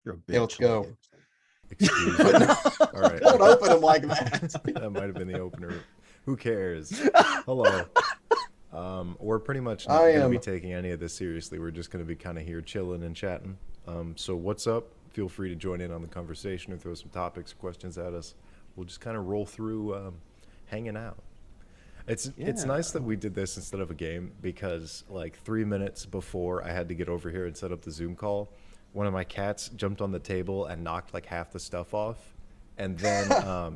You're a Yeah, let's bitch. go. Excuse me. All right. Don't open them like that. That might have been the opener. Who cares? Hello. We're pretty much not I going to be am. taking any of this seriously. We're just going to be kind of here chilling and chatting. So what's up? Feel free to join in on the conversation or throw some topics or questions at us. We'll just kind of roll through hanging out. It's nice that we did this instead of a game because like 3 minutes before I had to get over here and set up the Zoom call, one of my cats jumped on the table and knocked like half the stuff off. And then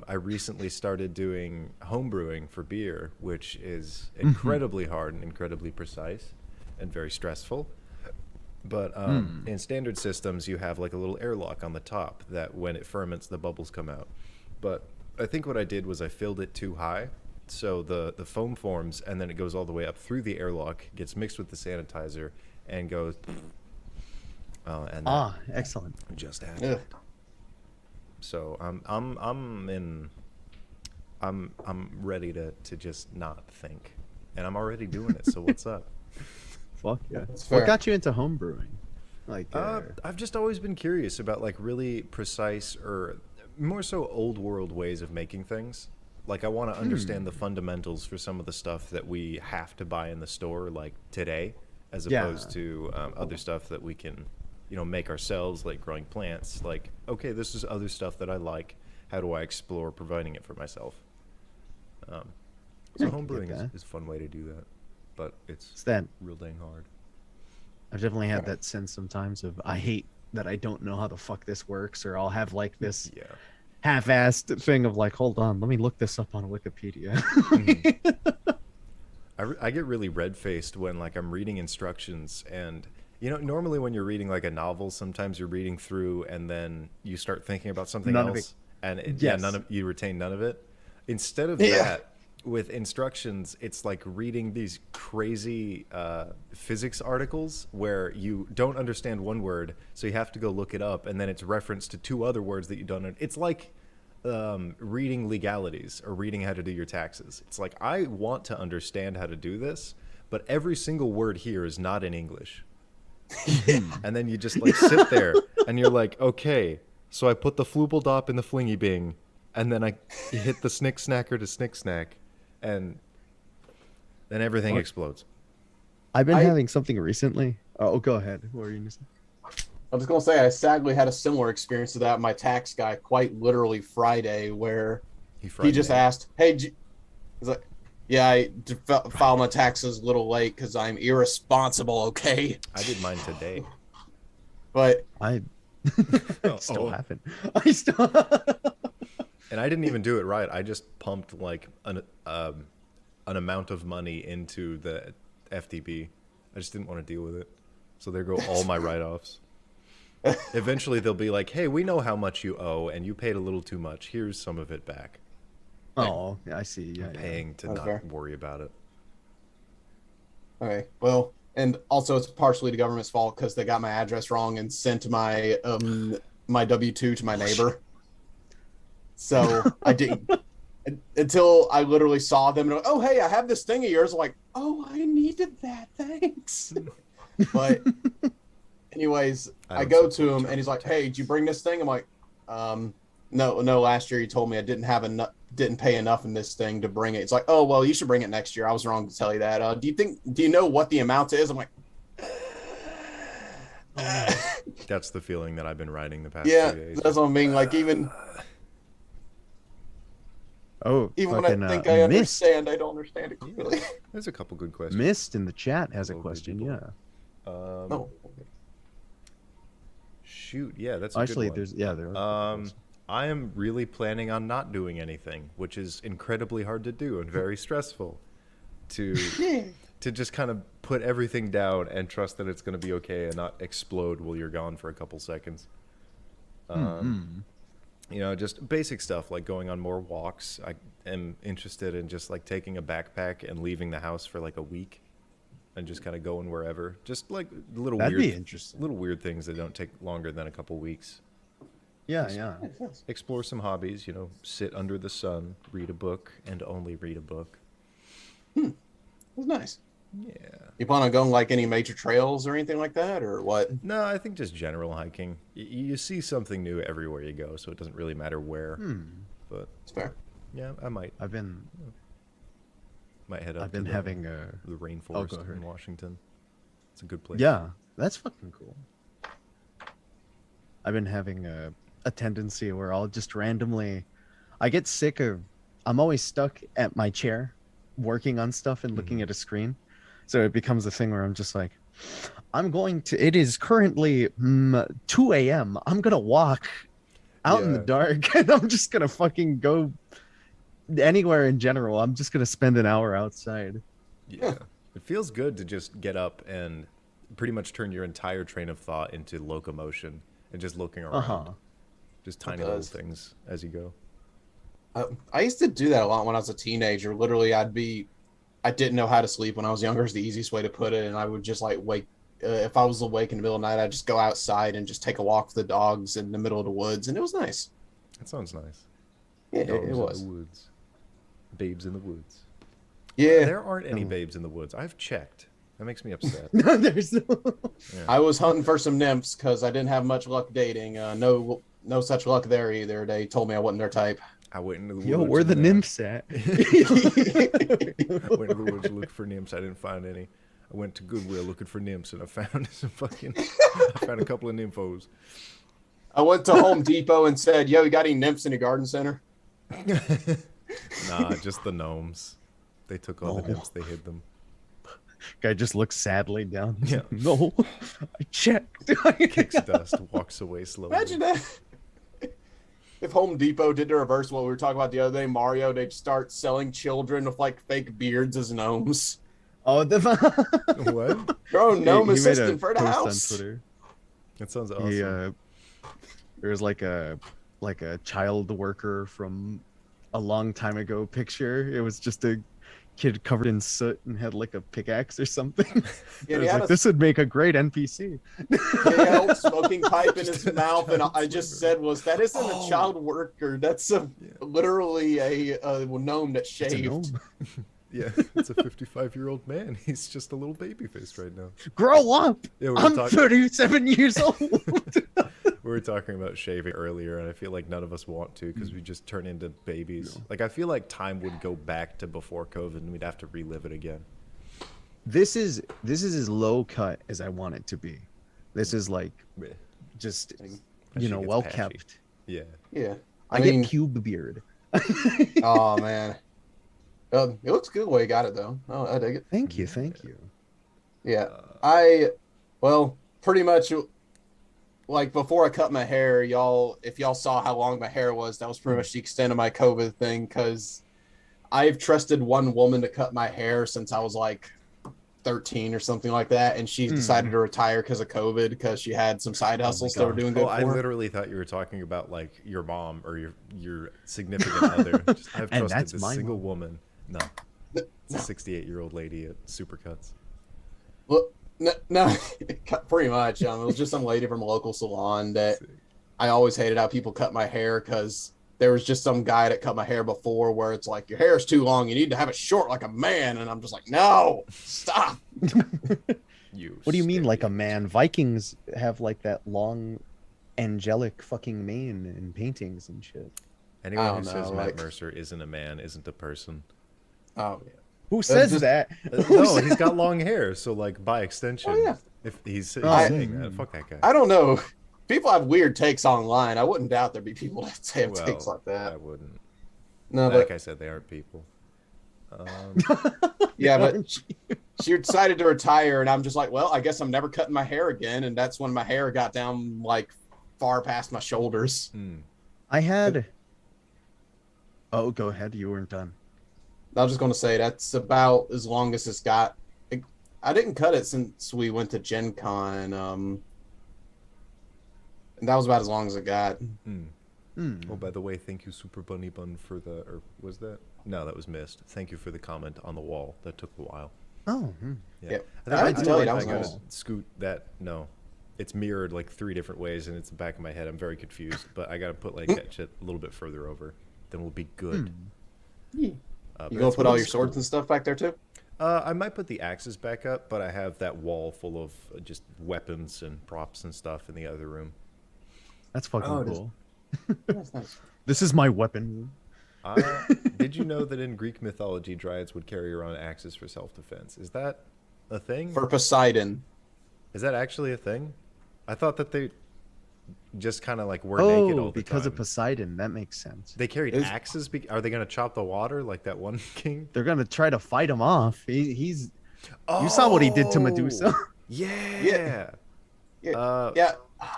I recently started doing home brewing for beer, which is incredibly hard and incredibly precise and very stressful. But in standard systems, you have like a little airlock on the top that when it ferments, the bubbles come out. But I think what I did was I filled it too high. So the foam forms and then it goes all the way up through the airlock, gets mixed with the sanitizer, and goes. And Excellent. just happened. So I'm ready to just not think, and I'm already doing it. So what's up? Fuck yeah. That's What fair. got you into home brewing? Like, I've just always been curious about like really precise or more so old world ways of making things. Like I want to understand the fundamentals for some of the stuff that we have to buy in the store like today, as opposed to other stuff that we can, make ourselves, like growing plants. Like, okay, this is other stuff that I like. How do I explore providing it for myself? So home brewing is a fun way to do that, but it's that real dang hard. I've definitely had that sense sometimes of I hate that I don't know how the fuck this works, or I'll have like this half-assed thing of like, hold on, let me look this up on Wikipedia. I get really red-faced when like I'm reading instructions, and normally when you're reading like a novel, sometimes you're reading through and then you start thinking about something else, and you retain none of it. Instead of that, with instructions, it's like reading these crazy physics articles where you don't understand one word, so you have to go look it up, and then it's referenced to two other words that you don't know. It's like reading legalities or reading how to do your taxes. It's like, I want to understand how to do this, but every single word here is not in English. And then you just like sit there and you're like, okay, so I put the floobeldop in the flingy bing, and then I hit the snick snacker to snick snack, and then everything explodes. I've been having something recently. Oh, go ahead. What were you going to say? I was going to say, I sadly had a similar experience to that with my tax guy, quite literally Friday, where he just asked, hey, he's like, yeah, I filed my taxes a little late because I'm irresponsible, okay? I did mine today. But I still haven't. I still... And I didn't even do it right. I just pumped like an amount of money into the FTB. I just didn't want to deal with it. So there go all my write-offs. Eventually they'll be like, hey, we know how much you owe and you paid a little too much. Here's some of it back. Oh, I see. Yeah, I'm paying to not worry about it. Okay, well, and also it's partially the government's fault because they got my address wrong and sent my my W-2 to my neighbor. So I didn't until I literally saw them and oh, hey, I have this thing of yours. I'm like, oh, I needed that, thanks. But anyways, I go to him and he's like, hey, did you bring this thing? I'm like, no, last year you told me I didn't pay enough in this thing to bring it. It's like, oh, well, you should bring it next year. I was wrong to tell you that. Do you know what the amount is? I'm like, that's the feeling that I've been riding the past 2 days. That's what I mean. Like even when I think I understand, I don't understand it clearly. There's a couple good questions. Mist in the chat has a question. Shoot, yeah, that's actually a good one. there are. I am really planning on not doing anything, which is incredibly hard to do and very stressful. To just kind of put everything down and trust that it's going to be okay and not explode while you're gone for a couple seconds. Just basic stuff like going on more walks. I am interested in just like taking a backpack and leaving the house for like a week and just kind of going wherever. Just like That'd be interesting. Little weird things that don't take longer than a couple weeks. Yeah. Explore some hobbies, sit under the sun, read a book, and only read a book. That's nice. Yeah. You plan on going like any major trails or anything like that, or what? No, I think just general hiking. You see something new everywhere you go, so it doesn't really matter where. But It's fair. yeah, I might I've been head up I've been to having the go rainforest ahead. in Washington. It's a good place. Yeah, that's fucking cool. I've been having a tendency where I'll just randomly, I get sick of, I'm always stuck at my chair working on stuff and looking at a screen. So it becomes a thing where I'm just like, it is currently 2 a.m. I'm going to walk out in the dark and I'm just going to fucking go anywhere in general. I'm just going to spend an hour outside. Yeah. It feels good to just get up and pretty much turn your entire train of thought into locomotion and just looking around. Just tiny little things as you go. I used to do that a lot when I was a teenager. Literally, I didn't know how to sleep when I was younger is the easiest way to put it. And I would just like wake, if I was awake in the middle of the night, I'd just go outside and just take a walk with the dogs in the middle of the woods. And it was nice. That sounds nice. Yeah, Dogs it was. in the woods. Babes in the woods. Yeah. There aren't any babes in the woods. I've checked. That makes me upset. No, there's no... I was hunting for some nymphs because I didn't have much luck dating. No such luck there either. They told me I wasn't their type. I went into the woods. Yo, where the nymphs at? I went to the woods to look for nymphs. I didn't find any. I went to Goodwill looking for nymphs, and I found I found a couple of nymphos. I went to Home Depot and said, "Yo, you got any nymphs in the garden center?" Nah, just the gnomes. They took all the nymphs. They hid them. Guy just looks sadly down. Yeah. No, I checked. Kicks dust, walks away slowly. Imagine that. If Home Depot did the reverse, what we were talking about the other day, Mario, they'd start selling children with like fake beards as gnomes. Oh, What? Your own gnome He made a assistant for the post house. on Twitter. That sounds awesome. He, there was like a child worker from a long time ago picture. It was just a kid covered in soot and had like a pickaxe or something. Yeah, I was like, this would make a great NPC. He held a smoking pipe in his mouth, and I just said, that isn't a child worker. That's literally a gnome that It's a shaved. gnome. Yeah, it's a 55-year-old man. He's just a little baby faced right now. Grow up! Yeah, I'm 37 years old. We were talking about shaving earlier, and I feel like none of us want to because we just turn into babies. Like, I feel like time would go back to before COVID, and we'd have to relive it again. This is as low cut as I want it to be. This is like just well patchy. kept. Yeah. Yeah. I get pube beard. Oh, man. It looks good the way you got it, though. Oh, I dig it. Thank you. Yeah. Pretty much, like, before I cut my hair, if y'all saw how long my hair was, that was pretty much the extent of my COVID thing, because I've trusted one woman to cut my hair since I was, like, 13 or something like that, and she decided to retire because of COVID because she had some side hustles that were doing good for I her. literally thought you were talking about, like, your mom or your significant other. I've And trusted that's this my single mom. woman. No. It's a 68-year-old lady at Supercuts. Well, no, pretty much. It was just some lady from a local salon that I always hated how people cut my hair because there was just some guy that cut my hair before where it's like, your hair is too long. You need to have it short like a man. And I'm just like, no, stop. What do you mean like a man? Vikings have like that long angelic fucking mane in paintings and shit. Anyone who says Matt Mercer isn't a man isn't a person. Oh, yeah. Who says that? No, he's got long hair, so like by extension, if he's saying that, fuck that guy. I don't know. People have weird takes online. I wouldn't doubt there'd be people that have takes like that. I wouldn't. No, like I said, they aren't people. Yeah, but she decided to retire, and I'm just like, well, I guess I'm never cutting my hair again. And that's when my hair got down like far past my shoulders. I had. Oh, go ahead. You weren't done. I was just going to say that's about as long as it's got. I didn't cut it since we went to Gen Con. And that was about as long as it got. Oh, by the way, thank you, Super Bunny Bun, for the. Or was that? No, that was missed. Thank you for the comment on the wall. That took a while. Oh, yeah. I tell you, that was gotta nice. scoot that. No, it's mirrored like 3 different ways, and it's the back of my head. I'm very confused, but I gotta put like that shit a little bit further over. Then we'll be good. You gonna put all your swords and stuff back there too? I might put the axes back up, but I have that wall full of just weapons and props and stuff in the other room. That's fucking Oh, it is. cool. That's nice. This is my weapon room. Did you know that in Greek mythology, dryads would carry around axes for self-defense? Is that a thing? For Poseidon. Is that actually a thing? I thought that they just kind of like were naked all Oh, the because time. of Poseidon. That makes sense. They carried Is- axes. Are they going to chop the water like that one king? They're gonna try to fight him off. He's. You saw what he did to Medusa. Oh, Yeah. Yeah. Uh, Yeah.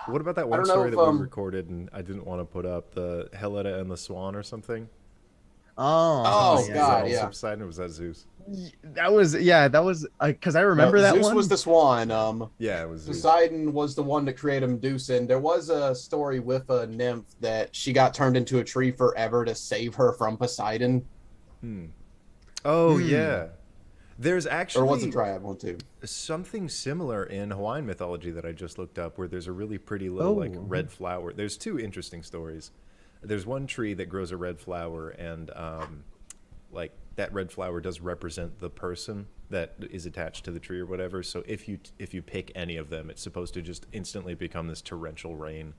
What about that I one don't know story if, that we recorded and I didn't want to put up? The Helena and the Swan or something? Oh, Was that God, also yeah. Poseidon or was that Zeus? That was because I remember No, that Zeus one. was the swan. Yeah, it was Zeus. Poseidon was the one that created Medusa, and there was a story with a nymph that she got turned into a tree forever to save her from Poseidon. Oh, Hmm. yeah. There's Or actually was it Dryad one too? something similar in Hawaiian mythology that I just looked up where there's a really pretty little like Oh. red flower. There's two interesting stories. There's one tree that grows a red flower and like that red flower does represent the person that is attached to the tree or whatever. So if you pick any of them, it's supposed to just instantly become this torrential rain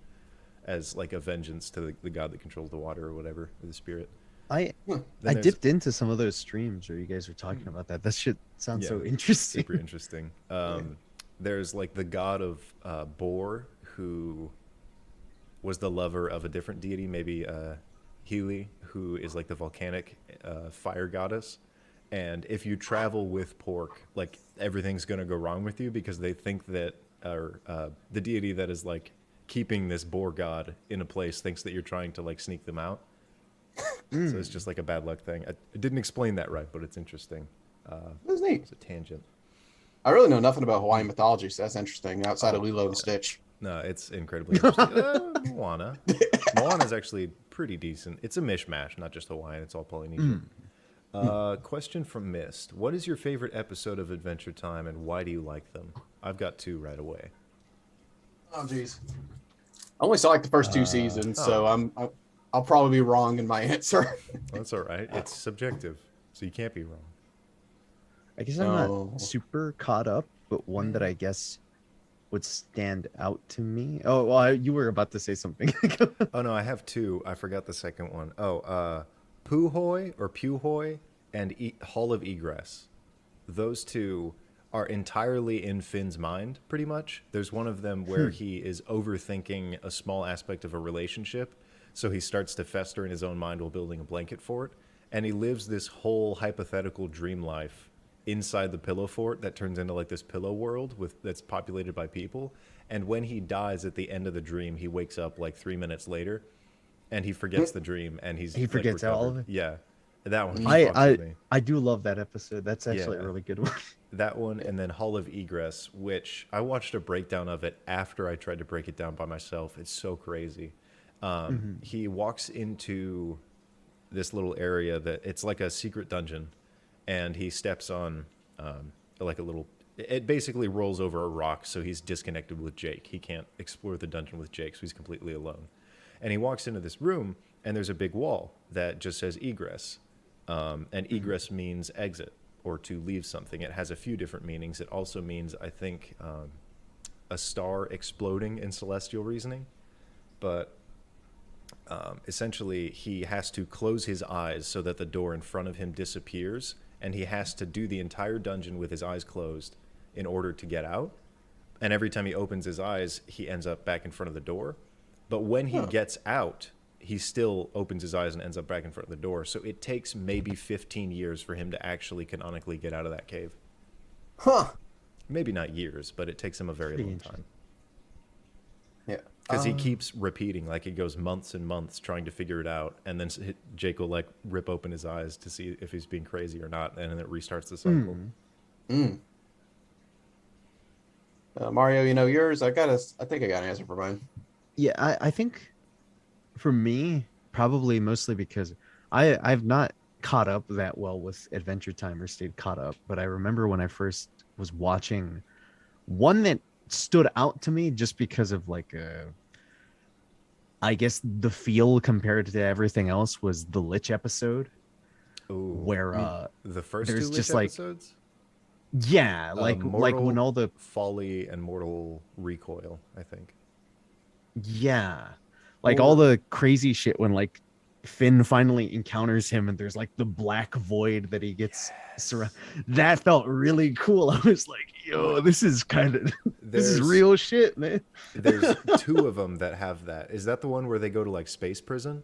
as like a vengeance to the god that controls the water or whatever, or the spirit. I Then I there's- dipped into some of those streams where you guys were talking about that. That shit sounds so Yeah, interesting. super interesting. There's like the god of Bor, who was the lover of a different deity, maybe Heli, who is like the volcanic fire goddess. And if you travel with pork, like everything's gonna go wrong with you because they think that the deity that is like keeping this boar god in a place thinks that you're trying to like sneak them out. So it's just like a bad luck thing. I didn't explain that right, but it's interesting. That's neat. It's a tangent. I really know nothing about Hawaiian mythology, so that's interesting. Outside of Lilo and Stitch. No, it's incredibly interesting. Moana. Moana's actually pretty decent. It's a mishmash, not just Hawaiian. It's all Polynesian. Question from Mist. What is your favorite episode of Adventure Time and why do you like them? I've got two right away. Oh, jeez. I only saw like the first two seasons, so I'll probably be wrong in my answer. That's all right. It's subjective, so you can't be wrong. I guess I'm Oh. not super caught up, but one that I guess would stand out to me. Oh, well, you were about to say something. Oh, no, I have two. I forgot the second one. Oh, Puhoi or Puhoi and Hall of Egress. Those two are entirely in Finn's mind, pretty much. There's one of them where he is overthinking a small aspect of a relationship, so he starts to fester in his own mind while building a blanket fort, and he lives this whole hypothetical dream life inside the pillow fort that turns into like this pillow world that's populated by people. And when he dies at the end of the dream, he wakes up like 3 minutes later, and he forgets the dream, and he forgets all of it? Yeah, that one. I do love that episode. That's actually Yeah. a really good one. That one, and then Hall of Egress, which I watched a breakdown of it after I tried to break it down by myself. It's so crazy. He walks into this little area that it's like a secret dungeon, and he steps on like a little. It basically rolls over a rock, so he's disconnected with Jake. He can't explore the dungeon with Jake, so he's completely alone. And he walks into this room, and there's a big wall that just says egress, and egress means exit or to leave something. It has a few different meanings. It also means, I think, a star exploding in celestial reasoning. But essentially, he has to close his eyes so that the door in front of him disappears, and he has to do the entire dungeon with his eyes closed in order to get out. And every time he opens his eyes, he ends up back in front of the door. But when he gets out, he still opens his eyes and ends up back in front of the door. So it takes maybe 15 years for him to actually canonically get out of that cave. Huh. Maybe not years, but it takes him a very Pretty long time. Yeah. Because he keeps repeating, like he goes months and months trying to figure it out. And then Jake will like rip open his eyes to see if he's being crazy or not. And then it restarts the cycle. Mario, yours. I think I got an answer for mine. Yeah, I think for me, probably mostly because I've not caught up that well with Adventure Time or stayed caught up, but I remember when I first was watching one that stood out to me just because of like I guess the feel compared to everything else was the Lich episode. Ooh. Where The first there's two just Lich like episodes? Yeah, like Mortal when all the Folly and Mortal Recoil, I think. yeah, like all Or the crazy shit when like Finn finally encounters him and there's like the black void that he gets surrounded. That felt really cool. I was like, yo, this is kind of this is There's real shit, man. there's two of them that have that. Is that the one where they go to like space prison?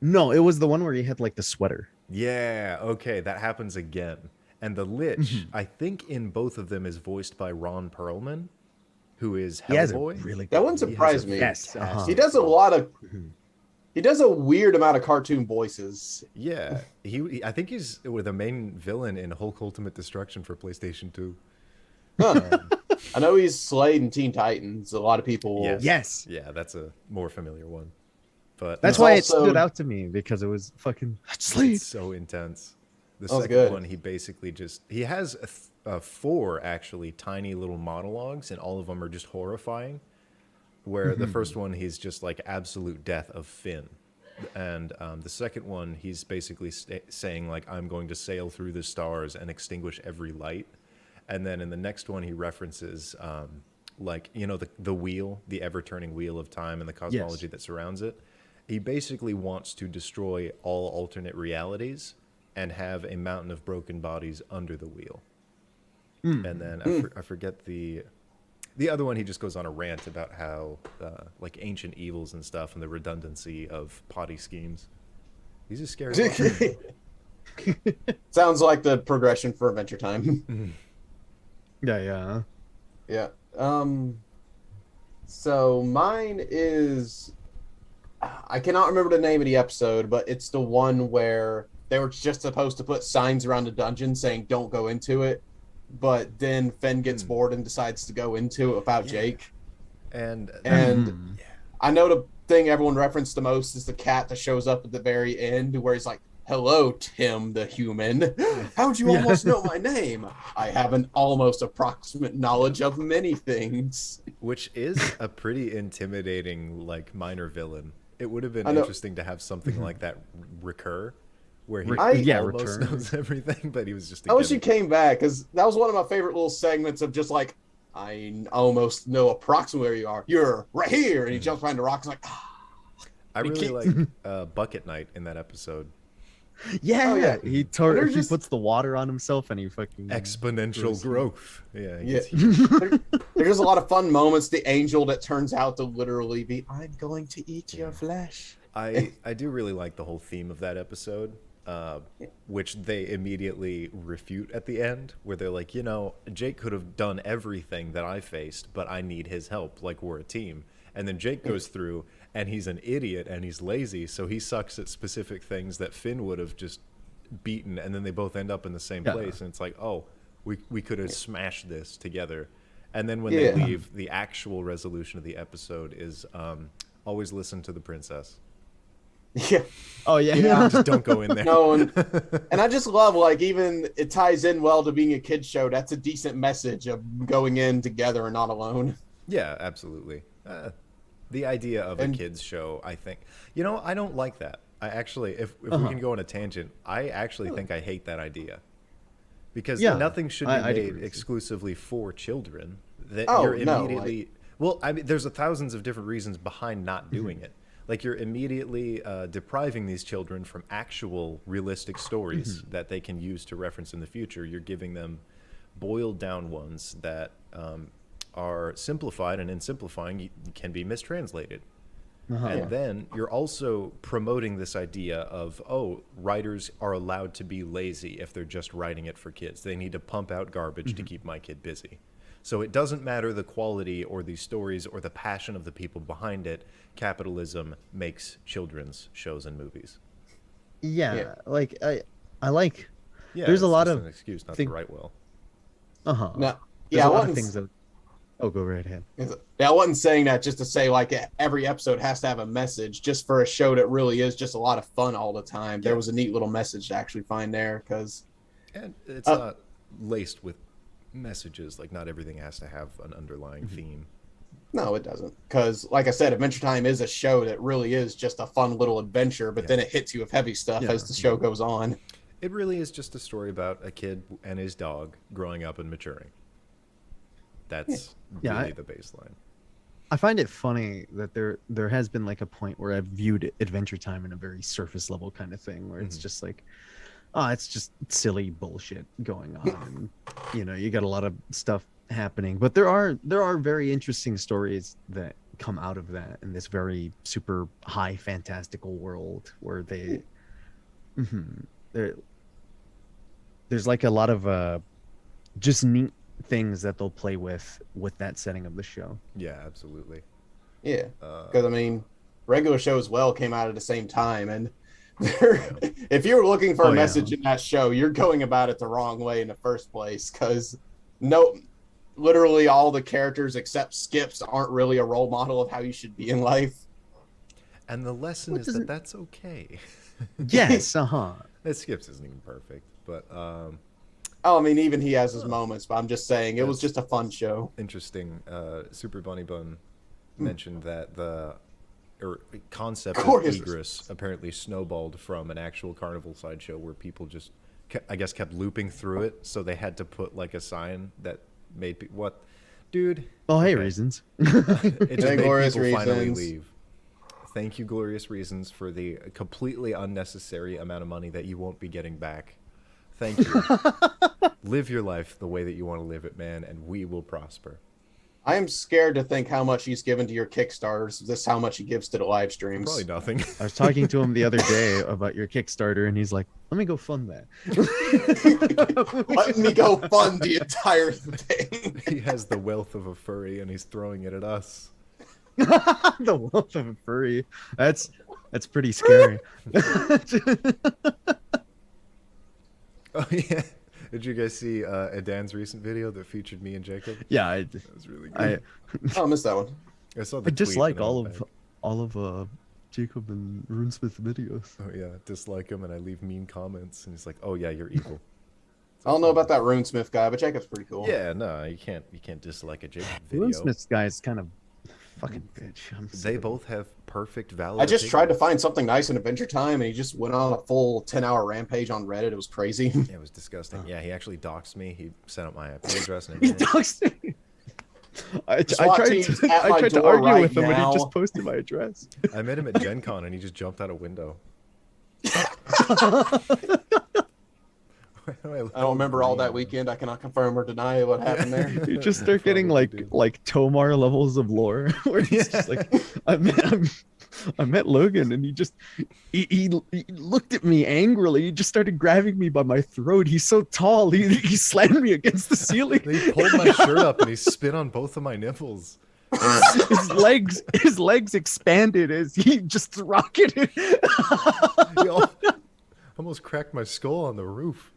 No, it was the one where he had like the sweater. Yeah, okay, that happens again. And the Lich, Mhm. I think in both of them is voiced by Ron Perlman, who is He has a Hellboy. really that good wouldn't He has a surprise me. Yes, He fantastic does a voice. lot of. Mhm. He does a weird amount of cartoon voices. Yeah, I think he's with the main villain in Hulk Ultimate Destruction for PlayStation 2. Huh. Um, I know he's Slade in Teen Titans. A lot of people. Yes. yes, Yeah, that's a more familiar one. But that's He's why also- it stood out to me because it was fucking sleep. it's so intense. The That was second good. one, he basically he has four actually tiny little monologues, and all of them are just horrifying. Where the first one, he's just like absolute death of Finn, and the second one, he's basically saying like, I'm going to sail through the stars and extinguish every light. And then in the next one, he references like, you know, the wheel, the ever turning wheel of time and the cosmology that surrounds it. He basically wants to destroy all alternate realities and have a mountain of broken bodies under the wheel. And then I forget the other one. He just goes on a rant about how like ancient evils and stuff and the redundancy of potty schemes. He's a scary fucker. Sounds like the progression for Adventure Time. Yeah. Yeah. So mine is, I cannot remember the name of the episode, but it's the one where they were just supposed to put signs around the dungeon saying "Don't go into it," but then Finn gets bored and decides to go into it without Jake. And And I know the thing everyone referenced the most is the cat that shows up at the very end, where he's like, "Hello, Tim the human. How'd you almost know my name? I have an almost approximate knowledge of many things." which is a pretty intimidating like minor villain. It would have been I know. interesting to have something like that recur, where he I- almost return. knows everything, but he was just a I wish he gimmick. came back, because that was one of my favorite little segments of just like, I almost know approximately where you are. You're right here. And he jumps behind the rock. It's like, I he really keeps- like Bucket Night in that episode. Yeah, Oh, yeah. he They're he just- puts the water on himself and he fucking Exponential grows. growth. Yeah. he Yeah. gets huge. There's just a lot of fun moments. The angel that turns out to literally be, I'm going to eat your flesh. I do really like the whole theme of that episode, which they immediately refute at the end, where they're like, you know, Jake could have done everything that I faced, but I need his help, like we're a team. And then Jake goes through, and he's an idiot, and he's lazy, so he sucks at specific things that Finn would have just beaten, and then they both end up in the same Yeah. place, and it's like, oh, we could have smashed this together. And then when Yeah. they leave, the actual resolution of the episode is always listen to the princess. Yeah. Oh yeah. Yeah. Just don't go in there. No, and I just love, like, even it ties in well to being a kid's show. That's a decent message of going in together and not alone. Yeah, absolutely. The idea of a And- kids show, I think, you know, I don't like that. I actually, if we can go on a tangent, I actually think I hate that idea, because Yeah, nothing should be I'd agree made with you. exclusively for children. That Oh, you're no, immediately well, I mean, there's thousands of different reasons behind not doing it. Like you're immediately depriving these children from actual realistic stories that they can use to reference in the future. You're giving them boiled down ones that are simplified, and in simplifying can be mistranslated. And then you're also promoting this idea of, oh, writers are allowed to be lazy if they're just writing it for kids. They need to pump out garbage to keep my kid busy. So it doesn't matter the quality or the stories or the passion of the people behind it. Capitalism makes children's shows and movies. Yeah, Yeah. like I like. Yeah, There's a it's lot just of an excuse not think- to write well. No, No, there's yeah, a I lot of wasn't, things that. Oh, go right ahead. yeah, I wasn't saying that just to say like every episode has to have a message. Just for a show that really is just a lot of fun all the time. There was a neat little message to actually find there, because And it's not laced with messages. Like, not everything has to have an underlying theme. no, it doesn't. Because like I said, Adventure Time is a show that really is just a fun little adventure, but then it hits you with heavy stuff Yeah. as the show goes on. It really is just a story about a kid and his dog growing up and maturing. That's really the baseline. I find it funny that there has been like a point where I've viewed Adventure Time in a very surface level kind of thing, where it's just like, oh, it's just silly bullshit going on, and you know, you got a lot of stuff happening, but there are very interesting stories that come out of that in this very super high fantastical world where there's like a lot of just neat things that they'll play with that setting of the show. Yeah, absolutely. Yeah, because I mean, regular show as well came out at the same time, and if you're looking for a message in that show, you're going about it the wrong way in the first place, because literally all the characters except Skips aren't really a role model of how you should be in life. And the lesson is that that's okay. Yes, Skips isn't even perfect, but I mean, even he has his moments, but I'm just saying it was just a fun show. Interesting. Super Bunny Bun mentioned that the concept of Egress apparently snowballed from an actual carnival sideshow where people just, I guess, kept looping through it, so they had to put like a sign that made people, what, dude? Oh, hey, reasons. It just made people finally leave. Thank you, Glorious Reasons, for the completely unnecessary amount of money that you won't be getting back. Thank you. Live your life the way that you want to live it, man, and we will prosper. I am scared to think how much he's given to your Kickstarters. This how much he gives to the live streams. Probably nothing. I was talking to him the other day about your Kickstarter, and he's like, "Let me go fund that." Let me go fund the entire thing. He has the wealth of a furry, and he's throwing it at us. The wealth of a furry. That's pretty scary. Oh yeah. Did you guys see Dan's recent video that featured me and Jacob? Yeah, that was really good. I missed that one. I saw the I dislike all of Jacob and RuneSmith videos. Oh yeah, dislike him, and I leave mean comments, and he's like, "Oh yeah, you're evil." I don't know about that RuneSmith guy, but Jacob's pretty cool. Yeah, no, you can't dislike a Jacob video. RuneSmith's guy is kind of fucking bitch. They both have perfect valid. I just tried to find something nice in Adventure Time, and he just went on a full 10-hour rampage on Reddit. It was crazy. Yeah, it was disgusting. Yeah, he actually doxed me. He sent out my IP address. And he doxed me. I tried to argue with him, and he just posted my address. I met him at Gen Con, and he just jumped out a window. I don't remember all that weekend. I cannot confirm or deny what happened there. You just start getting like Tomar levels of lore, where he's just like, I met Logan, and he looked at me angrily. He just started grabbing me by my throat. He's so tall. He slammed me against the ceiling. He pulled my shirt up and he spit on both of my nipples. his legs expanded as he just rocketed. He almost cracked my skull on the roof.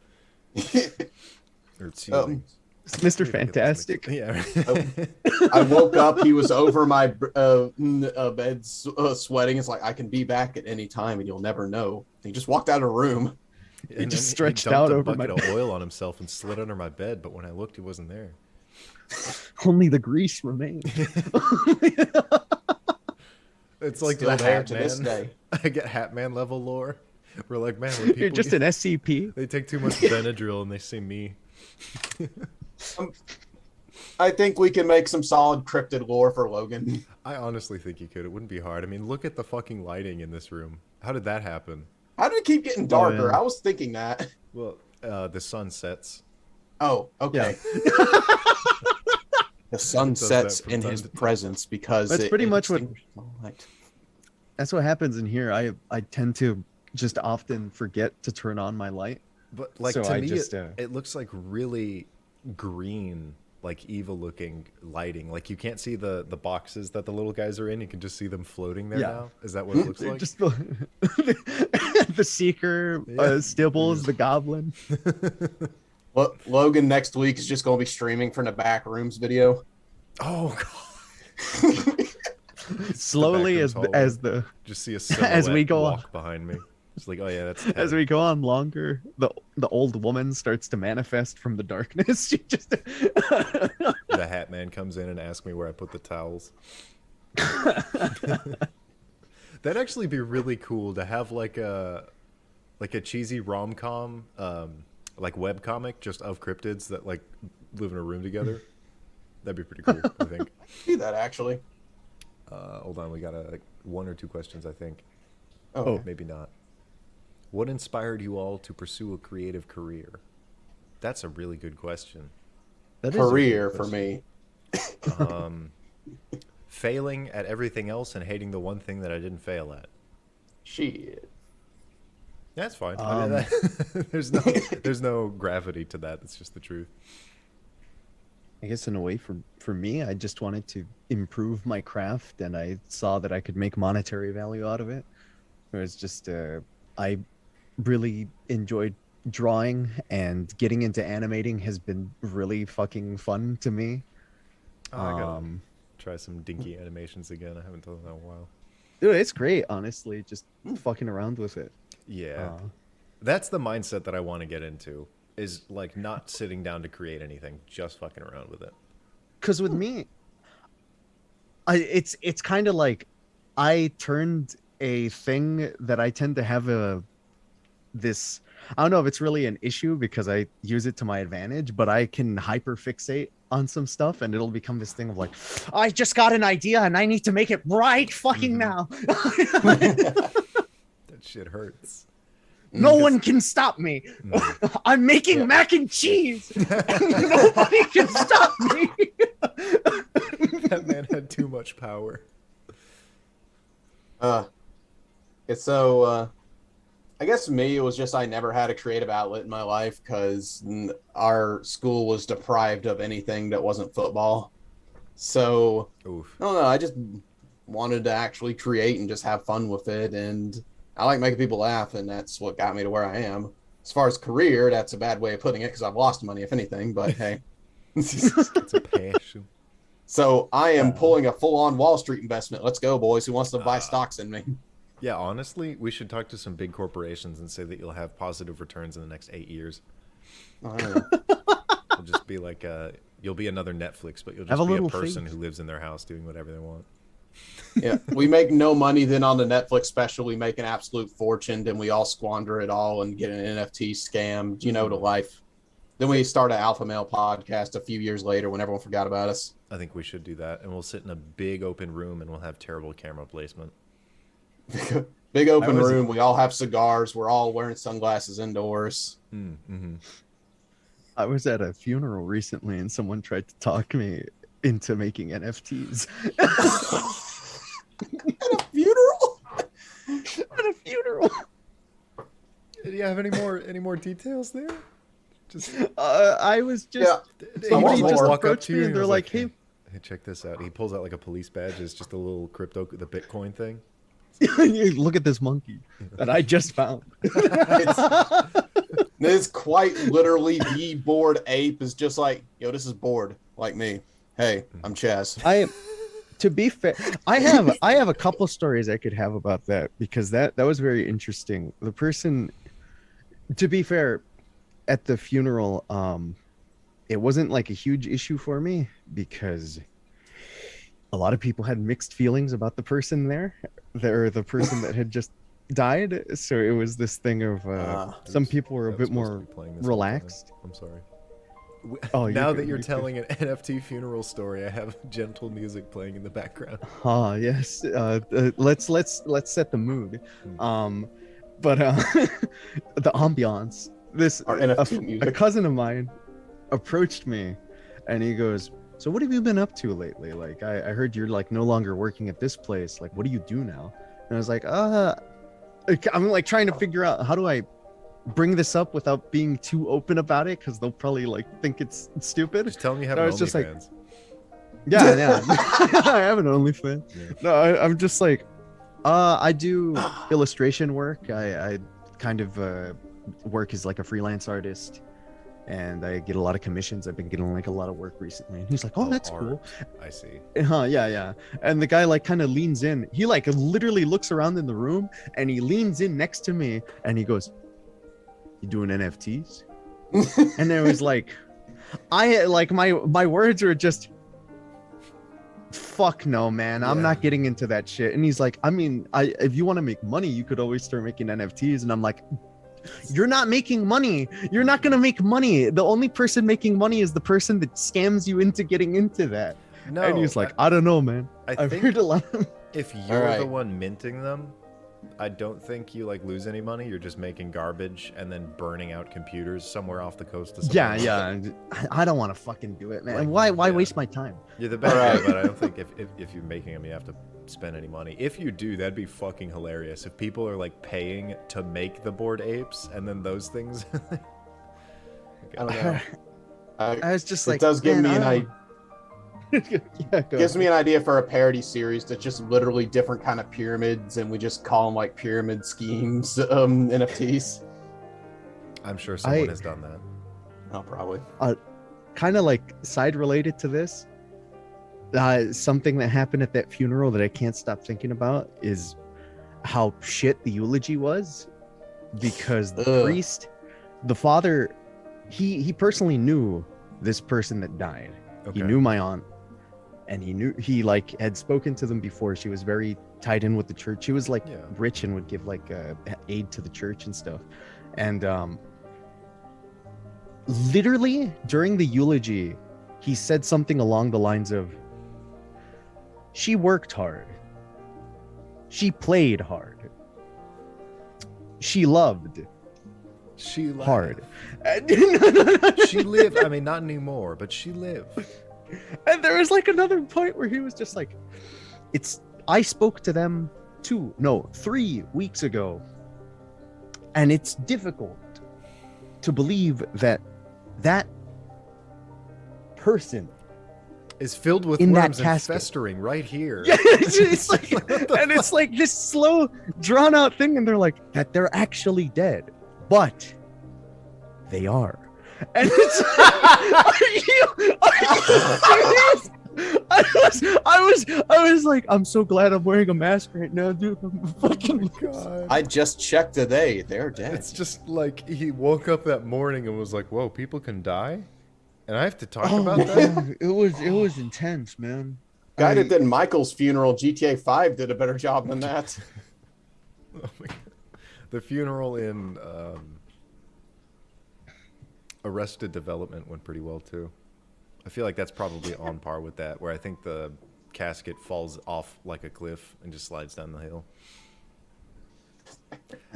Mr. Fantastic. Yeah. I woke up. He was over my bed sweating. It's like, I can be back at any time, and you'll never know. He just walked out of the room. He just stretched out over my bed. He dumped a bucket of oil on himself and slid under my bed. But when I looked, he wasn't there. Only the grease remained. It's like the Hat Man. I get Hat Man level lore. We're like, man, when you're just an SCP. They take too much Benadryl and they see me. I think we can make some solid cryptid lore for Logan. I honestly think you could. It wouldn't be hard. I mean, look at the fucking lighting in this room. How did that happen? How did it keep getting darker? Oh, yeah. I was thinking that. Well, the sun sets. Oh, okay. Yeah. The sun sets in his presence because that's pretty much what. That's what happens in here. I tend to just often forget to turn on my light. But like, so to me, it looks like really green, like evil looking lighting. Like you can't see the boxes that the little guys are in. You can just see them floating there now. Is that what it looks like? Just the Seeker, Stibbles, the Goblin. Well, Logan next week is just going to be streaming from the back rooms video. Oh, God. Slowly as the just see a silhouette as we go walk behind me. It's like, oh yeah, that's Ted. As we go on longer, the old woman starts to manifest from the darkness. She just the Hat Man comes in and asks me where I put the towels. That'd actually be really cool to have like like a cheesy rom-com, like webcomic just of cryptids that like live in a room together. That'd be pretty cool, I think. Do that actually. Hold on, we got like 1 or 2 questions, I think. Oh, Maybe not. What inspired you all to pursue a creative career? That's a really good question. That is a good career for question. me. Failing at everything else and hating the one thing that I didn't fail at. Shit. That's fine. I mean, there's no gravity to that. It's just the truth. I guess in a way, for me, I just wanted to improve my craft, and I saw that I could make monetary value out of it. It was just I really enjoyed drawing, and getting into animating has been really fucking fun to me. Oh, I gotta try some dinky animations again. I haven't done that in a while. Dude, it's great, honestly, just fucking around with it. Yeah. That's the mindset that I want to get into, is like not sitting down to create anything, just fucking around with it. Because with me, it's kind of like I turned a thing that I tend to have this, I don't know if it's really an issue because I use it to my advantage, but I can hyper fixate on some stuff and it'll become this thing of like, I just got an idea and I need to make it right fucking now. That shit hurts. No one can stop me. No. I'm making mac and cheese. Nobody can stop me. That man had too much power. It's so I guess for me it was just I never had a creative outlet in my life because our school was deprived of anything that wasn't football. So Oof. I don't know, I just wanted to actually create and just have fun with it, and I like making people laugh, and that's what got me to where I am. As far as career, that's a bad way of putting it because I've lost money, if anything, but hey. It's a passion. So I am pulling a full-on Wall Street investment. Let's go, boys. Who wants to buy stocks in me? Yeah, honestly, we should talk to some big corporations and say that you'll have positive returns in the next 8 years. Oh, It'll just be like you'll be another Netflix, but you'll Have just a be a little person faith. who lives in their house doing whatever they want. yeah, we make no money. Then on the Netflix special, we make an absolute fortune. Then we all squander it all and get an NFT scam, you know, to life. Then we start an Alpha Male podcast a few years later when everyone forgot about us. I think we should do that, and we'll sit in a big open room and we'll have terrible camera placement. Big open room. We all have cigars. We're all wearing sunglasses indoors. Mm-hmm. I was at a funeral recently and someone tried to talk me into making NFTs. At a funeral? At a funeral. Do you have any more details there? Just I was just Somebody just walk up approached to me you and they're was like, hey, hey, check this out. He pulls out like a police badge. It's just a little crypto, the Bitcoin thing. look at this monkey that I just found. It's quite literally the bored ape is just like, yo, this is bored like me. Hey, I'm Chaz. To be fair, I have a couple stories I could have about that because that was very interesting. The person, to be fair, at the funeral, it wasn't like a huge issue for me because a lot of people had mixed feelings about the person there. They're the person that had just died. So it was this thing of some people were a bit more relaxed. I'm sorry. Oh, now that good, you're good. telling an NFT funeral story, I have gentle music playing in the background. Ah, yes. Let's set the mood. But the ambiance. Our NFT music. A cousin of mine approached me, and he goes, "So what have you been up to lately? Like, I heard you're like no longer working at this place. Like, what do you do now?" And I was like, I'm like trying to figure out how do I bring this up without being too open about it because they'll probably like think it's stupid. Just tell me you have I was just like, OnlyFans. yeah. I have an OnlyFans. Yeah. No, I'm just like, I do illustration work. I kind of work as like a freelance artist, and I get a lot of commissions. I've been getting like a lot of work recently. And he's like, "Oh, that's art. cool." I see. Yeah. And the guy like kind of leans in. He like literally looks around in the room, and he leans in next to me, and he goes, "You doing NFTs?" And it was like, I like my words were just, "Fuck no, man. I'm not getting into that shit." And he's like, "I mean, if you want to make money, you could always start making NFTs." And I'm like, You're not making money. You're not gonna make money. The only person making money is the person that scams you into getting into that. No, And he's like, I don't know, man. I've think heard a lot. if you're the right. one minting them, I don't think you like lose any money. You're just making garbage and then burning out computers somewhere off the coast of Yeah, somewhere. yeah. I don't want to fucking do it, man. Like, Why yeah. waste my time? You're the bad guy, Alright. but I don't think if you're making them, you have to spend any money. If you do, that'd be fucking hilarious. If people are like paying to make the bored apes and then those things. I don't know. I was just It like, does give man, me an I idea. yeah, go Gives ahead. me an idea for a parody series that's just literally different kind of pyramids, and we just call them like pyramid schemes, NFTs. I'm sure someone has done that. Oh, probably. Kind of like side related to this. Something that happened at that funeral that I can't stop thinking about is how shit the eulogy was, because the Ugh. priest, the father, he personally knew this person that died. Okay. He knew my aunt, and he like had spoken to them before. She was very tied in with the church. She was like Yeah. rich and would give like aid to the church and stuff. And literally during the eulogy, he said something along the lines of, she worked hard, she played hard, she loved She lived. hard. She lived. I mean, not anymore, but she lived. And there was like another point where he was just like, I spoke to them 3 weeks ago, and it's difficult to believe that person Is filled with in that worms and casket. festering right here. Yeah, it's like, and it's like this slow, drawn out thing, and they're like that they're actually dead, but they are. And it's are you serious? I was like, I'm so glad I'm wearing a mask right now, dude. I'm fucking God. I just checked today. They're dead. It's just like he woke up that morning and was like, "Whoa, people can die," and I have to talk about that. it was intense, man. Guy that did Michael's funeral, GTA 5, did a better job than that. Oh my God. The funeral in Arrested Development went pretty well too. I feel like that's probably on par with that, where I think the casket falls off like a cliff and just slides down the hill.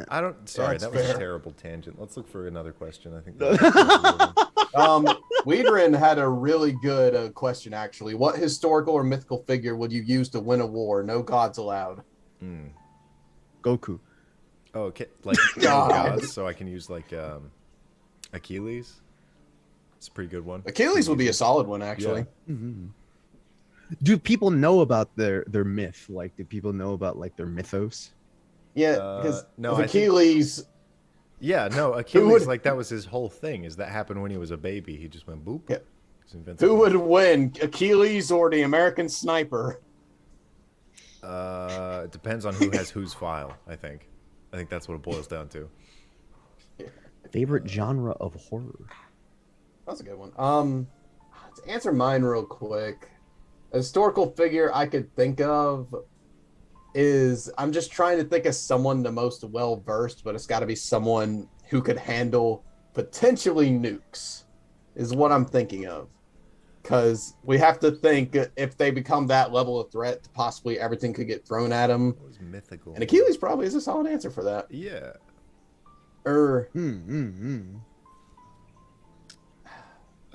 I don't. Sorry, That's that was a fair. terrible tangent. Let's look for another question. I think. Weedrin had a really good question, actually. What historical or mythical figure would you use to win a war? No gods allowed. Goku. Oh, okay. Like God. gods, so I can use like Achilles. It's a pretty good one. Achilles would be a solid one, actually. Mhm. Do people know about their myth? Like, do people know about like their mythos? Yeah, because no, I think- Achilles. Yeah, no, Achilles, would- like that was his whole thing. Is that happened when he was a baby? He just went boop. Yeah. He's invincible. Who would win, Achilles or the American Sniper? It depends on who has whose file. I think that's what it boils down to. Favorite genre of horror? That's a good one. To answer mine real quick, a historical figure I could think of is, I'm just trying to think of someone the most well versed, but it's got to be someone who could handle potentially nukes, is what I'm thinking of. Because we have to think, if they become that level of threat, possibly everything could get thrown at them. It was mythical. And Achilles probably is a solid answer for that. Yeah. What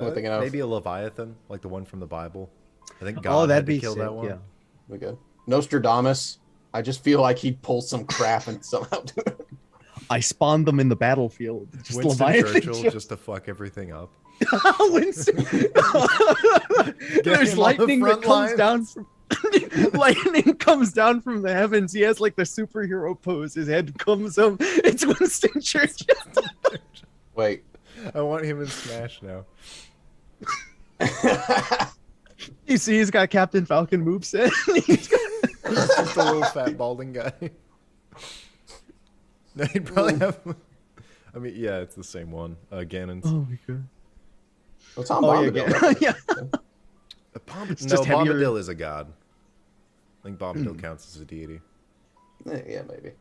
am I thinking of? Maybe a Leviathan, like the one from the Bible. I think God Oh, had that'd to be kill sick. that one. Yeah. We good. Nostradamus. I just feel like he'd pull some crap and somehow do it. I spawned them in the battlefield. Just Winston Leviathan. Churchill just to fuck everything up. Winston. There's him on the lightning that front comes lines. down from lightning comes down from the heavens. He has like the superhero pose. His head comes up. It's Winston Churchill. Wait. I want him in Smash now. You see, he's got Captain Falcon moveset. He's got- Just a little fat balding guy. No, he'd probably have. I mean, yeah, it's the same one. Ganon's. oh my god. Well, Tom Oh yeah, Bombadil. yeah. No, just heavier. Bombadil is a god. I think Bombadil counts as a deity. Yeah, maybe.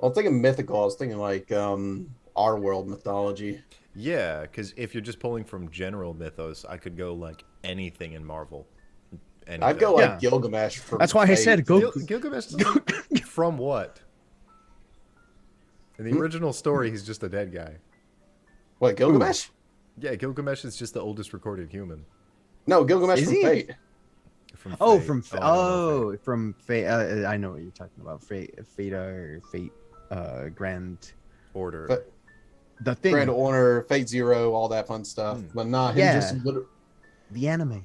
I was thinking mythical. I was thinking like our world mythology. Yeah, because if you're just pulling from general mythos, I could go like anything in Marvel. I'd go Anything. like Yeah. Gilgamesh from That's why I said Fate. go. Gilgamesh doesn't... From what? In the Hmm? original story, he's just a dead guy. What, Gilgamesh? Yeah, Gilgamesh is just the oldest recorded human. No, Gilgamesh Is from he? Fate. From Oh, Fate. from I don't know Fate. from Fate. I know what you're talking about. Fate or Fate. Grand. Order. But The thing. Grand Order, Fate Zero, all that fun stuff. But nah, him Yeah. just The anime.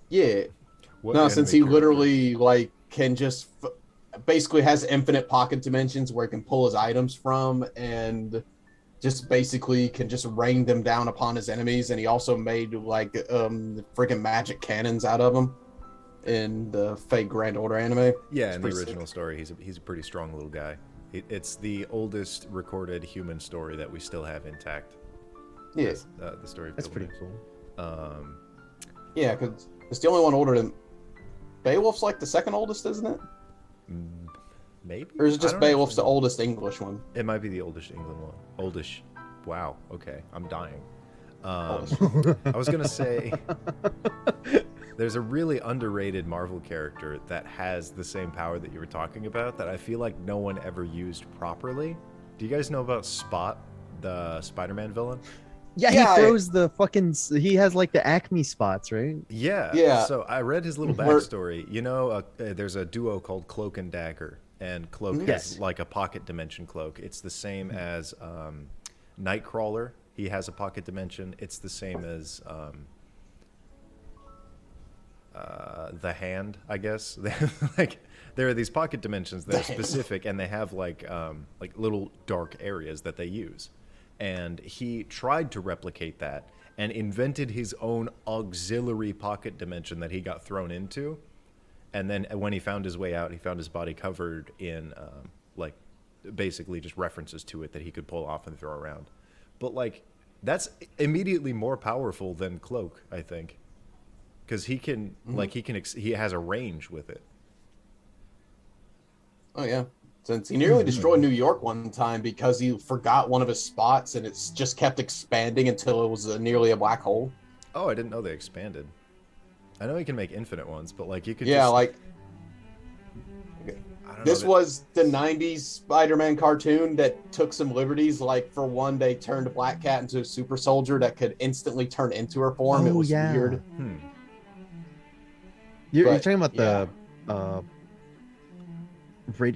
yeah. What No, anime since he character? literally like can just basically has infinite pocket dimensions where he can pull his items from and just basically can just rain them down upon his enemies. And he also made like freaking magic cannons out of them in the Fate Grand Order anime. Yeah, It's in the pretty original sick. story, he's a pretty strong little guy. It's the oldest recorded human story that we still have intact. Yeah, The story of That's pretty Gilgamesh. cool. yeah, because it's the only one older than Beowulf's like the second oldest, isn't it? Maybe? Or is it I just don't Beowulf's actually the know. oldest English one? It might be the oldest England one. Oldish. Wow. Okay. I'm dying. Oldest. I was gonna say there's a really underrated Marvel character that has the same power that you were talking about that I feel like no one ever used properly. Do you guys know about Spot, the Spider-Man villain? Yeah, Yeah, he throws the fucking. He has like the Acme spots, right? Yeah. Yeah. So I read his little Where- backstory. You know, there's a duo called Cloak and Dagger, and Cloak Yes. has like a pocket dimension cloak. It's the same as Nightcrawler. He has a pocket dimension. It's the same as the Hand, I guess. Like there are these pocket dimensions that are specific, and they have like little dark areas that they use. And he tried to replicate that and invented his own auxiliary pocket dimension that he got thrown into. And then when he found his way out, he found his body covered in like basically just references to it that he could pull off and throw around. But like that's immediately more powerful than Cloak, I think, because he can like he has a range with it. Oh yeah. Since he nearly destroyed New York one time because he forgot one of his spots and it's just kept expanding until it was nearly a black hole. Oh, I didn't know they expanded. I know he can make infinite ones, but like you could Yeah, just, like I don't this know, was the 90s Spider-Man cartoon that took some liberties. Like for one, they turned Black Cat into a super soldier that could instantly turn into her form. It Oh, was yeah. weird. You're But, talking about yeah. the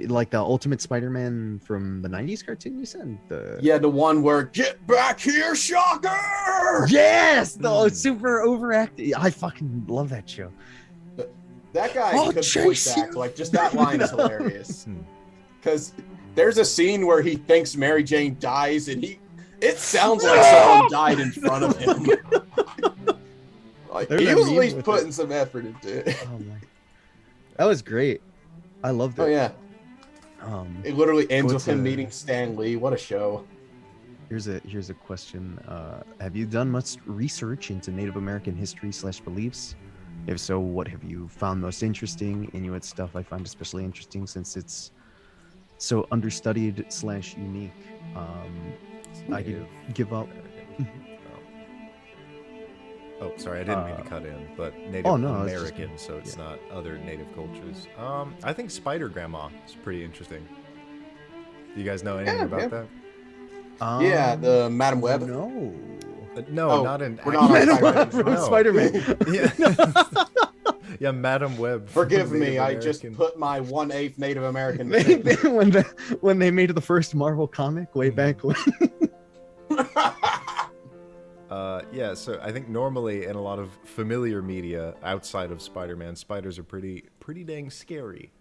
like the Ultimate Spider-Man from the '90s cartoon. You said the Yeah, the one where "Get back here, Shocker!" Yes, the super overacted. I fucking love that show. That guy I'll could chase voice act. you. Like just that line is hilarious. Hmm. Because there's a scene where he thinks Mary Jane dies, and it sounds like someone died in front of him. Like There's he that was at meme least with putting some effort into it. Oh my, that was great. I loved it. Oh yeah, it literally ends What's with him a- meeting Stan Lee. What a show! Here's a question. Have you done much research into Native American history / beliefs? If so, what have you found most interesting? Inuit stuff I find especially interesting since it's so understudied / unique. I could Native give up. Oh, sorry, I didn't mean to cut in, but Native oh, no, I was just- American, so it's not other native cultures. I think Spider Grandma is pretty interesting. Do you guys know anything Yeah, about yeah. that? Yeah, the Madam Web. No. No, Oh, not in. we're not on actual- Spider-Man. From No. Spider-Man. Yeah, yeah, Madam Web. from Forgive me, Native I just American. put my 1/8 Native American. when they made the first Marvel comic way back when. Yeah, so I think normally in a lot of familiar media outside of Spider-Man, spiders are pretty dang scary.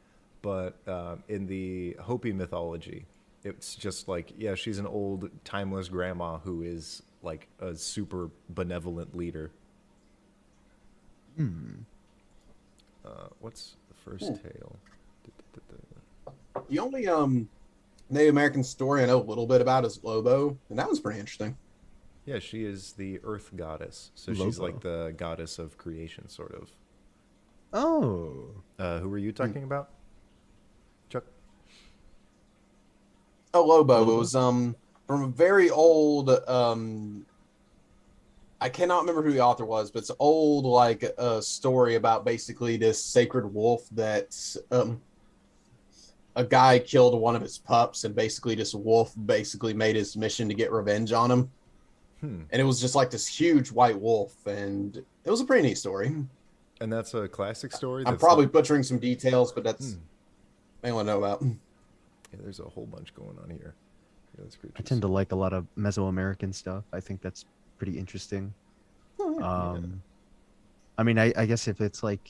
But in the Hopi mythology, it's just like, yeah, she's an old, timeless grandma who is like a super benevolent leader. What's the first tale? The only Native American story I know a little bit about is Lobo, and that was pretty interesting. Yeah, she is the earth goddess. So she's Lobo. like the goddess of creation, sort of. Oh. Who were you talking about, Chuck? Oh, Lobo. Lobo? It was from a very old I cannot remember who the author was, but it's old like a story about basically this sacred wolf that a guy killed one of his pups, and basically this wolf basically made his mission to get revenge on him. And it was just like this huge white wolf, and it was a pretty neat story. And that's a classic story. I'm That's probably not- butchering some details, but that's I want to know about. Yeah, there's a whole bunch going on here. Yeah, that's I tend to like a lot of Mesoamerican stuff. I think that's pretty interesting. I mean, I guess if it's like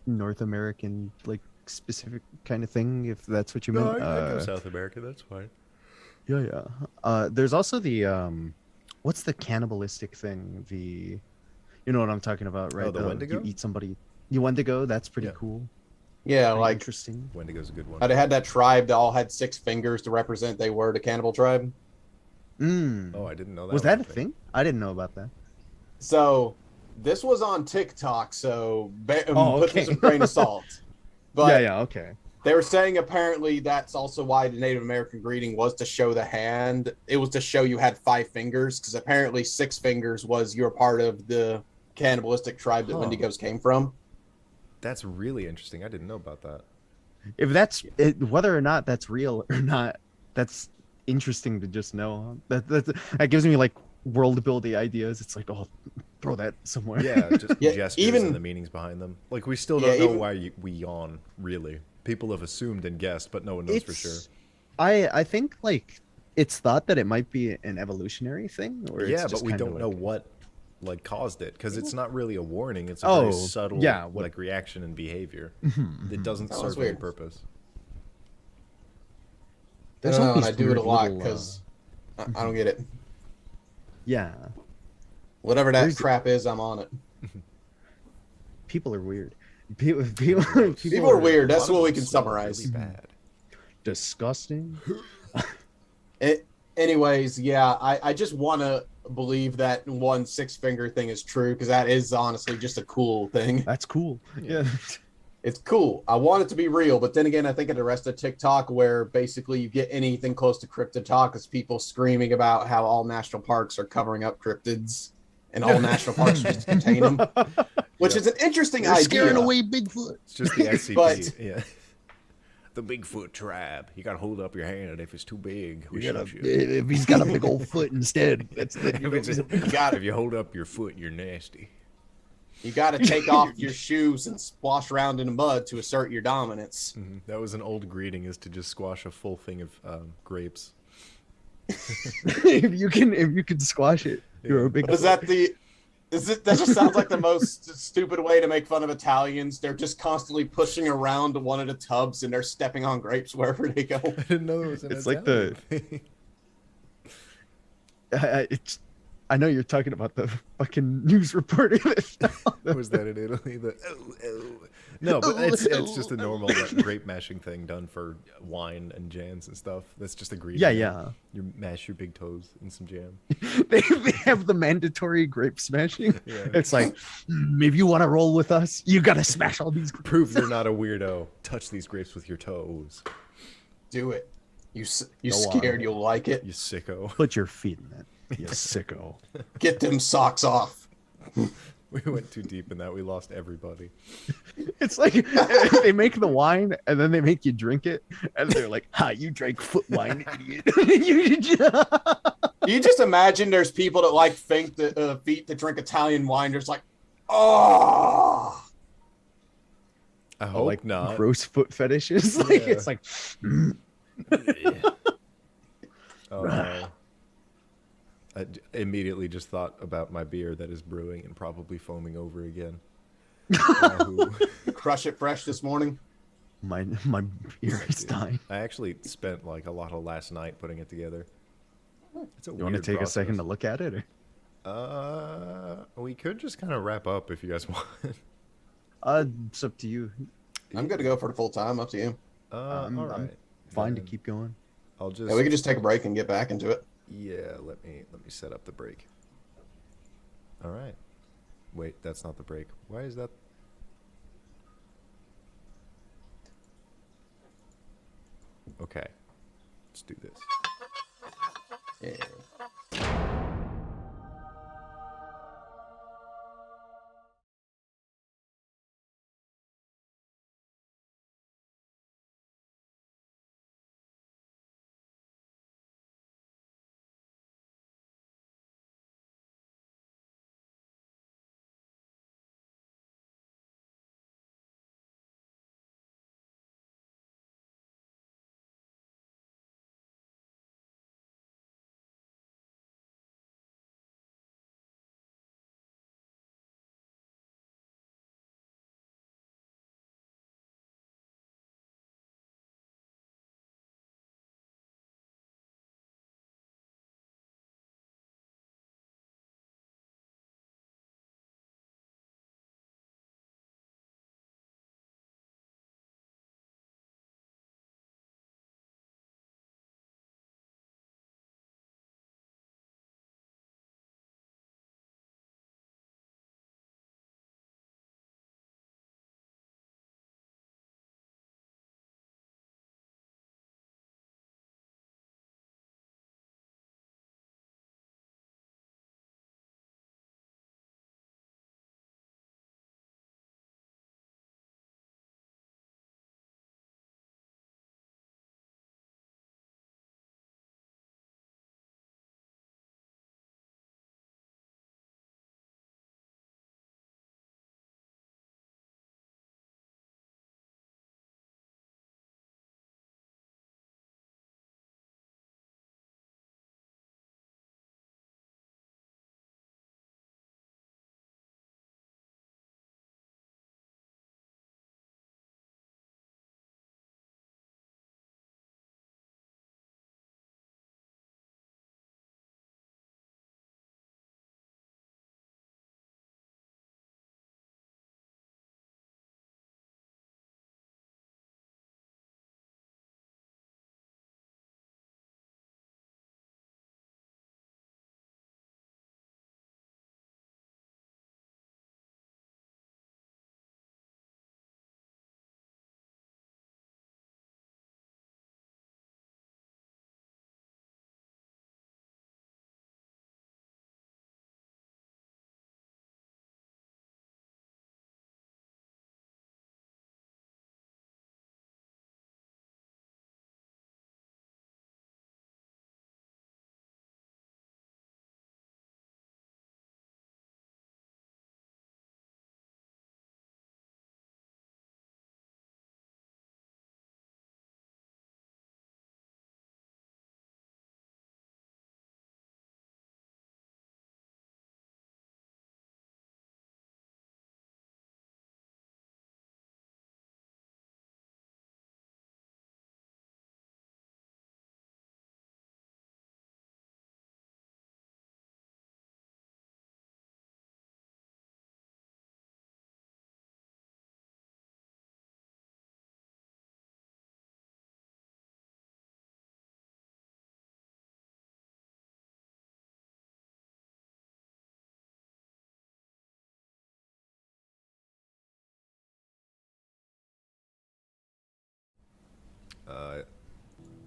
North American, like specific kind of thing, if that's what you No, meant. I go South America. That's fine. Yeah. There's also the what's the cannibalistic thing? You know what I'm talking about, right? the Wendigo? You eat somebody. You Wendigo. That's pretty Yeah. cool. Yeah, Pretty like interesting. Wendigo's a good one. how they had that tribe that all had 6 fingers to represent they were the cannibal tribe. Oh, I didn't know that. Was that a thing? I didn't know about that. So this was on TikTok, so put okay. this with a grain of salt. But Yeah. Okay. they were saying apparently that's also why the Native American greeting was to show the hand. It was to show you had 5 fingers, because apparently 6 fingers was you're part of the cannibalistic tribe that Wendigos came from. That's really interesting. I didn't know about that. If that's whether or not that's real or not, that's interesting to just know. That gives me like world building ideas. It's like, oh, throw that somewhere. Yeah, just Yeah, gestures even- and the meanings behind them. Like we still don't know even- why we yawn. Really, people have assumed and guessed, but no one knows for sure. I think like it's thought that it might be an evolutionary thing, or Yeah, it's but just we kinda don't know like- what like caused it because it's not really a warning. It's a very subtle like reaction and behavior that doesn't That serve was any weird. purpose. I There's don't know, always and I do it a weird lot little, because I don't get it. yeah, Whatever that There's- crap is, I'm on it. people are weird. People People are weird. A That's lot of what we them can smell summarize. Really bad. disgusting. Anyways, yeah, I just want to believe that 6 finger thing is true, because that is honestly just a cool thing. That's cool. Yeah. It's cool. I want it to be real, but then again, I think of the rest of TikTok where basically you get anything close to cryptid talk is people screaming about how all national parks are covering up cryptids and all national parks just contain them, which is an interesting They're idea. scaring away Bigfoot. It's just the SCP. But- Yeah. The Bigfoot tribe. You gotta hold up your hand if it's too big. We You gotta- shoot you. if he's got a big old foot instead, that's the, you know, he's a big- got If you hold up your foot, you're nasty. You got to take off your shoes and splash around in the mud to assert your dominance. That was an old greeting, is to just squash a full thing of grapes. if you can squash it, you're a big. But that just sounds like the most stupid way to make fun of Italians. They're just constantly pushing around one of the tubs and they're stepping on grapes wherever they go. I didn't know it was an It's like Italian thing. I know you're talking about the fucking news reporter. Was that in Italy? No, but it's just a normal like, grape mashing thing done for wine and jams and stuff. That's just a greeting. Yeah. You mash your big toes in some jam. they have the mandatory grape smashing. Yeah. It's like, if you want to roll with us, you gotta smash all these. Prove you're not a weirdo. Touch these grapes with your toes. Do it. You Go scared on. you'll like it. You sicko. Put your feet in it. You sicko. Get them socks off. We went too deep in that. We lost everybody. It's like they make the wine and then they make you drink it, and they're like, "Ha, you drank foot wine, idiot." You just imagine there's people that like think that feet to drink Italian wine. There's like, oh, I hope like not. gross foot fetishes. Like Yeah. it's like, Oh, no. Immediately just thought about my beer that is brewing and probably foaming over again. Wahoo. crush it fresh this morning. my ear is dying. I actually spent like a lot of last night putting it together. It's a You want to take a second to look at it? Or? We could just kind of wrap up if you guys want. It's up to you. I'm good to go for the full time. Up to you. All I'm right. Fine to Then keep going. I'll just. Yeah, we can just take a break and get back into it. Yeah, let me set up the break. All right. Wait, that's not the break. Why is that? Okay. Let's do this. Yeah.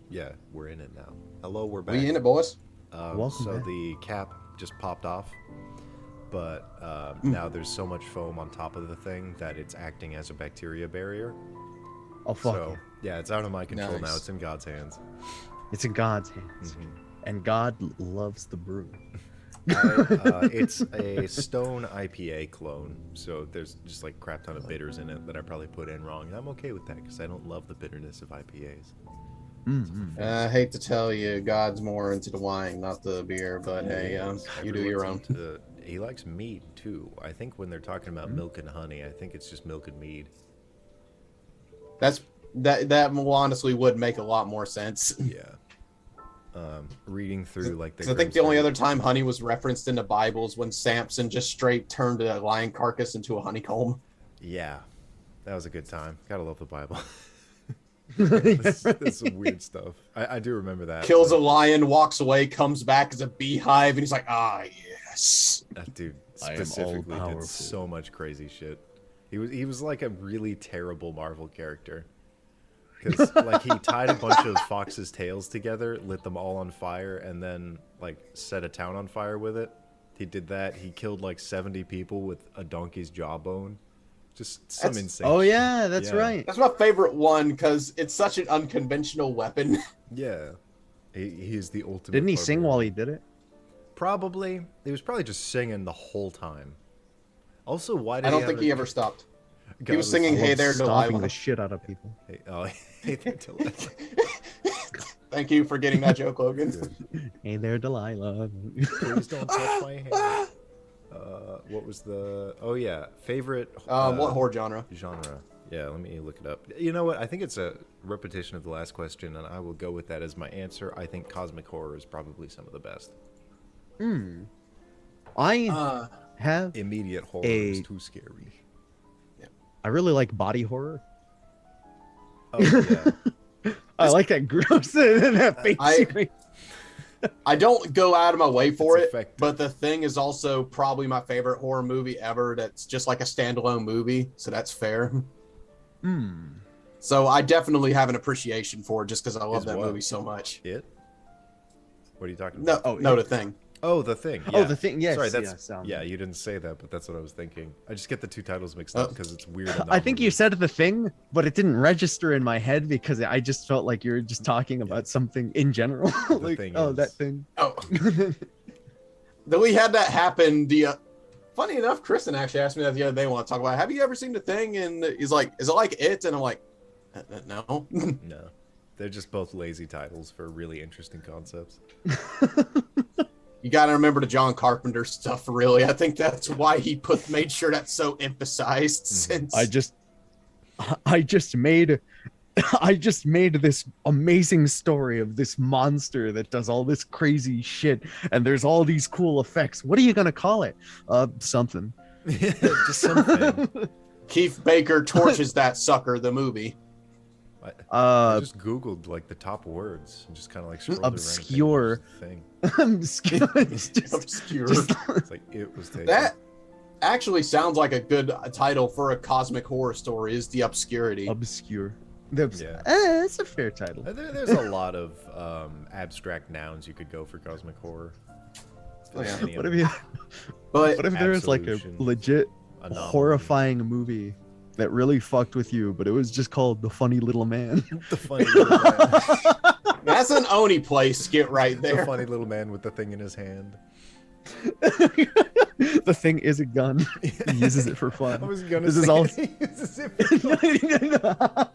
Yeah, we're in it now. Hello, we're back. We in it, boys. Welcome So back. the cap just popped off, but now there's so much foam on top of the thing that it's acting as a bacteria barrier. Oh fuck So yeah, it's out of my control now. Nice. It's in God's hands. It's in God's hands, and God loves the brew. It's a stone IPA clone, so there's just like crap ton of bitters in it that I probably put in wrong. And I'm okay with that because I don't love the bitterness of IPAs. I hate to tell you, God's more into the wine, not the beer, but hey, you do your own. He likes mead too. I think when they're talking about milk and honey, I think it's just milk and mead. That honestly would make a lot more sense. Yeah. Reading through like I think the only other time honey was referenced in the Bible is when Samson just straight turned a lion carcass into a honeycomb. Yeah, that was a good time. Gotta love the Bible. That's some weird stuff. I do remember that. Kills a lion, walks away, comes back as a beehive, and he's like, ah, yes. That dude I am specifically did all-powerful. so much crazy shit. He was like a really terrible Marvel character. because like he tied a bunch of foxes' tails together, lit them all on fire, and then like set a town on fire with it. He did that. He killed like 70 people with a donkey's jawbone. Just some insane. Oh shit. yeah, that's right. That's my favorite one because it's such an unconventional weapon. Yeah, he's the ultimate. Didn't he sing barbarian. while he did it? Probably. He was probably just singing the whole time. Also, why did I don't think he ever stopped. He was singing "Hey There, Stomping Delilah." the shit out of people. Hey, oh, hey there, Delilah. Thank you for getting that joke, Logan. Hey there, Delilah. Please don't touch my hand. What was the? Oh yeah, favorite. What horror genre? Genre. Yeah, let me look it up. You know what? I think it's a repetition of the last question, and I will go with that as my answer. I think cosmic horror is probably some of the best. I have. Immediate horror is too scary. I really like body horror. Oh yeah. I like that gross that face screen. I don't go out of my way for It's it, effective. but The Thing is also probably my favorite horror movie ever. That's just like a standalone movie, so that's fair. So I definitely have an appreciation for it just because I love Is that what? movie so much. It? What are you talking No, about? no, The Thing. Oh, The Thing. Oh, yeah. The Thing, yes, Sorry, that's yes, yeah. You didn't say that, but that's what I was thinking. I just get the two titles mixed Oh. up because it's weird. I think you said the thing, but it didn't register in my head because I just felt like you were just talking about something in general. Like, thing oh, is- that thing. Oh, then we had that happen. Funny enough, Kristen actually asked me that the other day. I want to talk about. Have you ever seen The Thing? And he's like, "Is it like It?" And I'm like, "No." No, they're just both lazy titles for really interesting concepts. You got to remember the John Carpenter stuff. Really, I think that's why he made sure that's so emphasized. Since I just made this amazing story of this monster that does all this crazy shit, and there's all these cool effects. What are you gonna call it? Something. Just something. Keith Baker torches that sucker. The movie. I just googled like the top words and just kind of like scrolled obscure. around. Thing. Obscure. It's just, Obscure. It's like it was taken. That actually sounds like a good title for a cosmic horror story. Is the obscurity? obscure. Yeah. It's a fair title. There's a lot of abstract nouns you could go for cosmic horror. Oh, yeah. Any What of if you? But What if there was like a Absolution. legit anomaly. horrifying movie that really fucked with you, but it was just called The Funny Little Man? The funny little man. that's an Oni play skit right The there. funny little man with the thing in his hand. The thing is a gun. He uses it for I fun. was gonna This say is all. he uses it for fun.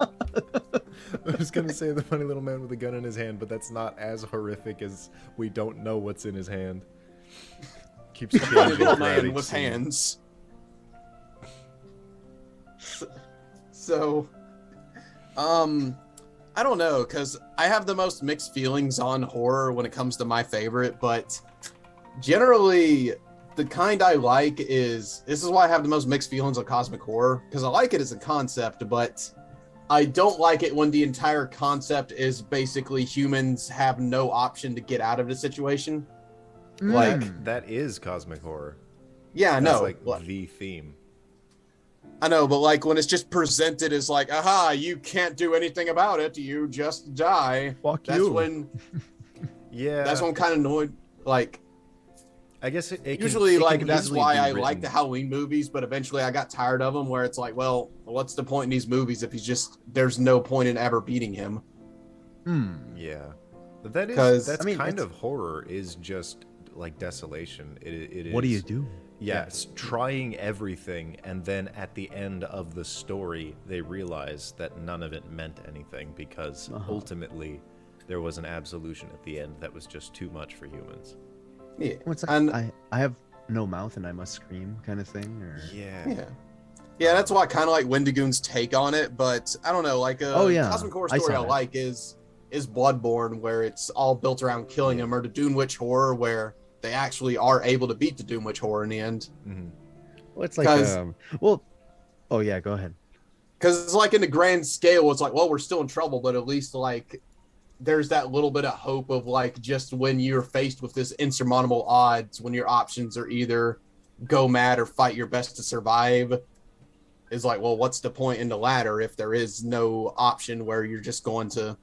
I was gonna say the funny little man with a gun in his hand, but that's not as horrific as we don't know what's in his hand. Keeps Funny changing little throughout man each with scene. hands. So, I don't know, because I have the most mixed feelings on horror when it comes to my favorite, but generally, the kind I like this is why I have the most mixed feelings on cosmic horror, because I like it as a concept, but I don't like it when the entire concept is basically humans have no option to get out of the situation. Like, That is cosmic horror. yeah, I That's know. like the theme. I know, but like when it's just presented as like, aha, you can't do anything about it, you just die. Fuck That's you. when Yeah. that's when I'm kind of annoyed. Like I guess it can- usually, it can like that's easily why be I written- like the Halloween movies, but eventually I got tired of them. Where it's like, well, what's the point in these movies if there's no point in ever beating him? Yeah, but that is 'Cause, that's I mean, kind it's- of horror. Is just like desolation. It is. What do you do? Yes, trying everything, and then at the end of the story, they realize that none of it meant anything because ultimately there was an absolution at the end that was just too much for humans. Yeah, What's that? and I have no mouth and I must scream kind of thing, or yeah, that's why I kind of like Wendigoon's take on it. But I don't know, like a Oh, yeah. cosmic horror I story saw I that. like is Bloodborne, where it's all built around killing him, or the Dunwich horror, where they actually are able to beat the Dunwich horror in the end. well, it's like 'Cause- oh yeah, go ahead. Because it's like in the grand scale, it's like, well, we're still in trouble, but at least like there's that little bit of hope of like just when you're faced with this insurmountable odds, when your options are either go mad or fight your best to survive. is like, well, what's the point in the ladder if there is no option where you're just going to,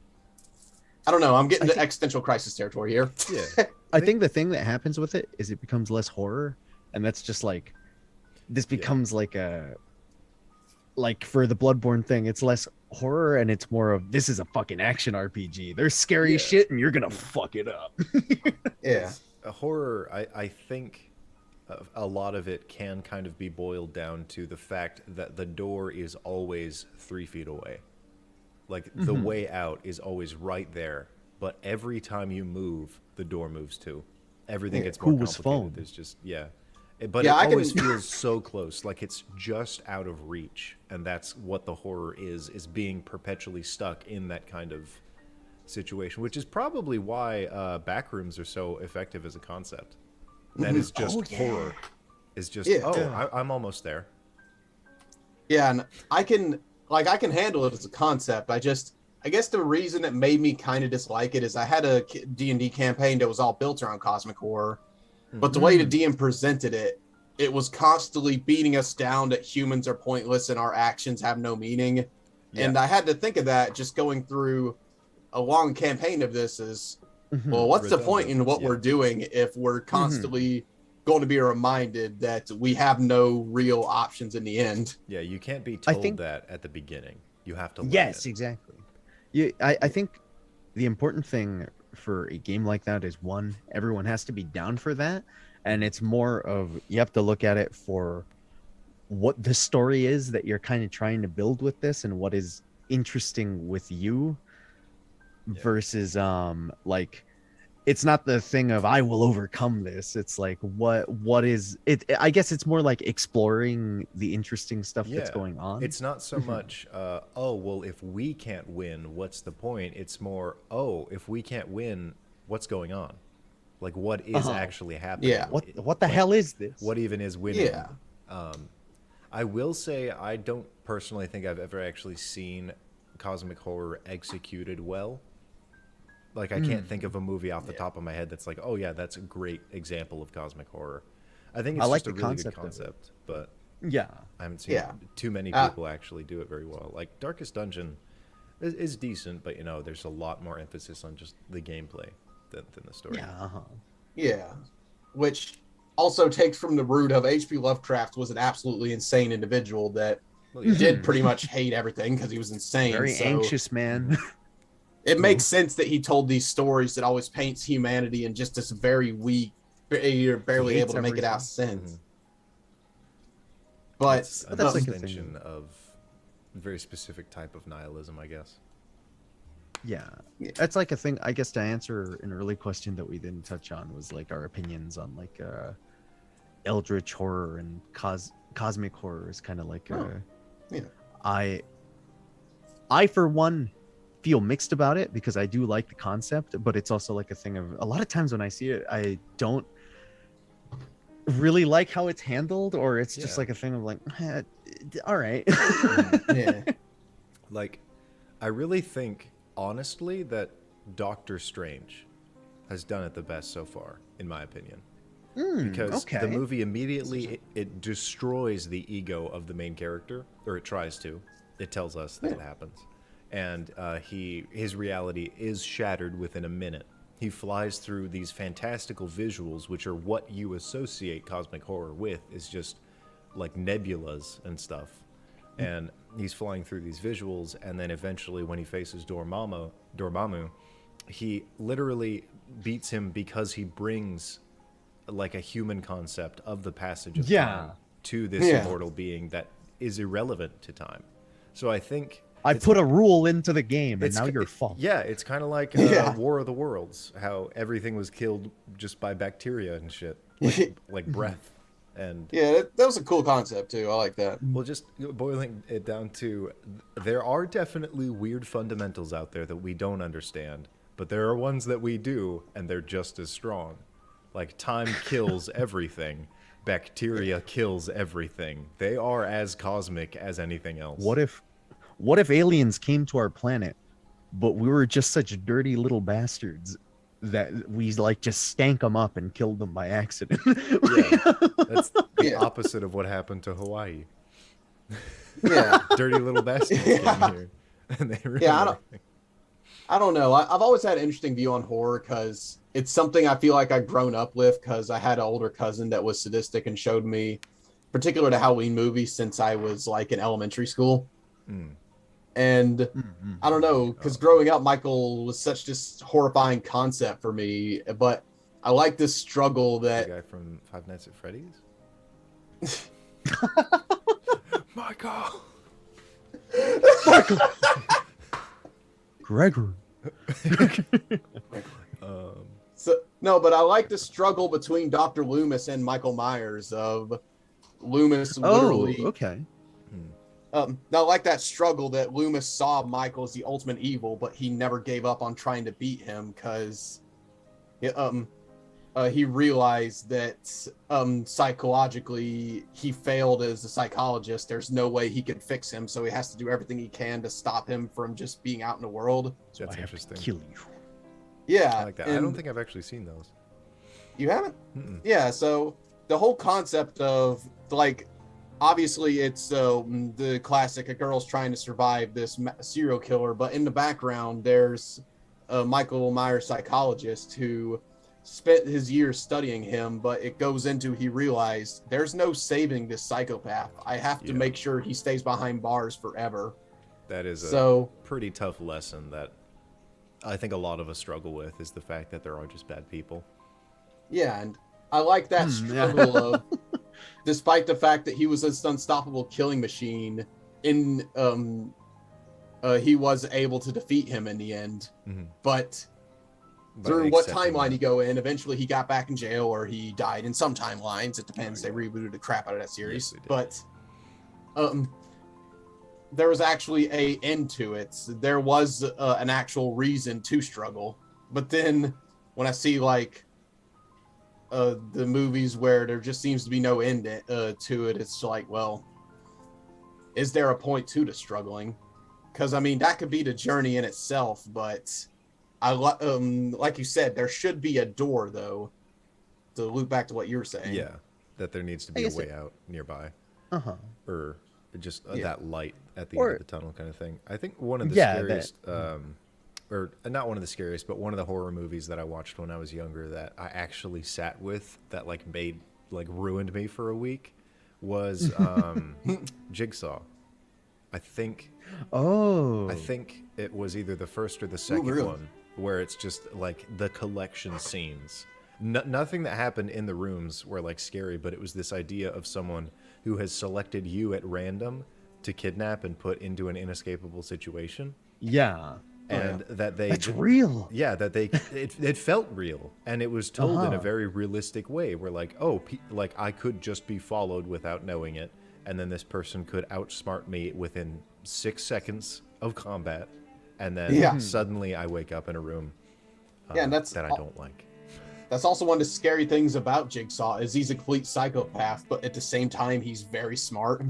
I don't know, I'm getting to existential crisis territory here. Yeah. I think the thing that happens with it is it becomes less horror, and that's just like this becomes like a like for the Bloodborne thing, it's less horror and it's more of this is a fucking action RPG. There's scary shit and you're gonna fuck it up. Yeah. A horror, I think a lot of it can kind of be boiled down to the fact that the door is always 3 feet away. Like the way out is always right there, but every time you move, the door moves too. Everything gets more complicated. Phone? There's just but it always feels so close, like it's just out of reach, and that's what the horror is being perpetually stuck in that kind of situation, which is probably why backrooms are so effective as a concept. That is just horror. Is just I'm almost there. Yeah, and I can handle it as a concept. I guess the reason it made me kind of dislike it is I had a D&D campaign that was all built around cosmic horror. But the way the DM presented it, it was constantly beating us down that humans are pointless and our actions have no meaning. Yeah. And I had to think of that just going through a long campaign of this is, well, what's the point in what we're doing if we're constantly going to be reminded that we have no real options in the end? Yeah, you can't be told that at the beginning. You have to learn it. Exactly. I think the important thing for a game like that is one, everyone has to be down for that, and it's more of you have to look at it for what the story is that you're kind of trying to build with this and what is interesting with you versus like it's not the thing of I will overcome this. It's like what is it? I guess it's more like exploring the interesting stuff that's going on. It's not so much oh well, if we can't win, what's the point? It's more, oh, if we can't win, what's going on? Like what is actually happening? Yeah. What the hell is this? What even is winning? Yeah. I will say I don't personally think I've ever actually seen cosmic horror executed well. Like, I can't think of a movie off the top of my head that's like, oh, yeah, that's a great example of cosmic horror. I think it's just a really good concept, but I haven't seen too many people actually do it very well. Like, Darkest Dungeon is decent, but, you know, there's a lot more emphasis on just the gameplay than the story. Yeah. Which also takes from the root of H.P. Lovecraft was an absolutely insane individual that did pretty much hate everything because he was insane. Very anxious man. It makes sense that he told these stories that always paints humanity in just this very weak, you're barely able to make it out sense. But that's like a extension of a very specific type of nihilism, I guess. Yeah, that's like a thing. I guess to answer an early question that we didn't touch on was like our opinions on like eldritch horror and cosmic horror is kind of like I for one feel mixed about it because I do like the concept, but it's also like a thing of a lot of times when I see it, I don't really like how it's handled, or it's just like a thing of like, all right. Like, I really think, honestly, that Doctor Strange has done it the best so far, in my opinion. Because the movie immediately, it destroys the ego of the main character, or it tries to. It tells us that it happens. And his reality is shattered within a minute. He flies through these fantastical visuals, which are what you associate cosmic horror with, is just like nebulas and stuff. And he's flying through these visuals, and then eventually when he faces Dormammu, he literally beats him because he brings like a human concept of the passage of time to this immortal being that is irrelevant to time. So I think I put a rule into the game, and now you're fucked. Yeah, it's kind of like War of the Worlds, how everything was killed just by bacteria and shit, like breath. And that was a cool concept too. I like that. Well, just boiling it down to, there are definitely weird fundamentals out there that we don't understand, but there are ones that we do, and they're just as strong. Like time kills everything. Bacteria kills everything. They are as cosmic as anything else. What if aliens came to our planet, but we were just such dirty little bastards that we like just stank them up and killed them by accident? That's the opposite of what happened to Hawaii. Yeah. Dirty little bastards Yeah. getting here. And they ruin Yeah, everything. I don't know. I've always had an interesting view on horror because it's something I feel like I've grown up with because I had an older cousin that was sadistic and showed me particular to Halloween movies since I was like in elementary school. Mm. And Mm-hmm. I don't know, because growing up, Michael was such this horrifying concept for me. But I like this struggle The that guy from Five Nights at Freddy's? Michael! Michael. Gregory. so no, but I like the struggle between Dr. Loomis and Michael Myers of Loomis literally. Oh, okay. Now, I like that struggle that Loomis saw Michael as the ultimate evil, but he never gave up on trying to beat him because he realized that psychologically he failed as a psychologist. There's no way he can fix him, so he has to do everything he can to stop him from just being out in the world. That's I have to interesting. kill you. Yeah, I like that. I don't think I've actually seen those. you haven't. Mm-mm. Yeah, so the whole concept of like, obviously it's the classic: a girl's trying to survive this serial killer, but in the background there's a Michael Myers psychologist who spent his years studying him, but it goes into he realized there's no saving this psychopath. I have to make sure he stays behind bars forever. That is a So pretty tough lesson that I think a lot of us struggle with, is the fact that there are just bad people. yeah, and I like that struggle of, despite the fact that he was this unstoppable killing machine, in he was able to defeat him in the end. Mm-hmm. But through what timeline you go in, eventually he got back in jail or he died in some timelines. It depends. They rebooted the crap out of that series. Yes, but there was actually a end to it. There was an actual reason to struggle. But then when I see like the movies where there just seems to be no end to it, it's like, well, is there a point to the struggling? Because I mean, that could be the journey in itself, but like you said, there should be a door, though, to loop back to what you were saying. Yeah, that there needs to be a way out nearby. Uh-huh. Or just that light at the Or- end of the tunnel kind of thing. I think one of the Yeah, scariest, or not one of the scariest, but one of the horror movies that I watched when I was younger that I actually sat with, that like ruined me for a week, was Jigsaw. I think it was either the first or the second really? one, where it's just like the collection scenes. Nothing that happened in the rooms were like scary, but it was this idea of someone who has selected you at random to kidnap and put into an inescapable situation. Yeah. And that they That's real. Yeah, that it felt real, and it was told in a very realistic way. Where like, like I could just be followed without knowing it, and then this person could outsmart me within 6 seconds of combat, and then suddenly I wake up in a room and that's that I don't like. That's also one of the scary things about Jigsaw is he's a complete psychopath, but at the same time he's very smart.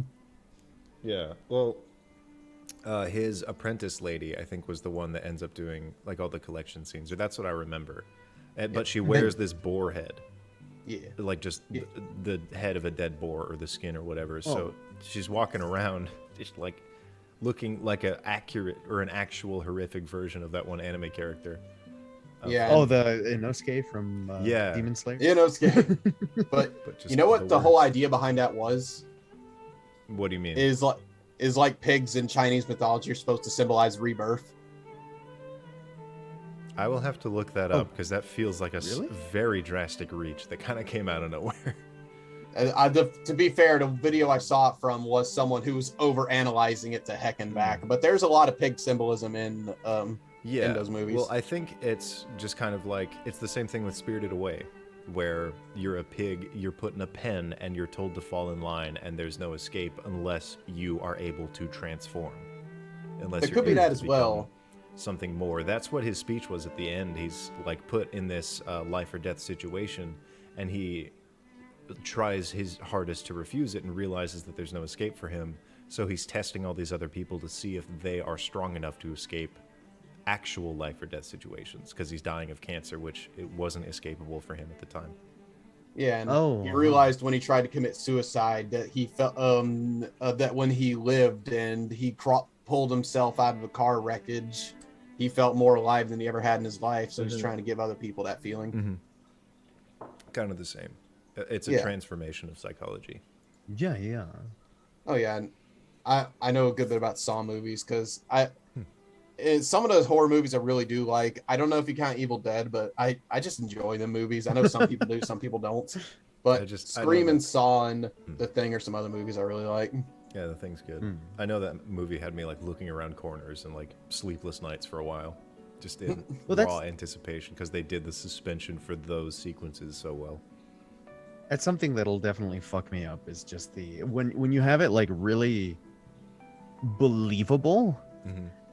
Yeah. Well, his apprentice lady, I think, was the one that ends up doing like all the collection scenes, or that's what I remember. But she wears this boar head. Yeah. Like just the head of a dead boar or the skin or whatever. So she's walking around just like looking like an accurate or an actual horrific version of that one anime character. Yeah. Oh, the Inosuke from Yeah. Demon Slayer? You know, it's scary. But just you know what the worst. whole idea behind that was? What do you mean? Is like pigs in Chinese mythology are supposed to symbolize rebirth. I will have to look that up because that feels like a Really? very drastic reach that kind of came out of nowhere. To be fair, the video I saw it from was someone who was over analyzing it to heck and back. But there's a lot of pig symbolism in those movies. Well, I think it's just kind of like, it's the same thing with Spirited Away, where you're a pig, you're put in a pen, and you're told to fall in line, and there's no escape unless you are able to transform. Unless It you're could be able that to as become well. something more. That's what his speech was at the end. He's like put in this life or death situation, and he tries his hardest to refuse it and realizes that there's no escape for him. So he's testing all these other people to see if they are strong enough to escape actual life or death situations, because he's dying of cancer, which it wasn't escapable for him at the time. Yeah, and he Oh, realized when he tried to commit suicide that he felt that when he lived and he pulled himself out of a car wreckage, he felt more alive than he ever had in his life. So he's trying to give other people that feeling. Mm-hmm. Kind of the same. It's a Yeah. transformation of psychology. yeah, yeah. Oh yeah, and I know a good bit about Saw movies because some of those horror movies I really do like. I don't know if you count Evil Dead, but I just enjoy them movies. I know some people do, some people don't. But I know Scream that. and Saw and The Thing are some other movies I really like. Yeah, the thing's good. I know that movie had me like looking around corners and like sleepless nights for a while, just in raw anticipation because they did the suspension for those sequences so well. That's something that'll definitely fuck me up. Is just the when you have it like really believable,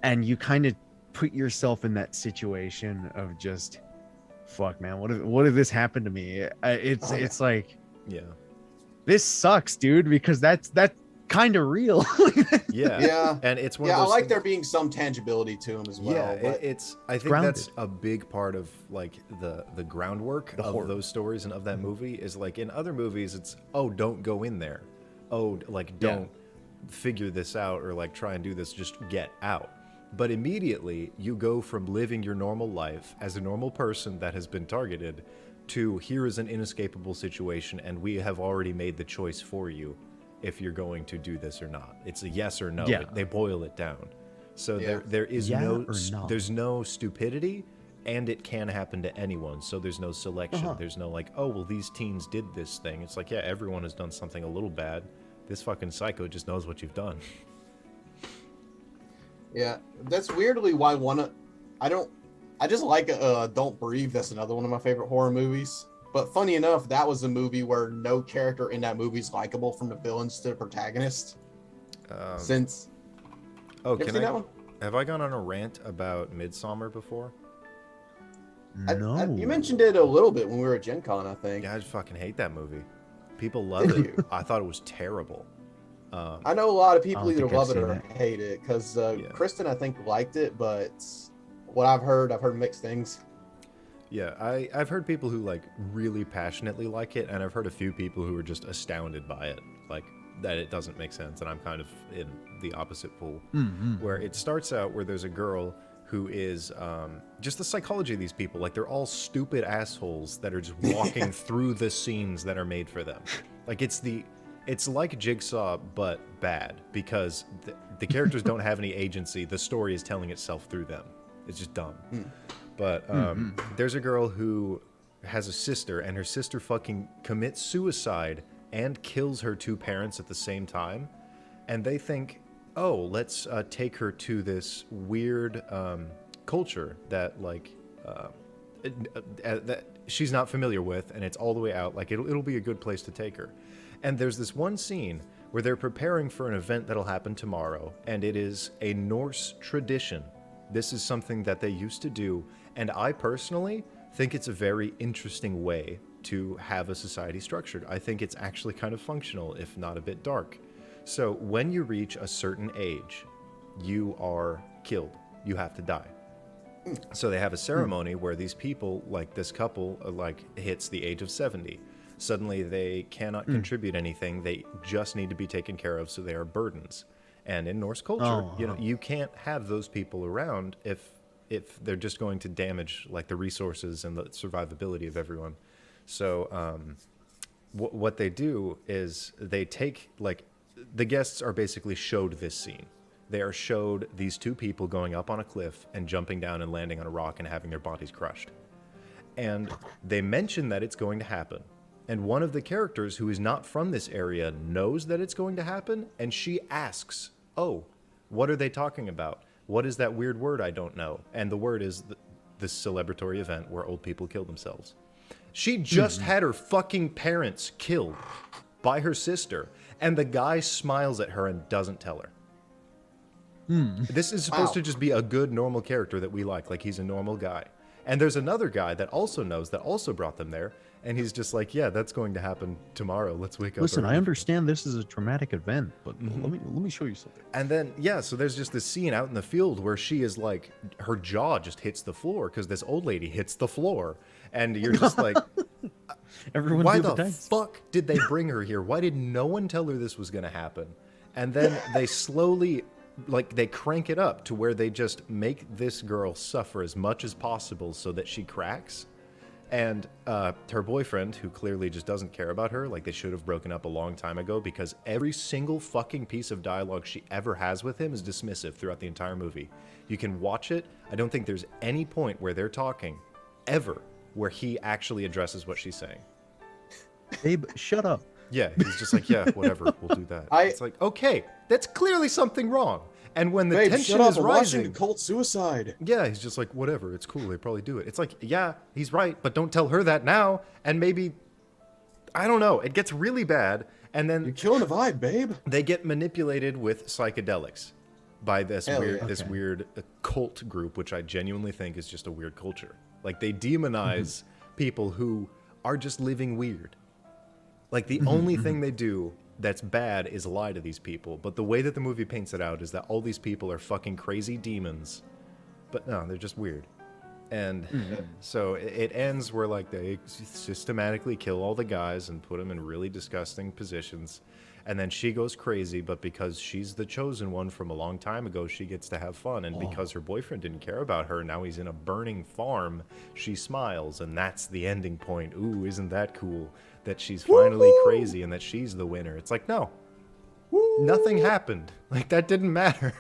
and you kind of put yourself in that situation of just, fuck, man, what if this happened to me? It's like, Yeah. this sucks, dude, because that's kind of real. Yeah. And it's one of I those like things- there being some tangibility to them as well. Yeah, but I think grounded. that's a big part of like the groundwork of horror. those stories and of that movie is like in other movies it's don't go in there. Don't figure this out or like try and do this, just get out. But immediately you go from living your normal life as a normal person that has been targeted to here is an inescapable situation and we have already made the choice for you if you're going to do this or not. It's a yes or no. Yeah. They boil it down. So Yeah. there is Yeah or no? there's no stupidity and it can happen to anyone. So there's no selection. There's no like, oh, well, these teens did this thing. It's like, yeah, everyone has done something a little bad. This fucking psycho just knows what you've done. yeah, that's weirdly why I just like Don't Breathe. That's another one of my favorite horror movies. But funny enough, that was a movie where no character in that movie is likable, from the villains to the protagonist. Since Oh, you ever can seen I? that one? Have I gone on a rant about Midsommar before? No. You mentioned it a little bit when we were at Gen Con, I think. Yeah, I just fucking hate that movie. People love Did it. you? I thought it was terrible. I know a lot of people I don't either think I've love it or seen hate it because Yeah. Kristen, I think, liked it, but what I've heard mixed things. Yeah, I've heard people who like really passionately like it, and I've heard a few people who are just astounded by it, like that it doesn't make sense. And I'm kind of in the opposite pool, where it starts out where there's a girl who is just the psychology of these people, like they're all stupid assholes that are just walking through the scenes that are made for them. Like it's like Jigsaw but bad because the characters don't have any agency. The story is telling itself through them. It's just dumb. But there's a girl who has a sister, and her sister fucking commits suicide and kills her two parents at the same time. And they think, oh, let's take her to this weird culture that that she's not familiar with, and it's all the way out. Like it'll be a good place to take her. And there's this one scene where they're preparing for an event that'll happen tomorrow, and it is a Norse tradition. This is something that they used to do, and I personally think it's a very interesting way to have a society structured. I think it's actually kind of functional, if not a bit dark. So when you reach a certain age, you are killed. You have to die. So they have a ceremony where these people, like this couple, hits the age of 70. Suddenly they cannot contribute anything. They just need to be taken care of, so they are burdens. And in Norse culture, you can't have those people around if they're just going to damage like the resources and the survivability of everyone. So what they do is they take the guests are basically showed this scene. They are showed these two people going up on a cliff and jumping down and landing on a rock and having their bodies crushed. And they mention that it's going to happen. And one of the characters who is not from this area knows that it's going to happen, and she asks, oh, what are they talking about? What is that weird word I don't know? And the word is this celebratory event where old people kill themselves. She just had her fucking parents killed by her sister, and the guy smiles at her and doesn't tell her. This is supposed to just be a good, normal character that we like he's a normal guy. And there's another guy that also knows, that also brought them there, And he's just like, yeah, that's going to happen tomorrow. Let's wake up. Listen, early. I understand this is a traumatic event, but Mm-hmm. let me show you something. And then, yeah, so there's just this scene out in the field where she is like, her jaw just hits the floor because this old lady hits the floor. And you're just like, Everyone why do the dice. fuck did they bring her here? Why did no one tell her this was going to happen? And then they slowly, like, they crank it up to where they just make this girl suffer as much as possible so that she cracks. And her boyfriend, who clearly just doesn't care about her, like they should have broken up a long time ago, because every single fucking piece of dialogue she ever has with him is dismissive throughout the entire movie. You can watch it. I don't think there's any point where they're talking, ever, where he actually addresses what she's saying. Babe, shut up. Yeah, he's just like, yeah, whatever, we'll do that. I- It's like, okay, that's clearly something wrong. And when the Babe, tension shut up, is I'm watching rising, a cult suicide. yeah, he's just like, whatever, it's cool, they probably do it. It's like, yeah, he's right, but don't tell her that now. And maybe, I don't know, it gets really bad. And You're then killing the vibe, babe. they get manipulated with psychedelics by this Hell weird, yeah. this Okay. weird cult group, which I genuinely think is just a weird culture. Like they demonize people who are just living weird. Like the only thing they do that's bad is lie to these people. But the way that the movie paints it out is that all these people are fucking crazy demons. But no, they're just weird. And so it ends where like they systematically kill all the guys and put them in really disgusting positions. And then she goes crazy, but because she's the chosen one from a long time ago, she gets to have fun. And because her boyfriend didn't care about her, now he's in a burning farm, she smiles. And that's the ending point. Ooh, isn't that cool? That she's finally crazy and that she's the winner. It's like, no, nothing happened. Like, that didn't matter.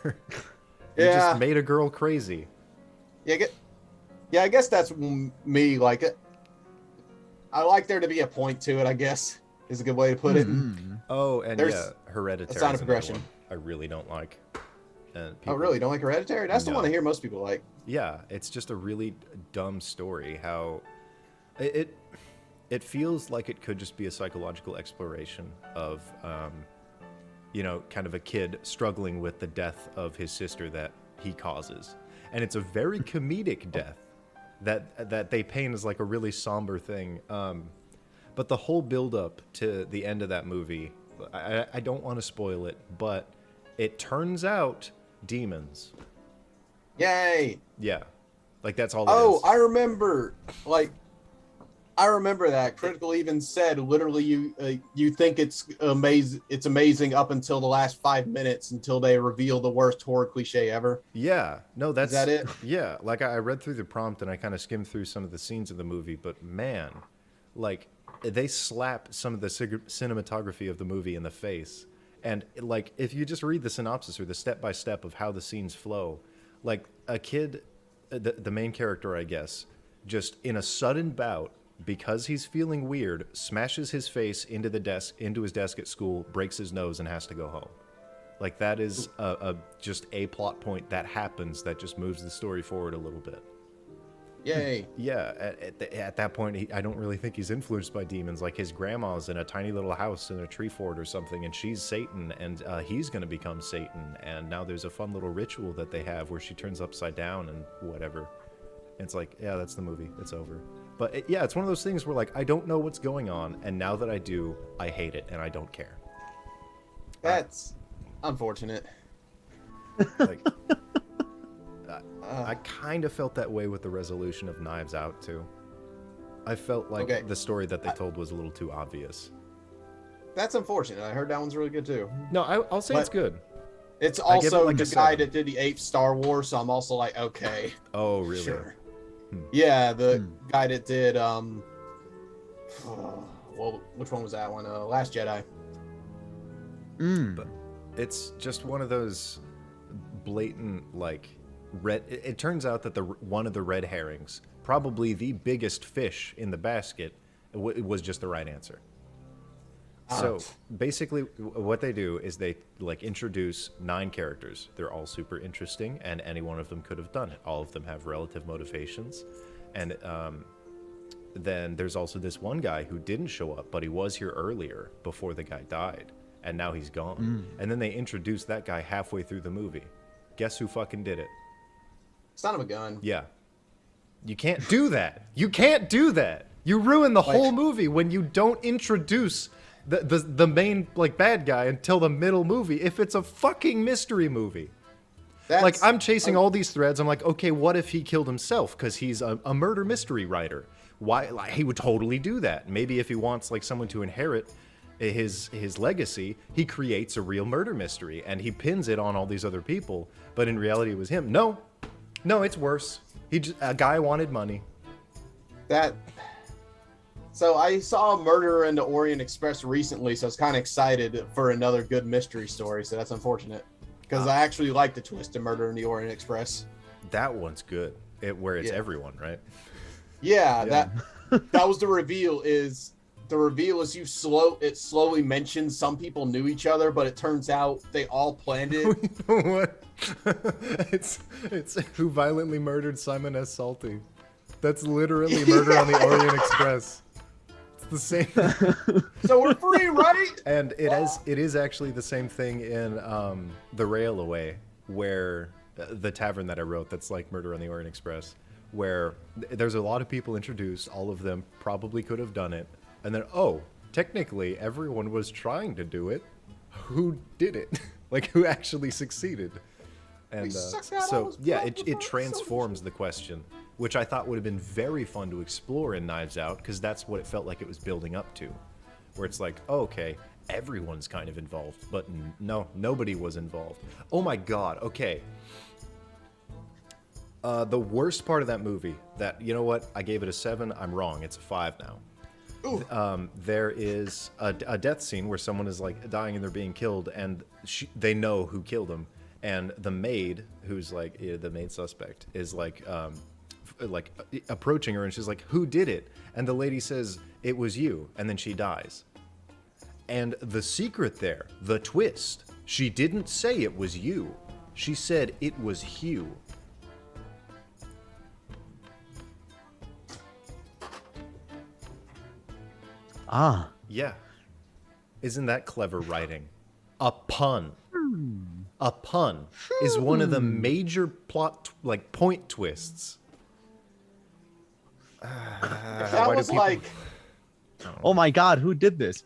You Yeah. just made a girl crazy. Yeah, I guess that's me. Like, I like there to be a point to it, I guess, is a good way to put it. Oh, and There's yeah, Hereditary. a sign of is another progression. one I really don't like. And Oh, people- really? Don't like Hereditary? That's the No. one I hear most people like. Yeah, it's just a really dumb story. How it feels like it could just be a psychological exploration of, you know, kind of a kid struggling with the death of his sister that he causes, and it's a very comedic death that they paint as like a really somber thing. But the whole build up to the end of that movie, I don't want to spoil it, but it turns out demons. Yay! Yeah, like that's all. It Oh, is. I remember. Like, I remember that. Critical even said, literally, you think it's amazing up until the last 5 minutes until they reveal the worst horror cliche ever. Yeah, no, that's that it? Yeah, like I read through the prompt and I kind of skimmed through some of the scenes of the movie, but man, like they slap some of the cinematography of the movie in the face. And like if you just read the synopsis or the step by step of how the scenes flow, like a kid, the main character, I guess, just in a sudden bout, because he's feeling weird, smashes his face into his desk at school, breaks his nose, and has to go home. Like that is just a plot point that happens that just moves the story forward a little bit. Yay! Yeah, at that point, I don't really think he's influenced by demons. Like his grandma's in a tiny little house in a tree fort or something, and she's Satan, and he's going to become Satan. And now there's a fun little ritual that they have where she turns upside down and whatever. And it's like, yeah, that's the movie. It's over. But yeah, it's one of those things where like I don't know what's going on, and now that I do, I hate it and I don't care. That's unfortunate. Like, I kind of felt that way with the resolution of Knives Out too. I felt like Okay. the story that they told was a little too obvious. That's unfortunate. I heard that one's really good too. No, I'll say But- it's good. It's I give it also like the a guy 7. that did the 8th Star Wars, so I'm also like, okay, Oh, really? sure. Yeah, the guy that did well, which one was that one? Last Jedi. But it's just one of those blatant like red. It turns out that one of the red herrings, probably the biggest fish in the basket, was just the right answer. So basically, what they do is they like introduce 9 characters. They're all super interesting, and any one of them could have done it. All of them have relative motivations, and then there's also this one guy who didn't show up, but he was here earlier before the guy died, and now he's gone. And then they introduce that guy halfway through the movie. Guess who fucking did it? Son of a gun. Yeah. You can't do that. You can't do that. You ruin the whole movie when you don't introduce the main like bad guy until the middle movie. If it's a fucking mystery movie, like I'm chasing all these threads. I'm like, okay, what if he killed himself because he's a murder mystery writer? Why? Like, he would totally do that. Maybe if he wants like someone to inherit his legacy, he creates a real murder mystery and he pins it on all these other people. But in reality, it was him. No, it's worse. A guy wanted money. So I saw Murder in the Orient Express recently, so I was kind of excited for another good mystery story. So that's unfortunate because I actually like the twist in Murder in the Orient Express. That one's good. Where it's everyone, right? Yeah, that was the reveal. It slowly mentions some people knew each other, but it turns out they all planned it. You know what? It's who violently murdered Simon S. Salty. That's literally Murder on the Orient Express. The same. So we're free, right? And it is actually the same thing in The Rail Away, where the tavern that I wrote that's like Murder on the Orient Express, where there's a lot of people introduced, all of them probably could have done it, and then technically everyone was trying to do it. Who did it? Like who actually succeeded? And it transforms the question, which I thought would have been very fun to explore in Knives Out, because that's what it felt like it was building up to. Where it's like, okay, everyone's kind of involved, but no, nobody was involved. Oh my god, okay. The worst part of that movie, you know what, I gave it a 7, I'm wrong, it's a 5 now. There is a death scene where someone is like dying and they're being killed, and they know who killed them. And the maid, who's like the main suspect, is like approaching her, and she's like, "Who did it?" And the lady says, "It was you," and then she dies. And the secret there, the twist, she didn't say it was you. She said it was Hugh. Ah. Yeah. Isn't that clever writing? A pun. A pun is one of the major plot point twists. That was like, oh my god, who did this?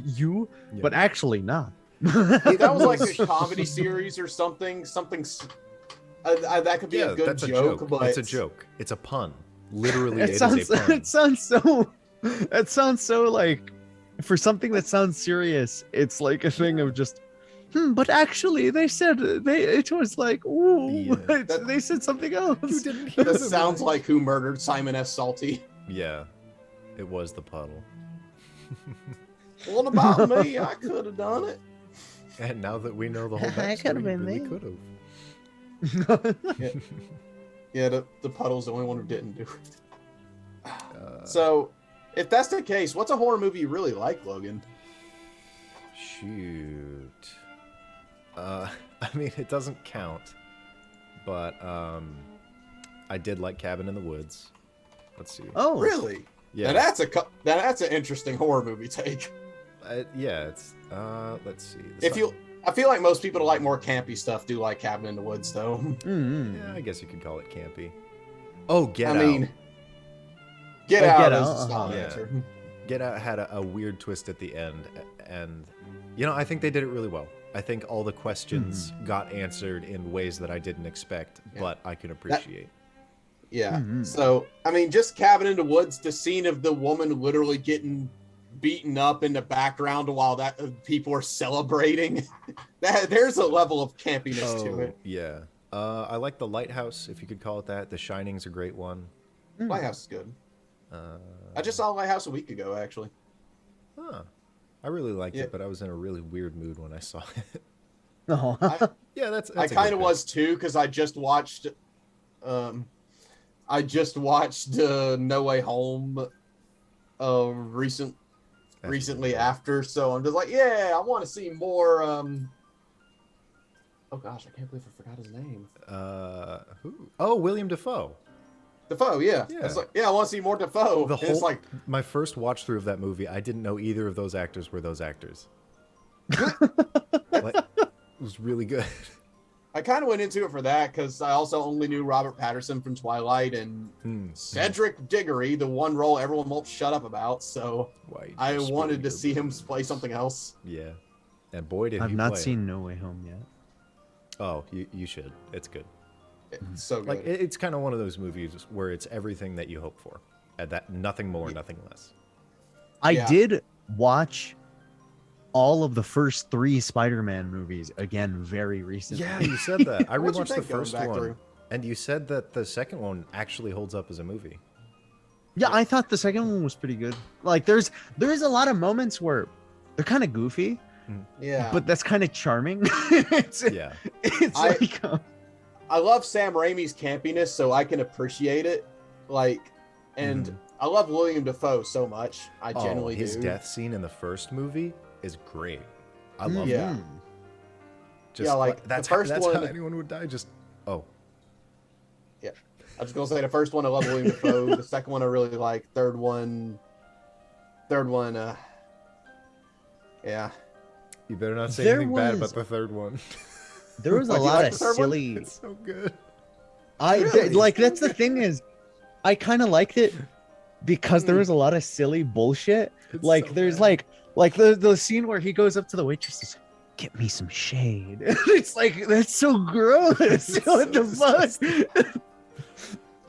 You? Yeah. But actually not. That was like a comedy series or something. That could be a good joke, but it's a joke. It's a pun. Literally, it is a pun. It sounds so like, for something that sounds serious, it's like a thing of just, but actually they said it was like, they said something else. You didn't hear that sounds like Who Murdered Simon S. Salty. Yeah, it was the puddle. What about me? I could have done it. And now that we know the whole backstory, we could have. Yeah, the puddle's the only one who didn't do it. So, if that's the case, what's a horror movie you really like, Logan? Shoot. I mean, it doesn't count, but I did like Cabin in the Woods. Let's see. Oh, really? Yeah. Now that's an interesting horror movie take. Yeah, it's let's see. I feel like most people who like more campy stuff do like Cabin in the Woods, though. Mm-hmm. Yeah, I guess you could call it campy. Oh, Get Out. Get Out is a solid answer. Get Out had a weird twist at the end, and I think they did it really well. I think all the questions got answered in ways that I didn't expect, but I can appreciate. So, I mean, just Cabin in the Woods, the scene of the woman literally getting beaten up in the background while people are celebrating. There's a level of campiness to it. Yeah. I like The Lighthouse, if you could call it that. The Shining's a great one. Lighthouse is good. I just saw Lighthouse a week ago, actually. Huh. I really liked it, but I was in a really weird mood when I saw it. That's I kind of was too, because I just watched No Way Home recently after, so I'm just like, I want to see more. Oh gosh, I can't believe I forgot his name. Who? Oh, William Dafoe. Dafoe, yeah. It's like, I want to see more Dafoe. It's like my first watch through of that movie, I didn't know either of those actors were those actors. It was really good. I kind of went into it for that because I also only knew Robert Pattinson from Twilight and Cedric Diggory, the one role everyone won't shut up about. So I wanted to see him play something else. Yeah, and boy did I've he not play seen No Way Home yet. Oh, you should. It's good. It's so good. Like it's kind of one of those movies where it's everything that you hope for, and that nothing more, nothing less. I did watch all of the first 3 Spider-Man movies again very recently. Yeah, you said that. I What'd you rewatched the think going first back one, through? and you said that the second one actually holds up as a movie. Yeah, I thought the second one was pretty good. Like there's a lot of moments where they're kind of goofy, Yeah. but that's kind of charming. it's like I love Sam Raimi's campiness, so I can appreciate it. Like, and I love William Dafoe so much. I genuinely his do. death scene in the first movie is great. I love Yeah. it. Just Yeah, like, that's the first how one- anyone would die. Just Yeah. I was gonna say the first one I love William Dafoe. The second one I really like. Third one, yeah. you better not say There anything bad was- about the third one. there was a Like, you lot like of the third one? silly. It's so good. Really? Like that's the thing is, I kind of liked it because there was a lot of silly bullshit. It's Like so there's bad. like the scene where he goes up to the waitress and says, "Get me some shade." It's like that's so gross. It's What so the fuck?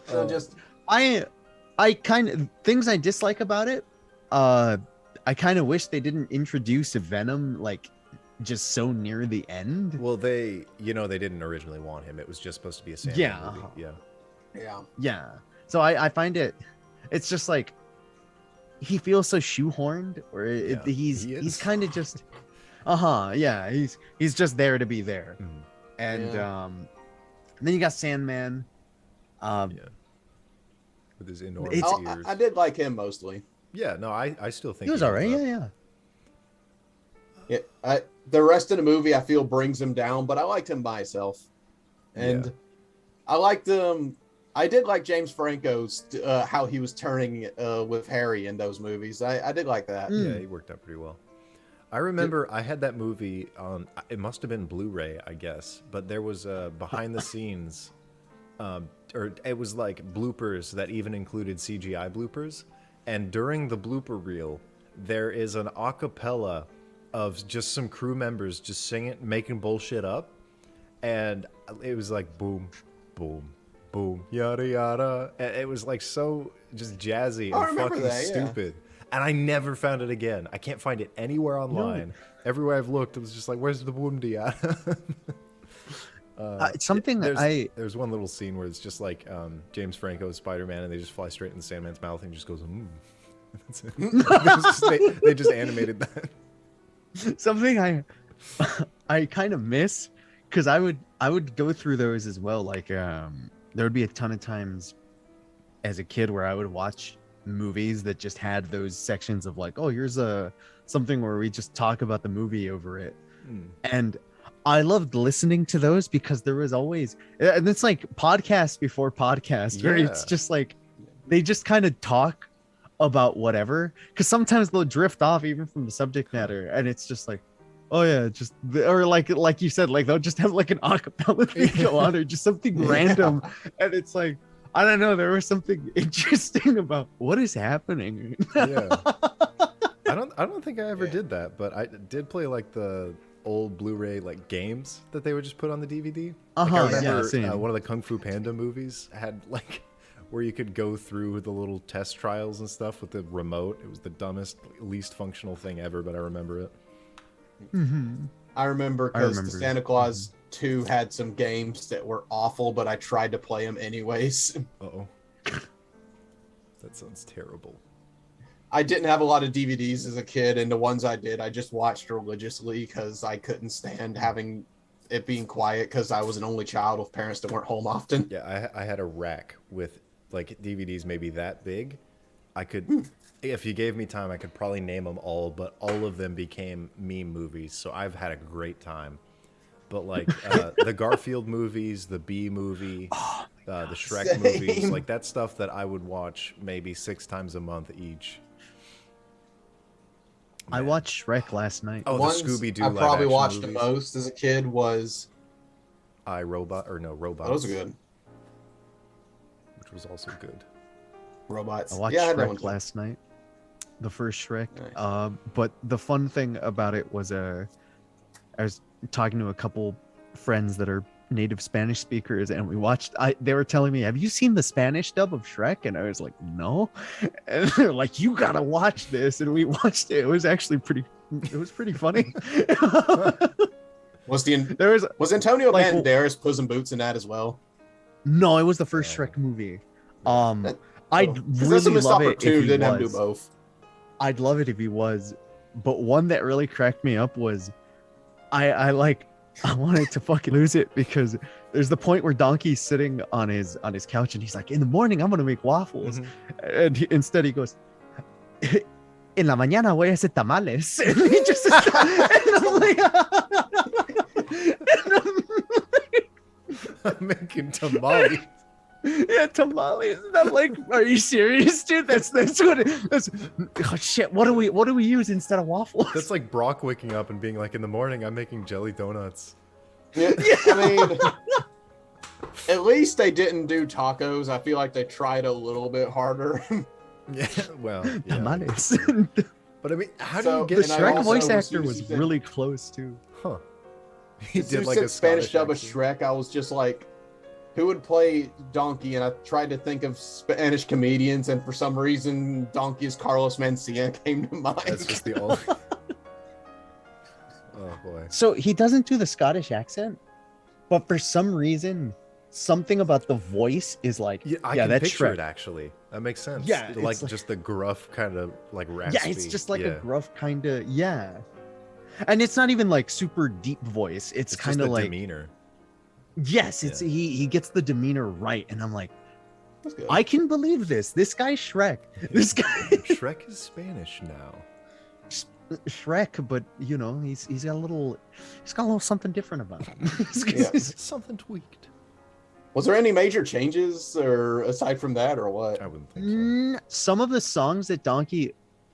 So just I kind of things I dislike about it. I kind of wish they didn't introduce Venom like just so near the end. Well, they didn't originally want him. It was just supposed to be a Sandman Yeah. movie. Yeah. yeah. Yeah. So I find it's just like he feels so shoehourned, or Yeah, he's he is. he's kind of just yeah, he's just there to be there. Mhm. And Yeah. then you got Sandman. Yeah. With his enormous It's- ears. I did like him mostly. Yeah, no, I still think He was holds alright. up. Yeah. Yeah. The rest of the movie I feel brings him down, but I liked him by himself. And Yeah. I liked I did like James Franco's how he was turning with Harry in those movies. I did like that. Yeah, he worked out pretty well. I remember I had that movie on, it must have been Blu-ray, I guess, but there was behind the scenes, or it was like bloopers that even included CGI bloopers. And during the blooper reel, there is an a cappella of just some crew members just singing, making bullshit up. And it was like boom, boom, boom, yada yada. And it was like so just jazzy I and remember fucking that, yeah. stupid. And I never found it again. I can't find it anywhere online. Everywhere I've looked, it was just like, where's the boom yada? Something There's one little scene where it's just like James Franco's Spider-Man, and they just fly straight in the Sandman's mouth and he just goes, That's it. They just animated that. something I kind of miss, because I would go through those as well. Like there would be a ton of times as a kid where I would watch movies that just had those sections of like, oh, here's something where we just talk about the movie over it. And I loved listening to those because there was always, and it's like podcast before podcast, where it's Yeah. just like they just kind of talk about whatever, because sometimes they'll drift off even from the subject matter, and it's just like, oh yeah, just or like you said, like they'll just have like an acapella thing go on, or just something random, and it's like, I don't know, there was something interesting about what is happening. Yeah. I don't think I ever did that, but I did play like the old Blu-ray like games that they would just put on the DVD. Like, I remember same. one of the Kung Fu Panda movies had like where you could go through the little test trials and stuff with the remote. It was the dumbest, least functional thing ever, but I remember it. I remember I because remember. Santa Claus 2 had some games that were awful, but I tried to play them anyways. Uh-oh. That sounds terrible. I didn't have a lot of DVDs as a kid, and the ones I did, I just watched religiously because I couldn't stand having it being quiet because I was an only child with parents that weren't home often. Yeah, I had a rack with like DVDs maybe that big. I could, if you gave me time, I could probably name them all, but all of them became meme movies. So I've had a great time. But like the Garfield movies, the Bee movie, the Shrek Same. movies, like that stuff that I would watch maybe 6 times a month each. I watched Shrek last night. Oh, Ones the Scooby-Doo I live probably action watched the movies. most as a kid was iRobot, or no, Robots. Those are good. Which was also good. Robots. I watched Yeah, I had that one Shrek too. last night, the first Shrek. Nice. But the fun thing about it was, I was talking to a couple friends that are native Spanish speakers, and we watched. They were telling me, "Have you seen the Spanish dub of Shrek?" And I was like, "No," and they're like, "You gotta watch this." And we watched it. It was actually pretty. It was pretty funny. Was Antonio like, Banderas Puss in Boots in that as well? No, it was the first Shrek movie. I'd really love it if he didn't have to do was. both. I'd love it if he was, but one that really cracked me up was, I wanted to fucking lose it because there's the point where Donkey's sitting on his couch and he's like, "In the morning I'm gonna make waffles," and instead he goes, "En la mañana voy a hacer tamales," and he just, and I'm like, I'm making tamales. yeah, tamales. And I'm like, are you serious, dude? That's what that's. Oh shit! What do we use instead of waffles? That's like Brock waking up and being like, "In the morning, I'm making jelly donuts." Yeah, I mean, at least they didn't do tacos. I feel like they tried a little bit harder. Yeah, well, yeah. Tamales. But I mean, how do So, you The get And I Shrek also, voice as actor soon as was he said- really close too. Huh. He As soon did as like you a said Spanish dub of accent. Shrek, I was just like, who would play Donkey? And I tried to think of Spanish comedians, and for some reason, Donkey's Carlos Mencia came to mind. That's just the only. Oh boy. So he doesn't do the Scottish accent, but for some reason, something about the voice is like, Yeah, I yeah, can that's picture Shrek. it actually. That makes sense. Yeah, like it's like- just the gruff kind of like raspy. Yeah, it's just like yeah. a gruff kind of, yeah. And it's not even like super deep voice. It's It's kind just of the like, demeanor. yes, it's Yeah. he gets the demeanor right, and I'm like, That's good. I can believe this. This guy's Shrek. This guy Shrek is Spanish now. Shrek, but you know, he's got a little something different about him. Yeah. Something tweaked. Was there any major changes, or aside from that, or what? I wouldn't think so. Some of the songs that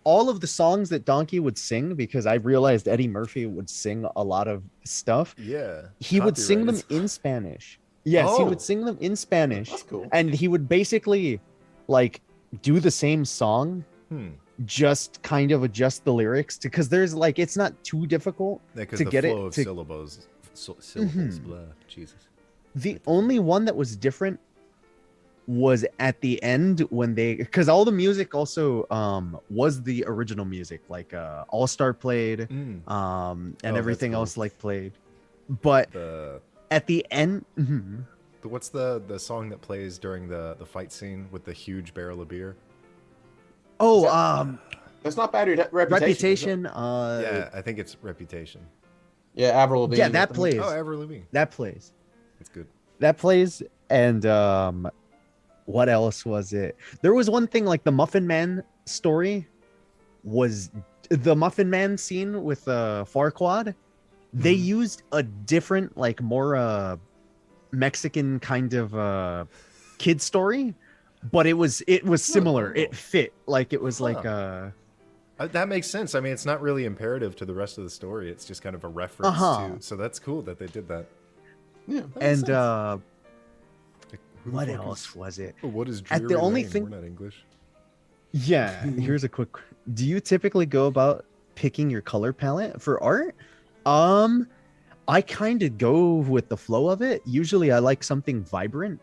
all of the songs that Donkey would sing, because I realized Eddie Murphy would sing a lot of stuff. Yeah. He would sing them copyrighted. in Spanish. Yes, he Oh. would sing them in Spanish, That's cool. and he would basically like do the same song, just kind of adjust the lyrics because there's like it's not too difficult Because to the get flow it of to. syllables, syllables, blah. Jesus. The only one that was different was at the end when because all the music also was the original music, like All Star played, and Oh, everything that's cool. else like played, but The at the end, what's the song that plays during the fight scene with the huge barrel of beer? oh, That's not bad reputation. Reputation, Yeah, I think it's Reputation. Yeah, Avril Lavigne. yeah, that plays. Oh, Avril Lavigne. That plays. It's good. That plays, and what else was it? There was one thing like the Muffin Man story was the Muffin Man scene with Farquaad. They used a different, like more Mexican kind of kid story, but it was similar. It fit, like it was like That makes sense. I mean, it's not really imperative to the rest of the story. It's just kind of a reference to. So that's cool that they did that. Yeah. That makes and sense. Like, who the what fuck else is- was it? Oh, what is At the Drury only Lane? thing- We're not English. Yeah, here's a quick. Do you typically go about picking your color palette for art? I kind of go with the flow of it. Usually I like something vibrant.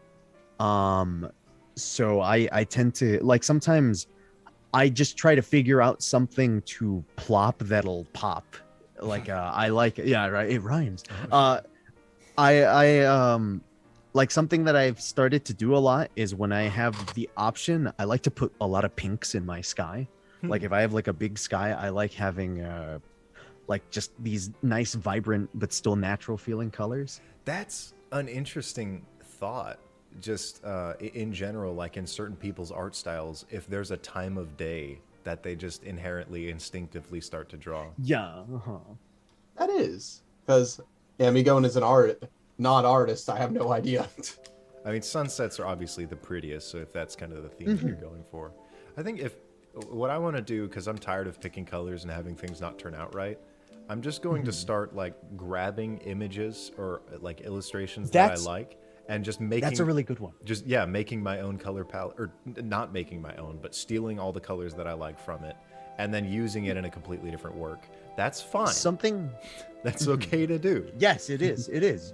So I tend to like sometimes I just try to figure out something to plop that'll pop. Like I like yeah, right, it rhymes. I like something that I've started to do a lot is when I have the option, I like to put a lot of pinks in my sky. Like if I have like a big sky, I like having like just these nice, vibrant but still natural feeling colors. That's an interesting thought. Just in general, like in certain people's art styles, if there's a time of day that they just inherently, instinctively start to draw. Yeah. That is. Because, yeah, me going as an not artist, I have no idea. I mean, sunsets are obviously the prettiest, so if that's kind of the theme that you're going for. I think what I want to do, because I'm tired of picking colors and having things not turn out right, I'm just going to start like grabbing images or like illustrations That's- that I like and just making That's a really good one. just yeah, making my own color palette, or not making my own, but stealing all the colors that I like from it and then using it in a completely different work. That's fine. Something. That's okay to do. Yes, it is. It is.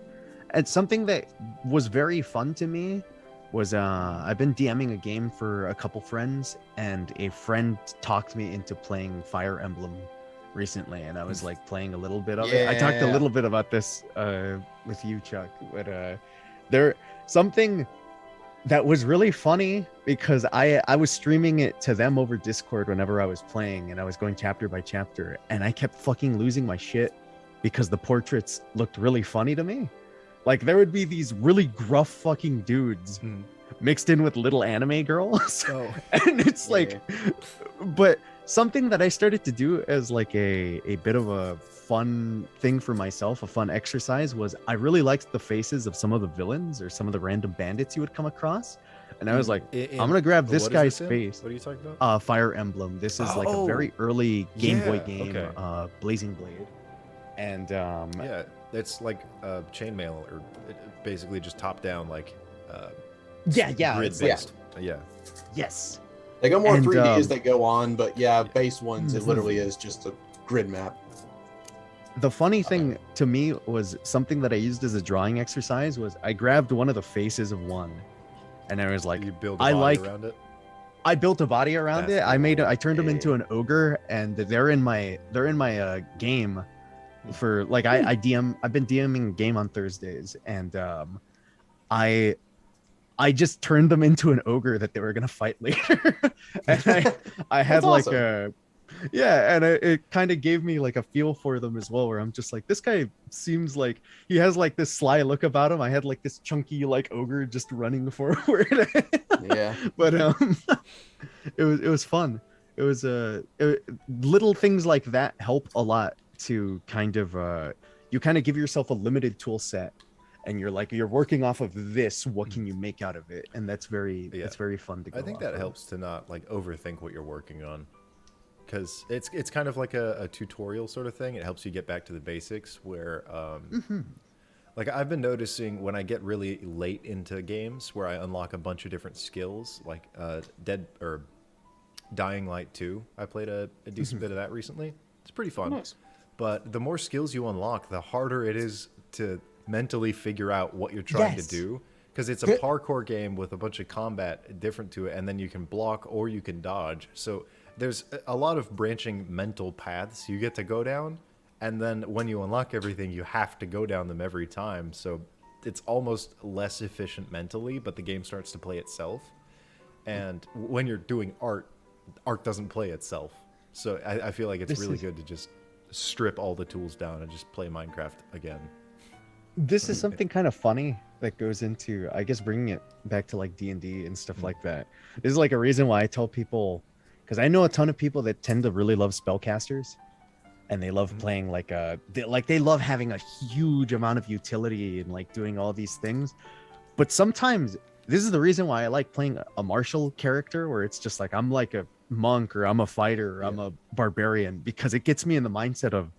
And something that was very fun to me was I've been DMing a game for a couple friends, and a friend talked me into playing Fire Emblem recently, and I was like playing a little bit of it. I talked a Yeah. little bit about this with you, Chuck, but there something that was really funny because I was streaming it to them over Discord whenever I was playing, and I was going chapter by chapter, and I kept fucking losing my shit because the portraits looked really funny to me. Like there would be these really gruff fucking dudes mixed in with little anime girls. Oh. And it's Yeah. like, but something that I started to do as like a bit of a fun thing for myself, a fun exercise, was I really liked the faces of some of the villains or some of the random bandits you would come across. And I was like, I'm gonna grab this what is guy's in? face. What are you talking about? Fire Emblem. This is like a Oh, very early Game Boy yeah, game, okay. Blazing Blade. And Yeah, it's like chainmail, or basically just top down, like yeah, grid it's like- based. Yeah. yes. They go more And, 3D as they go on, but yeah, base ones, it Mhm. literally is just a grid map. The funny thing to me was something that I used as a drawing exercise was I grabbed one of the faces of one, and I was like, You build a I body like- around it. I built a body around That's it. cool. I turned them into an ogre, and they're in my game for like I've been DMing a game on Thursdays, and I just turned them into an ogre that they were gonna fight later. And I had That's like awesome. and it kind of gave me like a feel for them as well, where I'm just like, this guy seems like he has like this sly look about him. I had like this chunky like ogre just running forward. Yeah. But it was fun. It was little things like that help a lot to kind of you kind of give yourself a limited tool set, and you're working off of this. What can you make out of it? And that's very fun to go I think off that of. helps to not like overthink what you're working on, because it's kind of like a tutorial sort of thing. It helps you get back to the basics. Where like I've been noticing when I get really late into games where I unlock a bunch of different skills, like Dying Light 2. I played a decent bit of that recently. It's pretty fun. Nice. But the more skills you unlock, the harder it is to mentally figure out what you're trying to do. Because it's a parkour game with a bunch of combat different to it, and then you can block or you can dodge. So there's a lot of branching mental paths you get to go down. And then when you unlock everything, you have to go down them every time. So it's almost less efficient mentally, but the game starts to play itself. And when you're doing art doesn't play itself. So I feel like it's really good to just strip all the tools down and just play Minecraft again. This is something kind of funny that goes into, I guess, bringing it back to like D&D and stuff like that. This is like a reason why I tell people, because I know a ton of people that tend to really love spellcasters, and they love playing like they love having a huge amount of utility and like doing all these things. But sometimes this is the reason why I like playing a martial character, where it's just like I'm like a monk, or I'm a fighter, or I'm a barbarian, because it gets me in the mindset of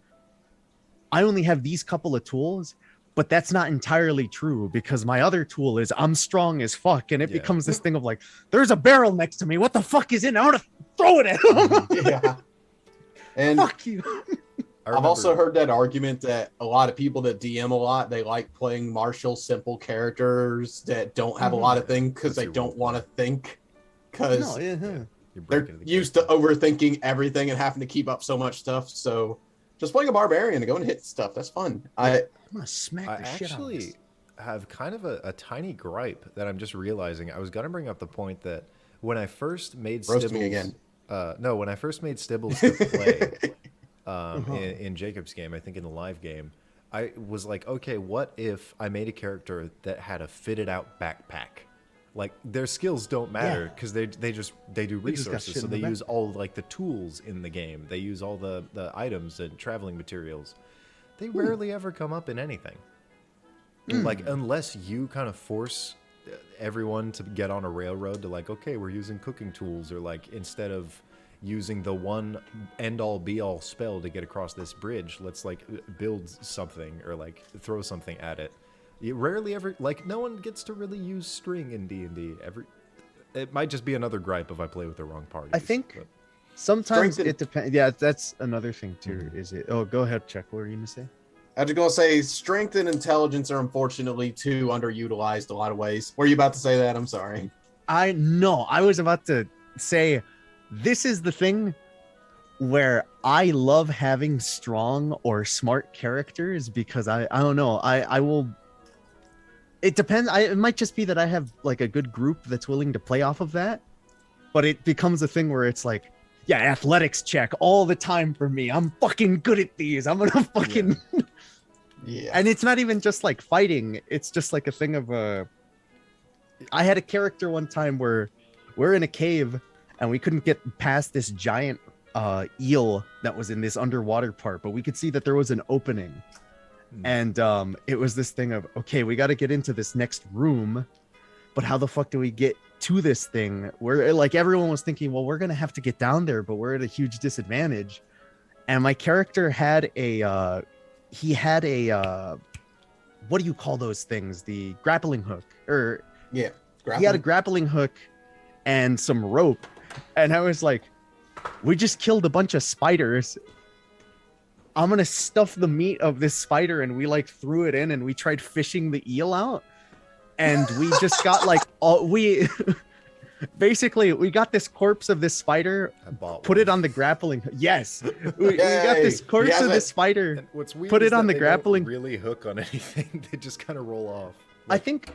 I only have these couple of tools. But that's not entirely true, because my other tool is I'm strong as fuck, and it becomes this thing of like, there's a barrel next to me. What the fuck is in? I want to throw it at him. Yeah. And Fuck you. I've also heard that argument that a lot of people that DM a lot, they like playing martial, simple characters that don't have a lot of things because That's they your don't want to think, because You're they're breaking the used to overthinking everything and having to keep up so much stuff. So just playing a barbarian and going and hit stuff, that's fun. I'm gonna smack I the shit out of actually this. have kind of a tiny gripe that I'm just realizing. I was gonna bring up the point that when I first made Roast Stibbles, me again. No, when I first made Stibbles to play in Jacob's game, I think in the live game, I was like, okay, what if I made a character that had a fitted out backpack? Like their skills don't matter because they do just got resources, shit so in they the use all like the tools in the game. They use all the items and traveling materials. They rarely ever come up in anything. Like unless you kind of force everyone to get on a railroad to like, okay, we're using cooking tools, or like instead of using the one end-all be-all spell to get across this bridge. Let's like build something or like throw something at it. You rarely ever, like, no one gets to really use string in D&D. It might just be another gripe if I play with the wrong parties. I think but sometimes it depends. Yeah, that's another thing too. Is it? Oh, go ahead, Chuck. What were you gonna say? I was gonna say strength and intelligence are unfortunately too underutilized a lot of ways. Were you about to say that? I'm sorry. I was about to say this is the thing where I love having strong or smart characters because I don't know. I will. It depends. It might just be that I have like a good group that's willing to play off of that, but it becomes a thing where it's like, yeah, athletics check all the time for me. I'm fucking good at these. I'm gonna fucking Yeah. And it's not even just like fighting. It's just like a thing of I had a character one time where we're in a cave and we couldn't get past this giant eel that was in this underwater part, but we could see that there was an opening. And it was this thing of, okay, we got to get into this next room, but how the fuck do we get to this thing? Where like everyone was thinking, well, we're gonna have to get down there, but we're at a huge disadvantage. And my character had a what do you call those things? The grappling hook, or Yeah. he had a grappling hook and some rope, and I was like, we just killed a bunch of spiders. I'm gonna stuff the meat of this spider, and we like threw it in and we tried fishing the eel out, and we just got like basically we got this corpse of this spider, put it on the grappling hook. Yes, we got this corpse of this spider, and what's weird put is it on that the they grappling. don't really hook on anything. They just kind of roll off. I think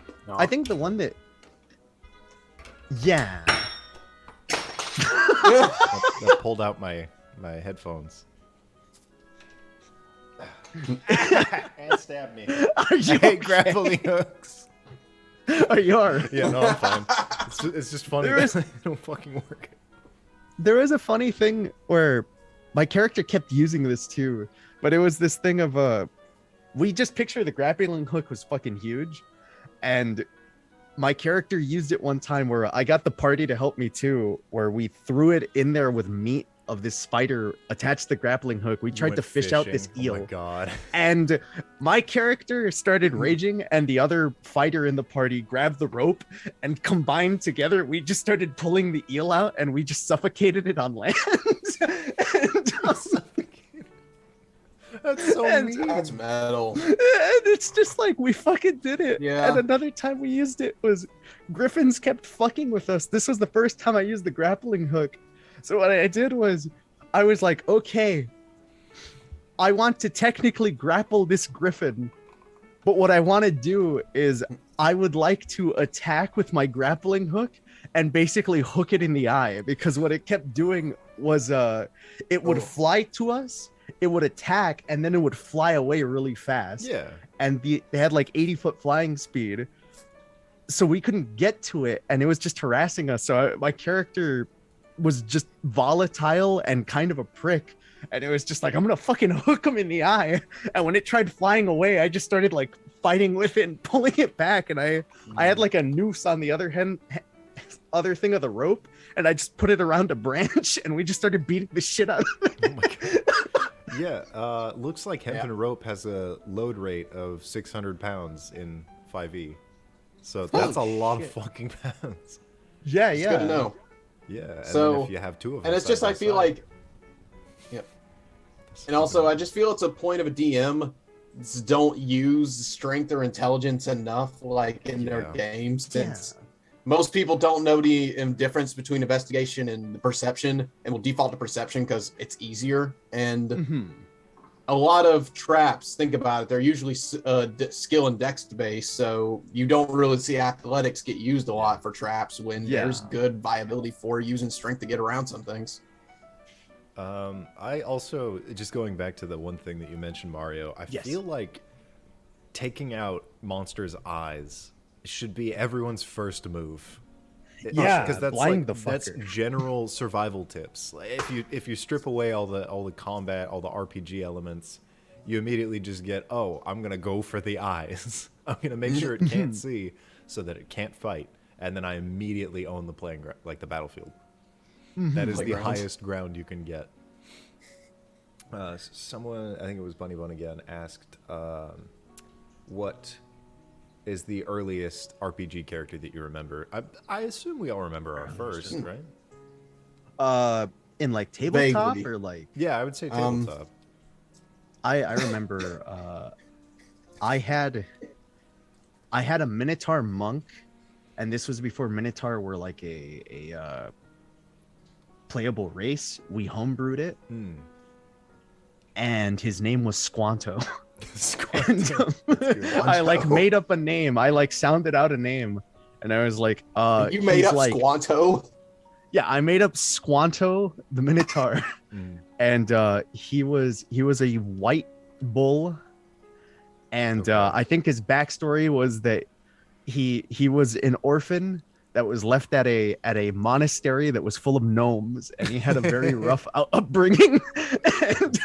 the one that that pulled out my headphones. And stabbed me. Are you I hate grappling hooks. Are you? Yeah, no, I'm fine. It's just funny. They don't fucking work. There was a funny thing where my character kept using this too, but it was this thing of we just picture the grappling hook was fucking huge, and my character used it one time where I got the party to help me too, where we threw it in there with meat of this spider attached to the grappling hook. We tried to fish out this eel. Oh my god. And my character started raging, and the other fighter in the party grabbed the rope, and combined together, we just started pulling the eel out, and we just suffocated it on land. That's so mean. That's metal. And it's just like, we fucking did it. Yeah. And another time we used it was griffins kept fucking with us. This was the first time I used the grappling hook. So what I did was, I was like, okay, I want to technically grapple this griffin, but what I want to do is I would like to attack with my grappling hook and basically hook it in the eye, because what it kept doing was it would fly to us, it would attack, and then it would fly away really fast. Yeah. And they had like 80-foot flying speed, so we couldn't get to it, and it was just harassing us. So my character was just volatile and kind of a prick, and it was just like, I'm gonna fucking hook him in the eye. And when it tried flying away, I just started like fighting with it and pulling it back, and I had like a noose on the other thing of the rope, and I just put it around a branch, and we just started beating the shit out of it. Oh my god. Yeah, looks like hempen rope has a load rate of 600 pounds in 5e, so that's a lot of fucking pounds. Yeah, It's good to know. Yeah, and So, then if you have two of them, and it's just, I feel like, yeah. And also, I just feel it's a point of a DM. Don't use strength or intelligence enough, like in their games, since most people don't know the difference between investigation and perception, and will default to perception because it's easier. And a lot of traps, think about it, they're usually skill and dex based, so you don't really see athletics get used a lot for traps when there's good viability for using strength to get around some things. I also, just going back to the one thing that you mentioned, Mario, I feel like taking out monsters' eyes should be everyone's first move. Because that's blind like, the that's fucker. general survival tips. Like, if you strip away all the combat, all the RPG elements, you immediately just get, oh, I'm gonna go for the eyes. I'm gonna make sure it can't see so that it can't fight, and then I immediately own the playing like the battlefield. That is the Playground. highest ground you can get. Someone, I think it was Bunny Bun again, asked, what is the earliest RPG character that you remember? I assume we all remember our first, right? In like tabletop Vaguely. or like Yeah, I would say tabletop. I remember I had a Minotaur monk, and this was before Minotaur were like a playable race. We homebrewed it, and his name was Squanto. And, I like made up a name. I like sounded out a name, and I was like, You made he's up like, Squanto? yeah, I made up Squanto the Minotaur, and he was a white bull, and Okay. I think his backstory was that he was an orphan that was left at a monastery that was full of gnomes, and he had a very rough upbringing. And,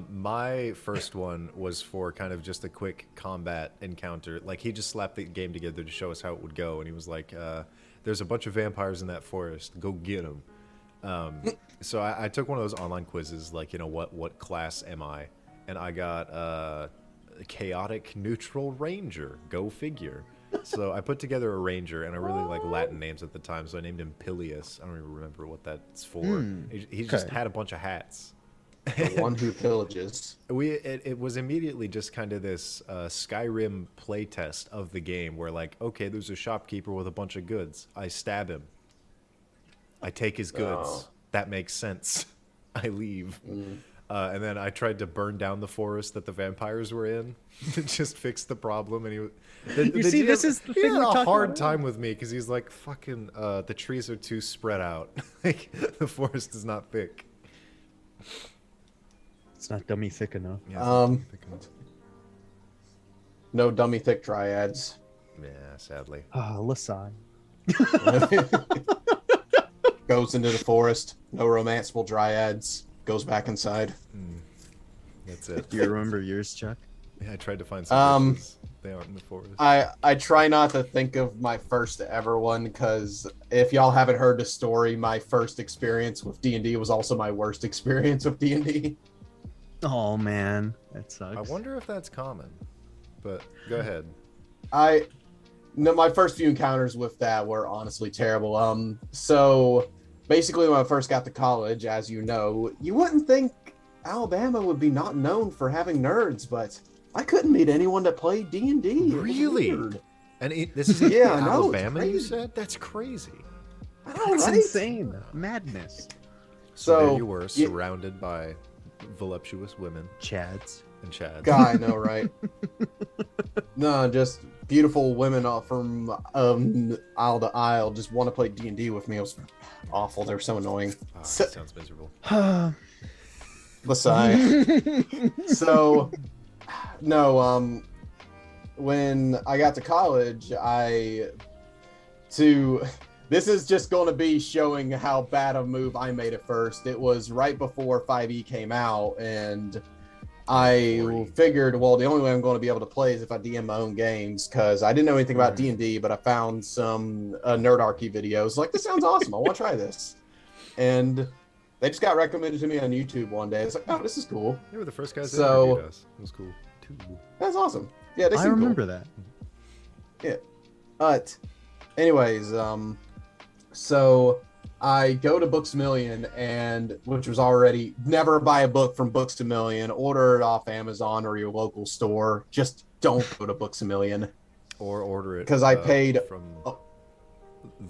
my first one was for kind of just a quick combat encounter. Like, he just slapped the game together to show us how it would go, and he was like, there's a bunch of vampires in that forest, go get them. So I took one of those online quizzes, like, you know, what class am I? And I got chaotic neutral ranger, go figure. So I put together a ranger, and I really like Latin names at the time, so I named him Pilius. I don't even remember what that's for. He just had a bunch of hats. The one who pillages. It was immediately just kind of this Skyrim playtest of the game, where like, okay, there's a shopkeeper with a bunch of goods. I stab him. I take his goods. Oh. That makes sense. I leave. And then I tried to burn down the forest that the vampires were in to just fix the problem. And You see, this is the he thing had we're a talking hard about. time with me because he's like, fucking, the trees are too spread out. Like, the forest is not thick. it's not dummy thick enough. Yeah, it's not thick enough. No dummy thick dryads. Yeah, sadly. Lasai. Goes into the forest. No romanceable dryads. Goes back inside. That's it. Do you remember yours, Chuck? Yeah, I tried to find some bitches. They aren't in the forest. I try not to think of my first ever one, because if y'all haven't heard the story, my first experience with D&D was also my worst experience with D&D. Oh man, that sucks. I wonder if that's common. But go ahead. No, my first few encounters with that were honestly terrible. So basically when I first got to college, as you know, you wouldn't think Alabama would be not known for having nerds, but I couldn't meet anyone that played D&D. It was Really? weird. And this is in Yeah, I know, it's Alabama, you crazy. said? That's crazy. I know, That's right? insane. Madness. So there So, you were, yeah. surrounded by voluptuous women Chads. and Chad. God, I know, right? No, just beautiful women from aisle to aisle just want to play D&D with me. It was awful. They were so annoying. Ah, So, that sounds miserable. Lasai. So, no, when I got to college, this is just going to be showing how bad a move I made at first. It was right before 5e came out, and I figured, well, the only way I'm going to be able to play is if I DM my own games, because I didn't know anything about D&D, but I found some Nerdarchy videos. Like, this sounds awesome. I want to try this. And they just got recommended to me on YouTube one day. It's like, oh, this is cool. You were the first guys that So- interviewed us. It was cool. Too. That's awesome. Yeah, they I seem cool. remember that. Yeah. But anyways, so I go to Books A Million, and which was already never buy a book from Books A Million, order it off Amazon or your local store. Just don't go to Books A Million. Or order it 'Cause I paid- from oh.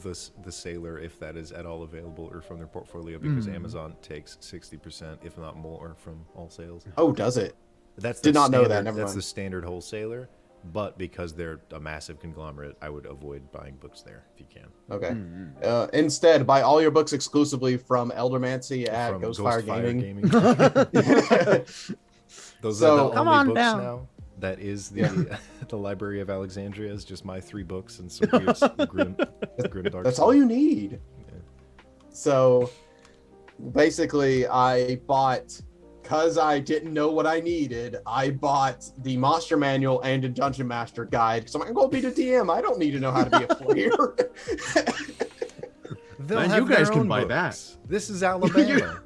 the sailor, if that is at all available, or from their portfolio, because Amazon takes 60%, if not more, from all sales. Oh, does it? That's Did the not know that, standard- never That's mind. the standard wholesaler, but because they're a massive conglomerate, I would avoid buying books there if you can. Okay. Instead, buy all your books exclusively from Eldermancy at From Ghostfire Gaming. Those So- are the Come only on books down. now. That is the the Library of Alexandria is just my 3 books and some weird grim dark That's stuff. all you need. Yeah. So basically, I bought because I didn't know what I needed, I bought the Monster Manual and the Dungeon Master Guide. Because I'm like, I'm going to be the DM. I don't need to know how to be a player. Man, you guys can buy that. This is Alabama.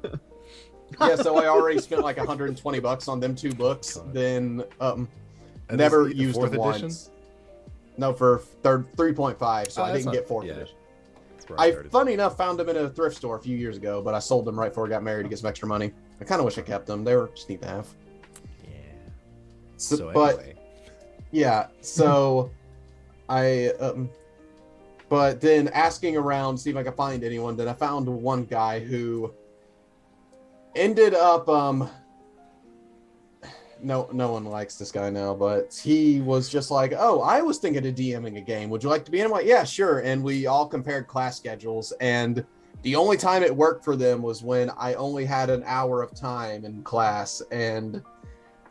Yeah, so I already spent like $120 on them 2 books. God. Then And never this is the used fourth them edition? once. No, for 3.5, so Oh, I that's didn't get not- 4th yeah. edition. That's where I I, started. funny enough, found them in a thrift store a few years ago, but I sold them right before I got married to get some extra money. I kind of wish I kept them. They were just neat to have. Yeah. So, So anyway. yeah, so I, but then asking around, see if I could find anyone, then I found one guy who ended up, no one likes this guy now, but he was just like, oh, I was thinking of DMing a game. Would you like to be in? I'm like, yeah, sure. And we all compared class schedules, and the only time it worked for them was when I only had an hour of time in class, and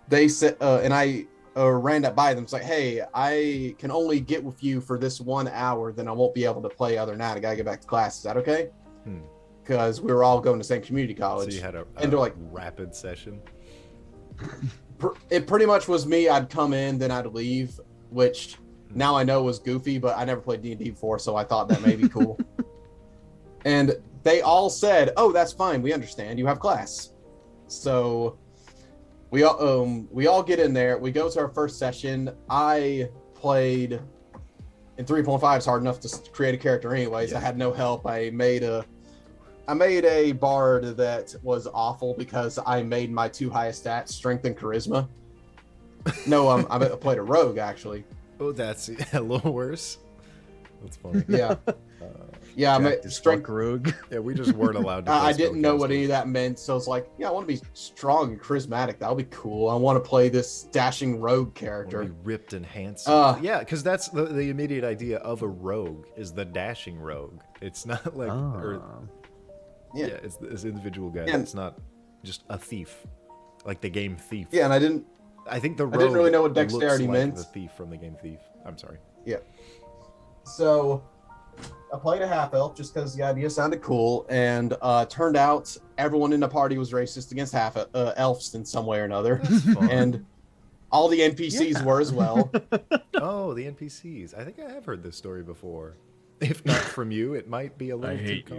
they said, and I ran that by them. It's like, hey, I can only get with you for this 1 hour, then I won't be able to play other than that. I gotta get back to class. Is that okay? Because we were all going to the same community college. So you had a and they're like, rapid session. it pretty much was me. I'd come in, then I'd leave, which now I know was goofy, but I never played D&D before, so I thought that may be cool. And they all said, oh, that's fine. We understand. You have class. So we all get in there. We go to our first session. I played in 3.5. It's hard enough to create a character anyways. Yeah. I had no help. I made a bard that was awful because I made my 2 highest stats, strength and charisma. No, I played a rogue actually. Oh, that's a little worse. That's funny. Yeah, yeah. I made Jacked as strength. fuck rogue. Yeah, we just weren't allowed to. I play didn't know what any spellcasters. of that meant, so it's like, yeah, I want to be strong and charismatic. That'll be cool. I want to play this dashing rogue Wanna character. be ripped and handsome. Yeah, because that's the immediate idea of a rogue is the dashing rogue. It's not like or Yeah. yeah, it's this individual guy. Yeah. It's not just a thief, like the game Thief. Yeah, and I didn't. I think the rogue didn't really know what looks dexterity like meant. The thief from the game Thief. I'm sorry. Yeah. So I played a half elf just because the idea sounded cool, and turned out everyone in the party was racist against half elves in some way or another, That's fun. and all the NPCs were as well. Oh, the NPCs. I think I have heard this story before. If not from you, it might be a little too hate you.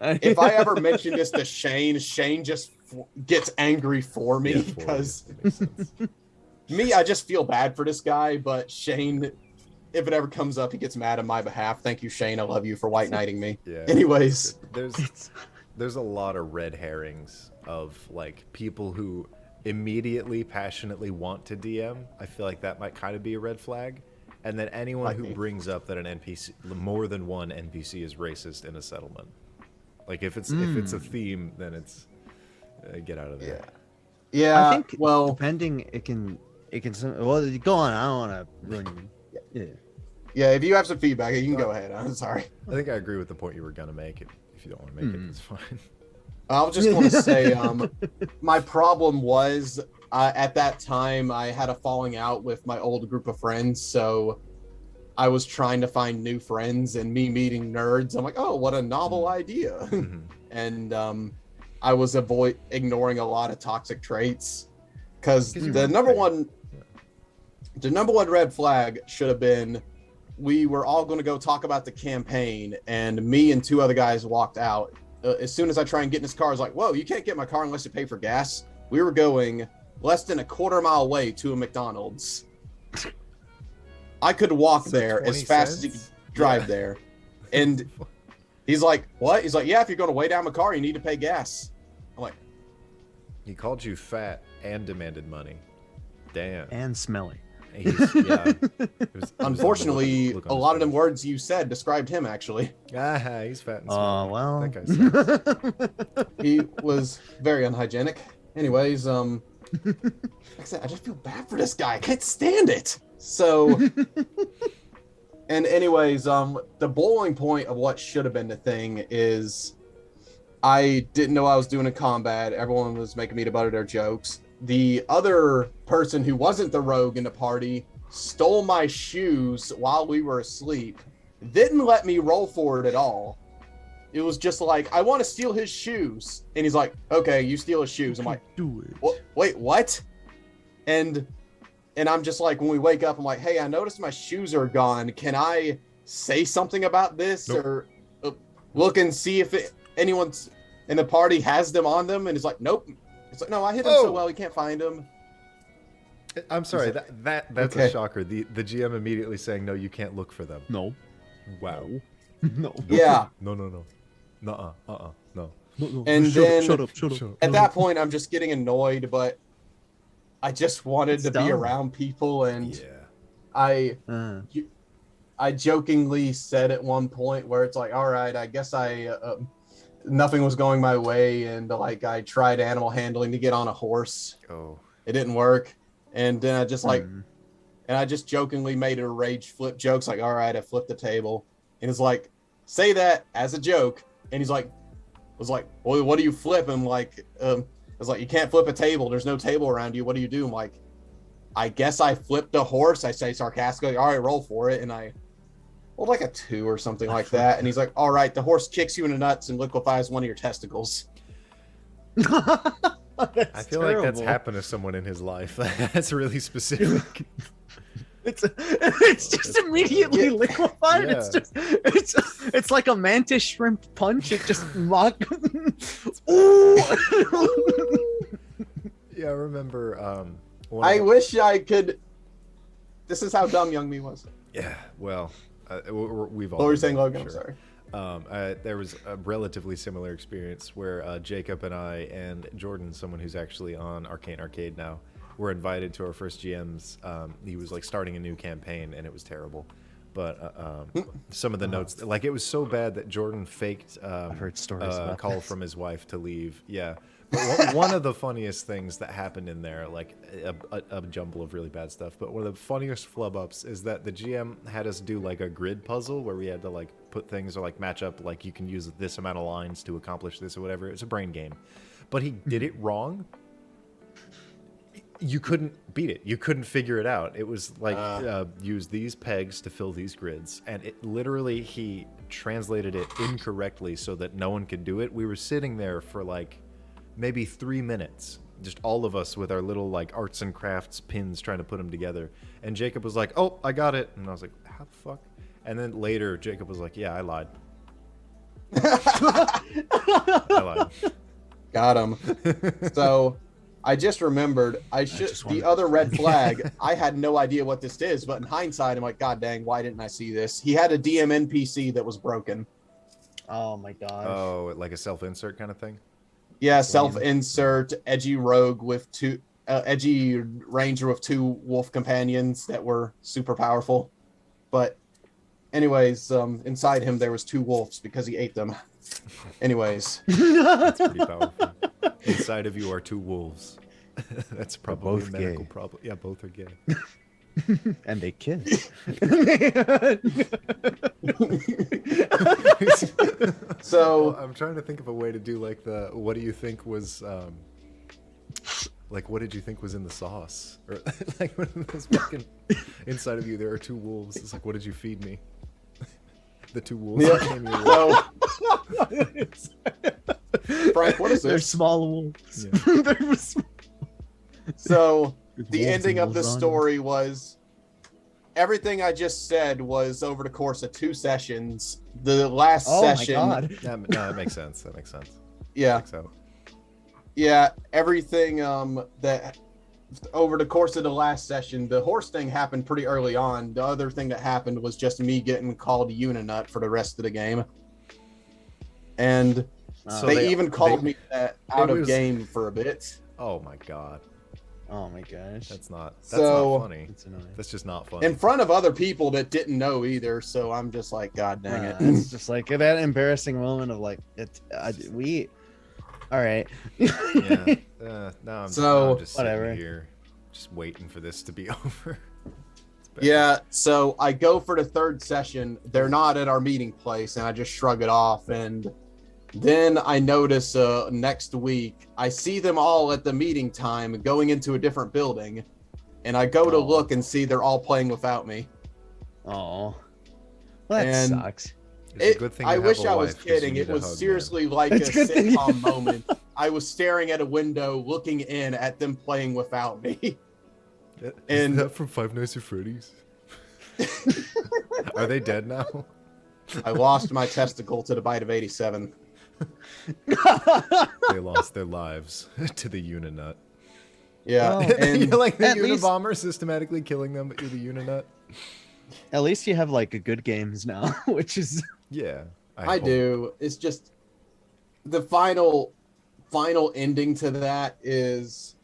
common. If I ever mention this to Shane, Shane just gets angry for me Yeah, for you. because That makes sense. me, I just feel bad for this guy, but Shane, if it ever comes up, he gets mad on my behalf. Thank you, Shane. I love you for white knighting me. Yeah. Anyways, There's a lot of red herrings of like people who immediately passionately want to DM. I feel like that might kind of be a red flag. And then anyone Might who be. brings up that an NPC, more than one NPC is racist in a settlement. Like if it's a theme, then it's get out of there. yeah. I think well, depending, it can. Well, go on. I don't want to ruin you. Yeah. yeah. If you have some feedback, you can go ahead. I'm sorry. I think I agree with the point you were gonna make. If you don't want to make it, it's fine. I was just going to say, my problem was at that time I had a falling out with my old group of friends, so I was trying to find new friends, and me meeting nerds, I'm like, oh, what a novel idea. Mhm. And I was ignoring a lot of toxic traits, because Because you the were number afraid. one red flag should have been, we were all going to go talk about the campaign, and me and 2 other guys walked out. As soon as I try and get in his car, I was like, whoa, you can't get my car unless you pay for gas. We were going less than a quarter mile away to a McDonald's. I could walk So there as 20 fast as you could cents? drive Yeah. there. And he's like, what? He's like, yeah, if you're going to weigh down my car, you need to pay gas. I'm like, He called you fat and demanded money. Damn. And smelly. It was unfortunately, look on a his lot of them face. words you said described him, actually. Ah, he's fat and Oh, smelly. well. That guy sucks. He was very unhygienic. Anyways, like I said, I just feel bad for this guy. I can't stand it. So, and anyways, the boiling point of what should have been the thing is I didn't know I was doing in combat. Everyone was making me to butter their jokes. The other person who wasn't the rogue in the party stole my shoes while we were asleep. Didn't let me roll for it at all. it was just like, I want to steal his shoes. And he's like, okay, you steal his shoes. I'm like, do it. Wait, what? And I'm just like, when we wake up, I'm like, hey, I noticed my shoes are gone. Can I say something about this? Nope. Or look and see if anyone's in the party has them on them? And he's like, nope. It's like, no, I hit him so well, we can't find him. I'm sorry, that's Okay. a shocker. The GM immediately saying, no, you can't look for them. No. Wow. No. Yeah. No. No. And then shut up. At that point, I'm just getting annoyed, but I just wanted to be around people, and Yeah. I jokingly said at one point where it's like, all right, I guess nothing was going my way, and like I tried animal handling to get on a horse. Oh. It didn't work, and then I just and I just jokingly made a rage flip jokes like, all right, I flipped the table, and it's like, say that as a joke, and he's like, was like, well, what do you flip? I'm like, I was like, you can't flip a table. There's no table around you. What do you do? I'm like, I guess I flipped a horse. I say sarcastically, all right, roll for it. And I rolled like a 2 or something like that. And he's like, all right, the horse kicks you in the nuts and liquefies one of your testicles. I feel like that's happened to someone in his life. That's really specific. It's just immediately liquefied. Yeah. It's like a mantis shrimp punch. It just Ooh. Yeah, I remember. I wish I could. This is how dumb young me was. Yeah, well, we've all. What were you been saying, there, Logan? for I'm sure. sorry. There was a relatively similar experience where Jacob and I and Jordan, someone who's actually on Arcane Arcade now, were invited to our first GM's. He was like starting a new campaign, and it was terrible. But some of the notes, like it was so bad that Jordan faked I've heard stories a about call this. from his wife to leave. Yeah. But one of the funniest things that happened in there, like a jumble of really bad stuff, but one of the funniest flub ups is that the GM had us do like a grid puzzle where we had to like put things or like match up, like you can use this amount of lines to accomplish this or whatever. It's a brain game. But he did it wrong. You couldn't beat it. You couldn't figure it out. It was like use these pegs to fill these grids, and it literally he translated it incorrectly so that no one could do it. We were sitting there for like maybe 3 minutes, just all of us with our little like arts and crafts pins trying to put them together. And Jacob was like, "Oh, I got it," and I was like, "How the fuck?" And then later, Jacob was like, "Yeah, I lied. I lied." Got him. So I just remembered the other red flag. I had no idea what this is, but in hindsight, I'm like, God dang, why didn't I see this? He had a DM NPC that was broken. Oh my god. Oh, like a self-insert kind of thing. Yeah, self-insert, edgy rogue with edgy ranger with 2 wolf companions that were super powerful. But anyways, inside him there was 2 wolves because he ate them. Anyways. That's pretty powerful. Inside of you are 2 wolves. That's probably both a medical gay. problem. Yeah, both are gay. And they kiss. So I'm trying to think of a way to do like the what do you think was like what did you think was in the sauce, or like one of those fucking inside of you there are 2 wolves. It's like, what did you feed me? The 2 wolves became your wolves. So Frank, what is They're this? small wolves. Yeah. They're small. So the Wolves ending and of the lasagna. story was everything I just said was over the course of 2 sessions. The last Oh session, my god. No, that makes sense. That makes sense. yeah, Checks out. yeah, everything that over the course of the last session, the horse thing happened pretty early on. The other thing that happened was just me getting called Uninut for the rest of the game, and So they even called me that out of was- game for a bit. Oh my god. Oh my gosh. That's not So- not funny. That's annoying. That's just not funny. In front of other people that didn't know either, so I'm just like, God dang it. It's just like that embarrassing moment of like all right. Yeah. Now I'm just whatever. sitting here, just waiting for this to be over. It's bad. Yeah, so I go for the 3rd session. They're not at our meeting place, and I just shrug it off. And then I notice next week, I see them all at the meeting time going into a different building. And I go to look and see they're all playing without me. Oh. Well, that And- sucks. It's a good thing I you wish have a I was wife, 'cause you kidding. need It a was hug, man. seriously like a It's a good thing you- sitcom moment. I was staring at a window, looking in at them playing without me. Is And- that from Five Nights at Freddy's? Are they dead now? I lost my testicle to the bite of 87. They lost their lives to the Uninut. Yeah, Well, and You're like the at least- Unabomber systematically killing them, but you're the Uninut. At least you have like a good games now, which is Yeah, I hope. do. It's just the final ending to that is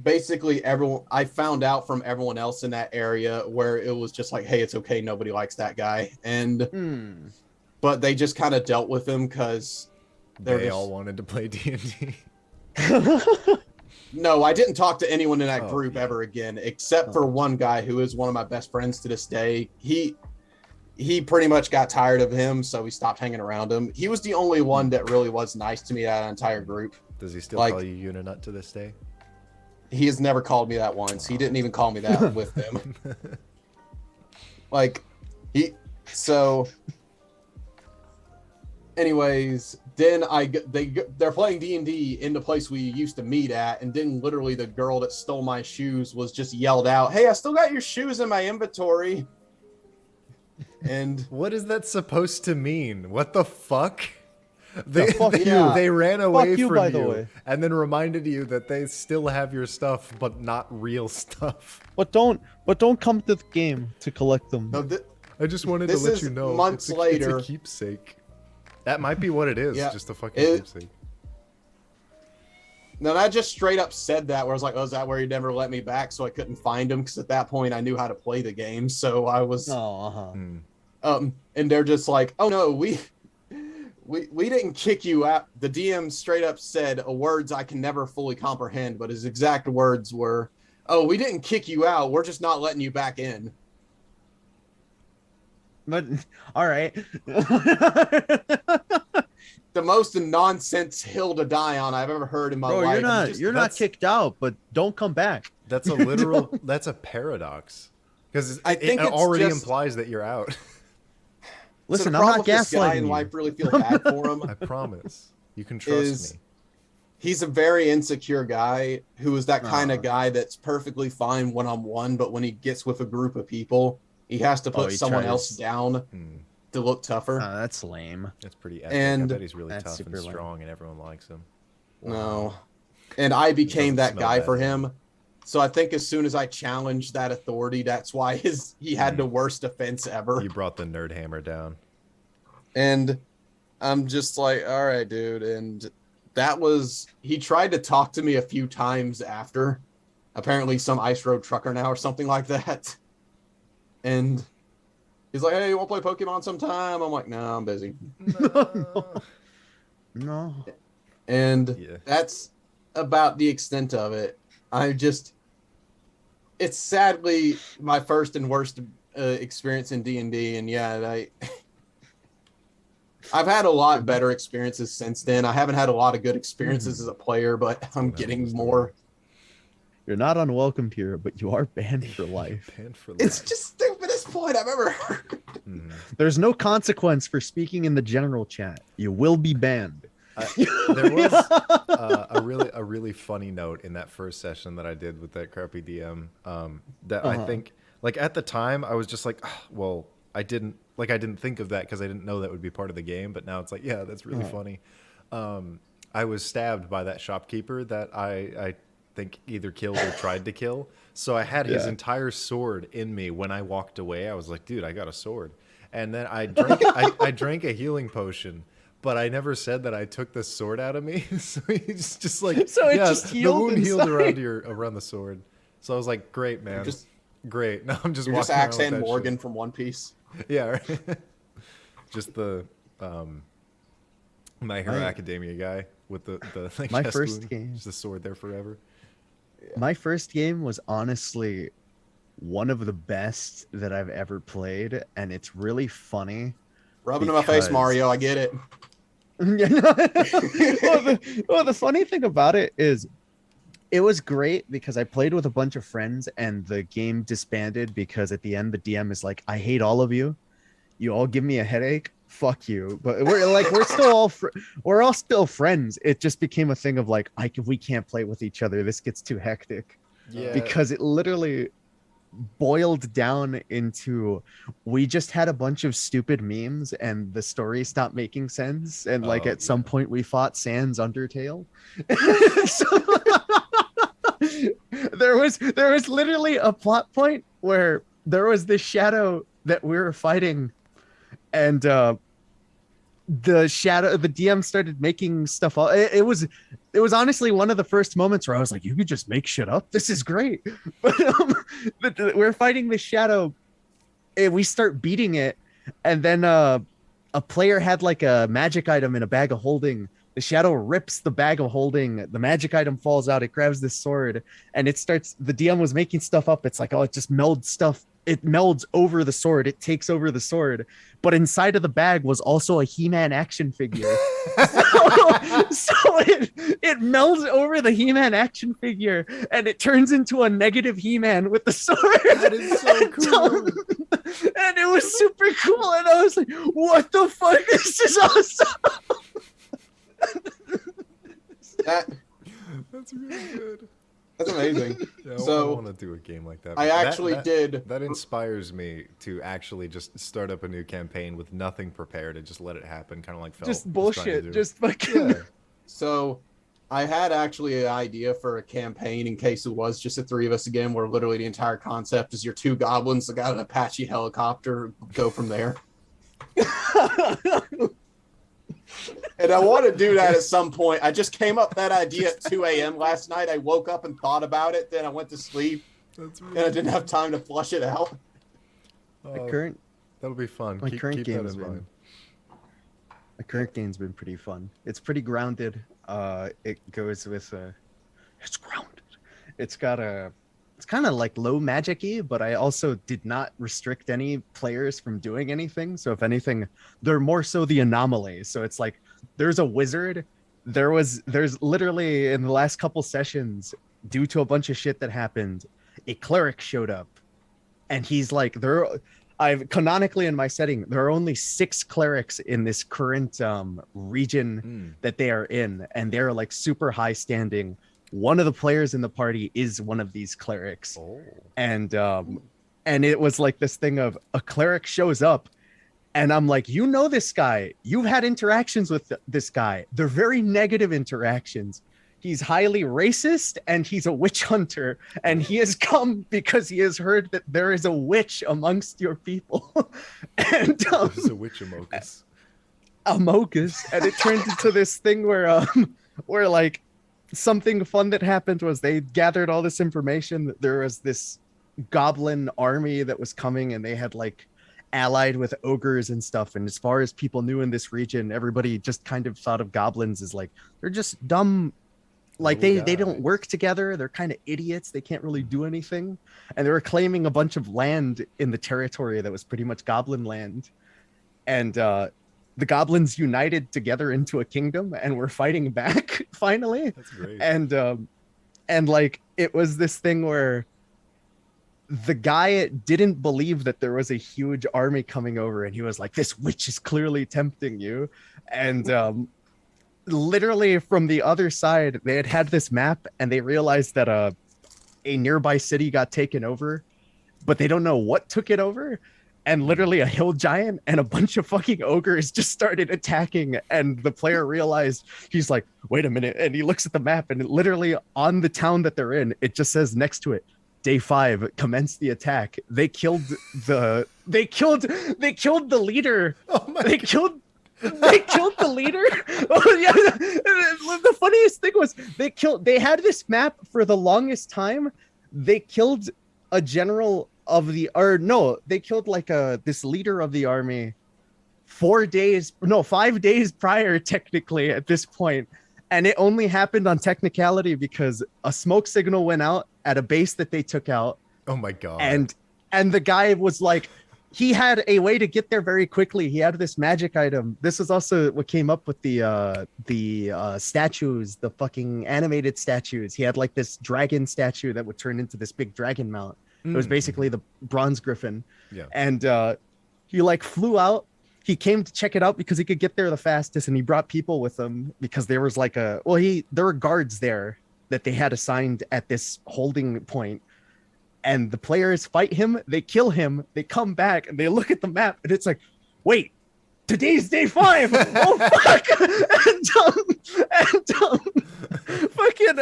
basically everyone. I found out from everyone else in that area where it was just like, hey, it's okay, nobody likes that guy, and but they just kind of dealt with him because They all wanted to play D&D. No, I didn't talk to anyone in that Oh, group yeah. ever again, except for one guy who is one of my best friends to this day. He pretty much got tired of him, so we stopped hanging around him. He was the only one that really was nice to me out of that entire group. Does he still Like- call you Uninut to this day? He has never called me that once. He didn't even call me that with them. Like, anyways, then they're playing D&D in the place we used to meet at, and then literally the girl that stole my shoes was just yelled out, "Hey, I still got your shoes in my inventory." And What is that supposed to mean? What the fuck? They, fuck they, you. they ran away you, from by you the way. and then reminded you that they still have your stuff, but not real stuff. but don't come to the game to collect them. no, I just wanted to This let is you know. months it's later. a keepsake. That might be what it is. Yeah. Just a fucking It- keepsake. then I just straight up said that, where I was like, "Oh, is that where you never let me back?" So I couldn't find him, because at that point I knew how to play the game. So I was, Oh, and they're just like, "Oh no, we didn't kick you out." The DM straight up said words I can never fully comprehend, but his exact words were, "Oh, we didn't kick you out. We're just not letting you back in." but all right. The most nonsense hill to die on I've ever heard in my Bro, life. you're not that's- kicked out, but don't come back. That's a literal. That's a paradox. Because I it think it's already just- implies that you're out. Listen, the I'm problem not with this guy gaslighting and why I you. really feel bad for him. I promise. You can trust Is- me. He's a very insecure guy who is that kind Aw. of guy that's perfectly fine one-on-one, but when he gets with a group of people, he has to put he someone tries. else down Hmm. to look tougher. That's lame. That's pretty epic. And- I bet he's really That's tough and super lame. strong, and everyone likes him. No. And I became doesn't that smell guy bad, for man. him. So I think as soon as I challenged that authority, that's why he had the worst offense ever. You brought the nerd hammer down. And I'm just like, all right, dude. And he tried to talk to me a few times after. Apparently some ice road trucker now or something like that. And he's like, hey, you want to play Pokemon sometime? I'm like, no, I'm busy. No. And Yeah. that's about the extent of it. It's sadly my first and worst experience in D&D. And yeah, I've had a lot better experiences since then. I haven't had a lot of good experiences as a player, but I'm what getting happens to more. You're not unwelcomed here, but you are banned for life. Banned for life. It's just stupidest point I've ever heard. Mhm. There's no consequence for speaking in the general chat. You will be banned. There was a really funny note in that first session that I did with that crappy DM. That I think, like at the time, I was just like, "Ah, well, I didn't think of that because I didn't know that would be part of the game. But now it's like, yeah, that's really funny. I was stabbed by that shopkeeper that I think either killed or tried to kill. So I had his entire sword in me when I walked away. I was like, dude, I got a sword. And then I drank I drank a healing potion, but I never said that I took the sword out of me. So he's just like, So it yeah, just the healed wound healed inside. around the sword. So I was like, great, man. Just- Great. Now I'm just You're just walking around with Axan that Morgan shit. from One Piece. Yeah, right. Just the My Hero Academia guy with the like, My chest first wound. game. Just the sword there forever. My first game was honestly one of the best that I've ever played, and it's really funny. Rubbing in my face, Because- Mario. I get it. Well, the funny thing about it is it was great because I played with a bunch of friends and the game disbanded because at the end the DM is like, I hate all of you. You all give me a headache. fuck you. But we're still we're all still friends. It just became a thing of like, we can't play with each other. This gets too hectic. Yeah. Because it literally boiled down into, we just had a bunch of stupid memes and the story stopped making sense. And like at some point we fought Sans Undertale. There was literally a plot point where there was this shadow that we were fighting, and the DM started making stuff. It was honestly one of the first moments where I was like, you could just make shit up. This is great. But we're fighting the shadow, and we start beating it, and then a player had like a magic item in a bag of holding. The shadow rips the bag of holding. The magic item falls out. It grabs the sword, and it starts. The DM was making stuff up. It's like, oh, it just melds stuff. It melds over the sword. It takes over the sword. But inside of the bag was also a He-Man action figure. so it melds over the He-Man action figure, and it turns into a negative He-Man with the sword. That is so cool. And it was super cool. And I was like, what the fuck? This is awesome. That's really good. That's amazing. Yeah, So I want to do a game like that. I actually did. That inspires me to actually just start up a new campaign with nothing prepared and just let it happen, kind of like Felt Just was trying to bullshit. do. Just fucking. Yeah. So I had actually an idea for a campaign in case it was just the three of us again, where literally the entire concept is your two goblins that got an Apache helicopter, go from there. And I want to do that at some point. I just came up with that idea at 2 a.m. last night. I woke up and thought about it. Then I went to sleep. That's And I didn't have time to flush it out. That'll be fun. My Keep current that game's in been mind. my current game's been pretty fun. It's pretty grounded. It goes with it's grounded. It's kind of like low magic-y, but I also did not restrict any players from doing anything. So if anything, they're more so the anomaly. So it's like there's a wizard. There's literally in the last couple sessions, due to a bunch of shit that happened, a cleric showed up, and he's like, I've canonically in my setting, there are only 6 clerics in this current region that they are in, and they're like super high standing. One of the players in the party is one of these clerics. And it was like this thing of a cleric shows up, and I'm like, you know this guy, you've had interactions with this guy. They're very negative interactions. He's highly racist, and he's a witch hunter, and he has come because he has heard that there is a witch amongst your people. And There's a witch Amogus. And it turned into this thing where like something fun that happened was they gathered all this information that there was this goblin army that was coming, and they had like allied with ogres and stuff. And as far as people knew in this region, everybody just kind of thought of goblins as like, they're just dumb. Like they don't work together. They're kind of idiots. They can't really do anything. And they were claiming a bunch of land in the territory that was pretty much goblin land. And the goblins united together into a kingdom and were fighting back finally. That's great. And like it was this thing where the guy didn't believe that there was a huge army coming over, and he was like, this witch is clearly tempting you. And literally from the other side, they had this map, and they realized that a nearby city got taken over, but they don't know what took it over. And literally a hill giant and a bunch of fucking ogres just started attacking, and the player realized, he's like, wait a minute, and he looks at the map, and it literally on the town that they're in, it just says next to it, Day 5, commence the attack. They killed the leader. Oh my They killed the leader. Oh yeah. The funniest thing was they had this map for the longest time. They killed a general of they killed like this leader of the army 5 days prior, technically, at this point. And it only happened on technicality because a smoke signal went out at a base that they took out. Oh my god. And the guy was like, he had a way to get there very quickly. He had this magic item. This was also what came up with the statues, the fucking animated statues. He had like this dragon statue that would turn into this big dragon mount. It was basically the bronze griffin. Yeah. And he like flew out, he came to check it out because he could get there the fastest, and he brought people with him because there was like there were guards there that they had assigned at this holding point, and the players fight him, they kill him, they come back, and they look at the map, and it's like, wait, today's day 5. Oh fuck! Fucking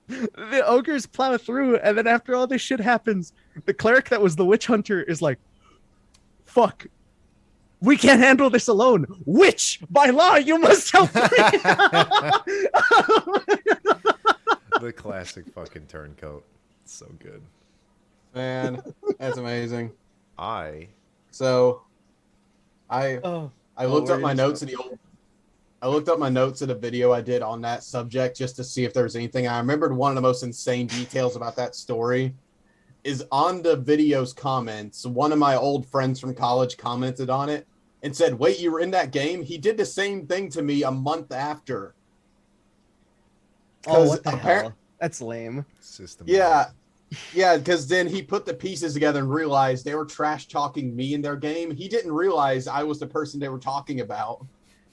the ogres plow through, and then after all this shit happens, the cleric that was the witch hunter is like, fuck, we can't handle this alone. Witch, by law, you must help me. The classic fucking turncoat. It's so good. Man, that's amazing. I looked up my notes I looked up my notes at a video I did on that subject just to see if there was anything. I remembered one of the most insane details about that story is on the video's comments. One of my old friends from college commented on it and said, "Wait, you were in that game? He did the same thing to me a month after." Oh, what the hell? That's lame. Yeah, because then he put the pieces together and realized they were trash talking me in their game. He didn't realize I was the person they were talking about.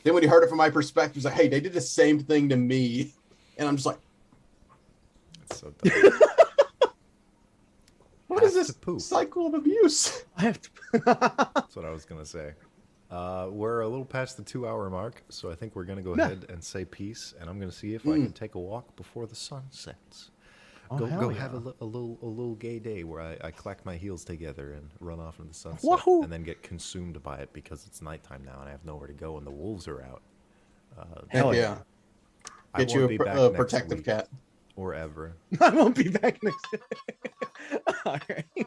Then when he heard it from my perspective, he was like, "Hey, they did the same thing to me," and I'm just like, "That's so dumb." What is this cycle of abuse? I have to. That's what I was gonna say. We're a little past the 2-hour mark, so I think we're gonna go ahead and say peace. And I'm gonna see if I can take a walk before the sun sets. Go have a little gay day where I clack my heels together and run off into the sunset, Wahoo! and then get consumed by it because it's nighttime now and I have nowhere to go and the wolves are out. Hell yeah! Get you a protective cat or ever. I won't be back next. All right.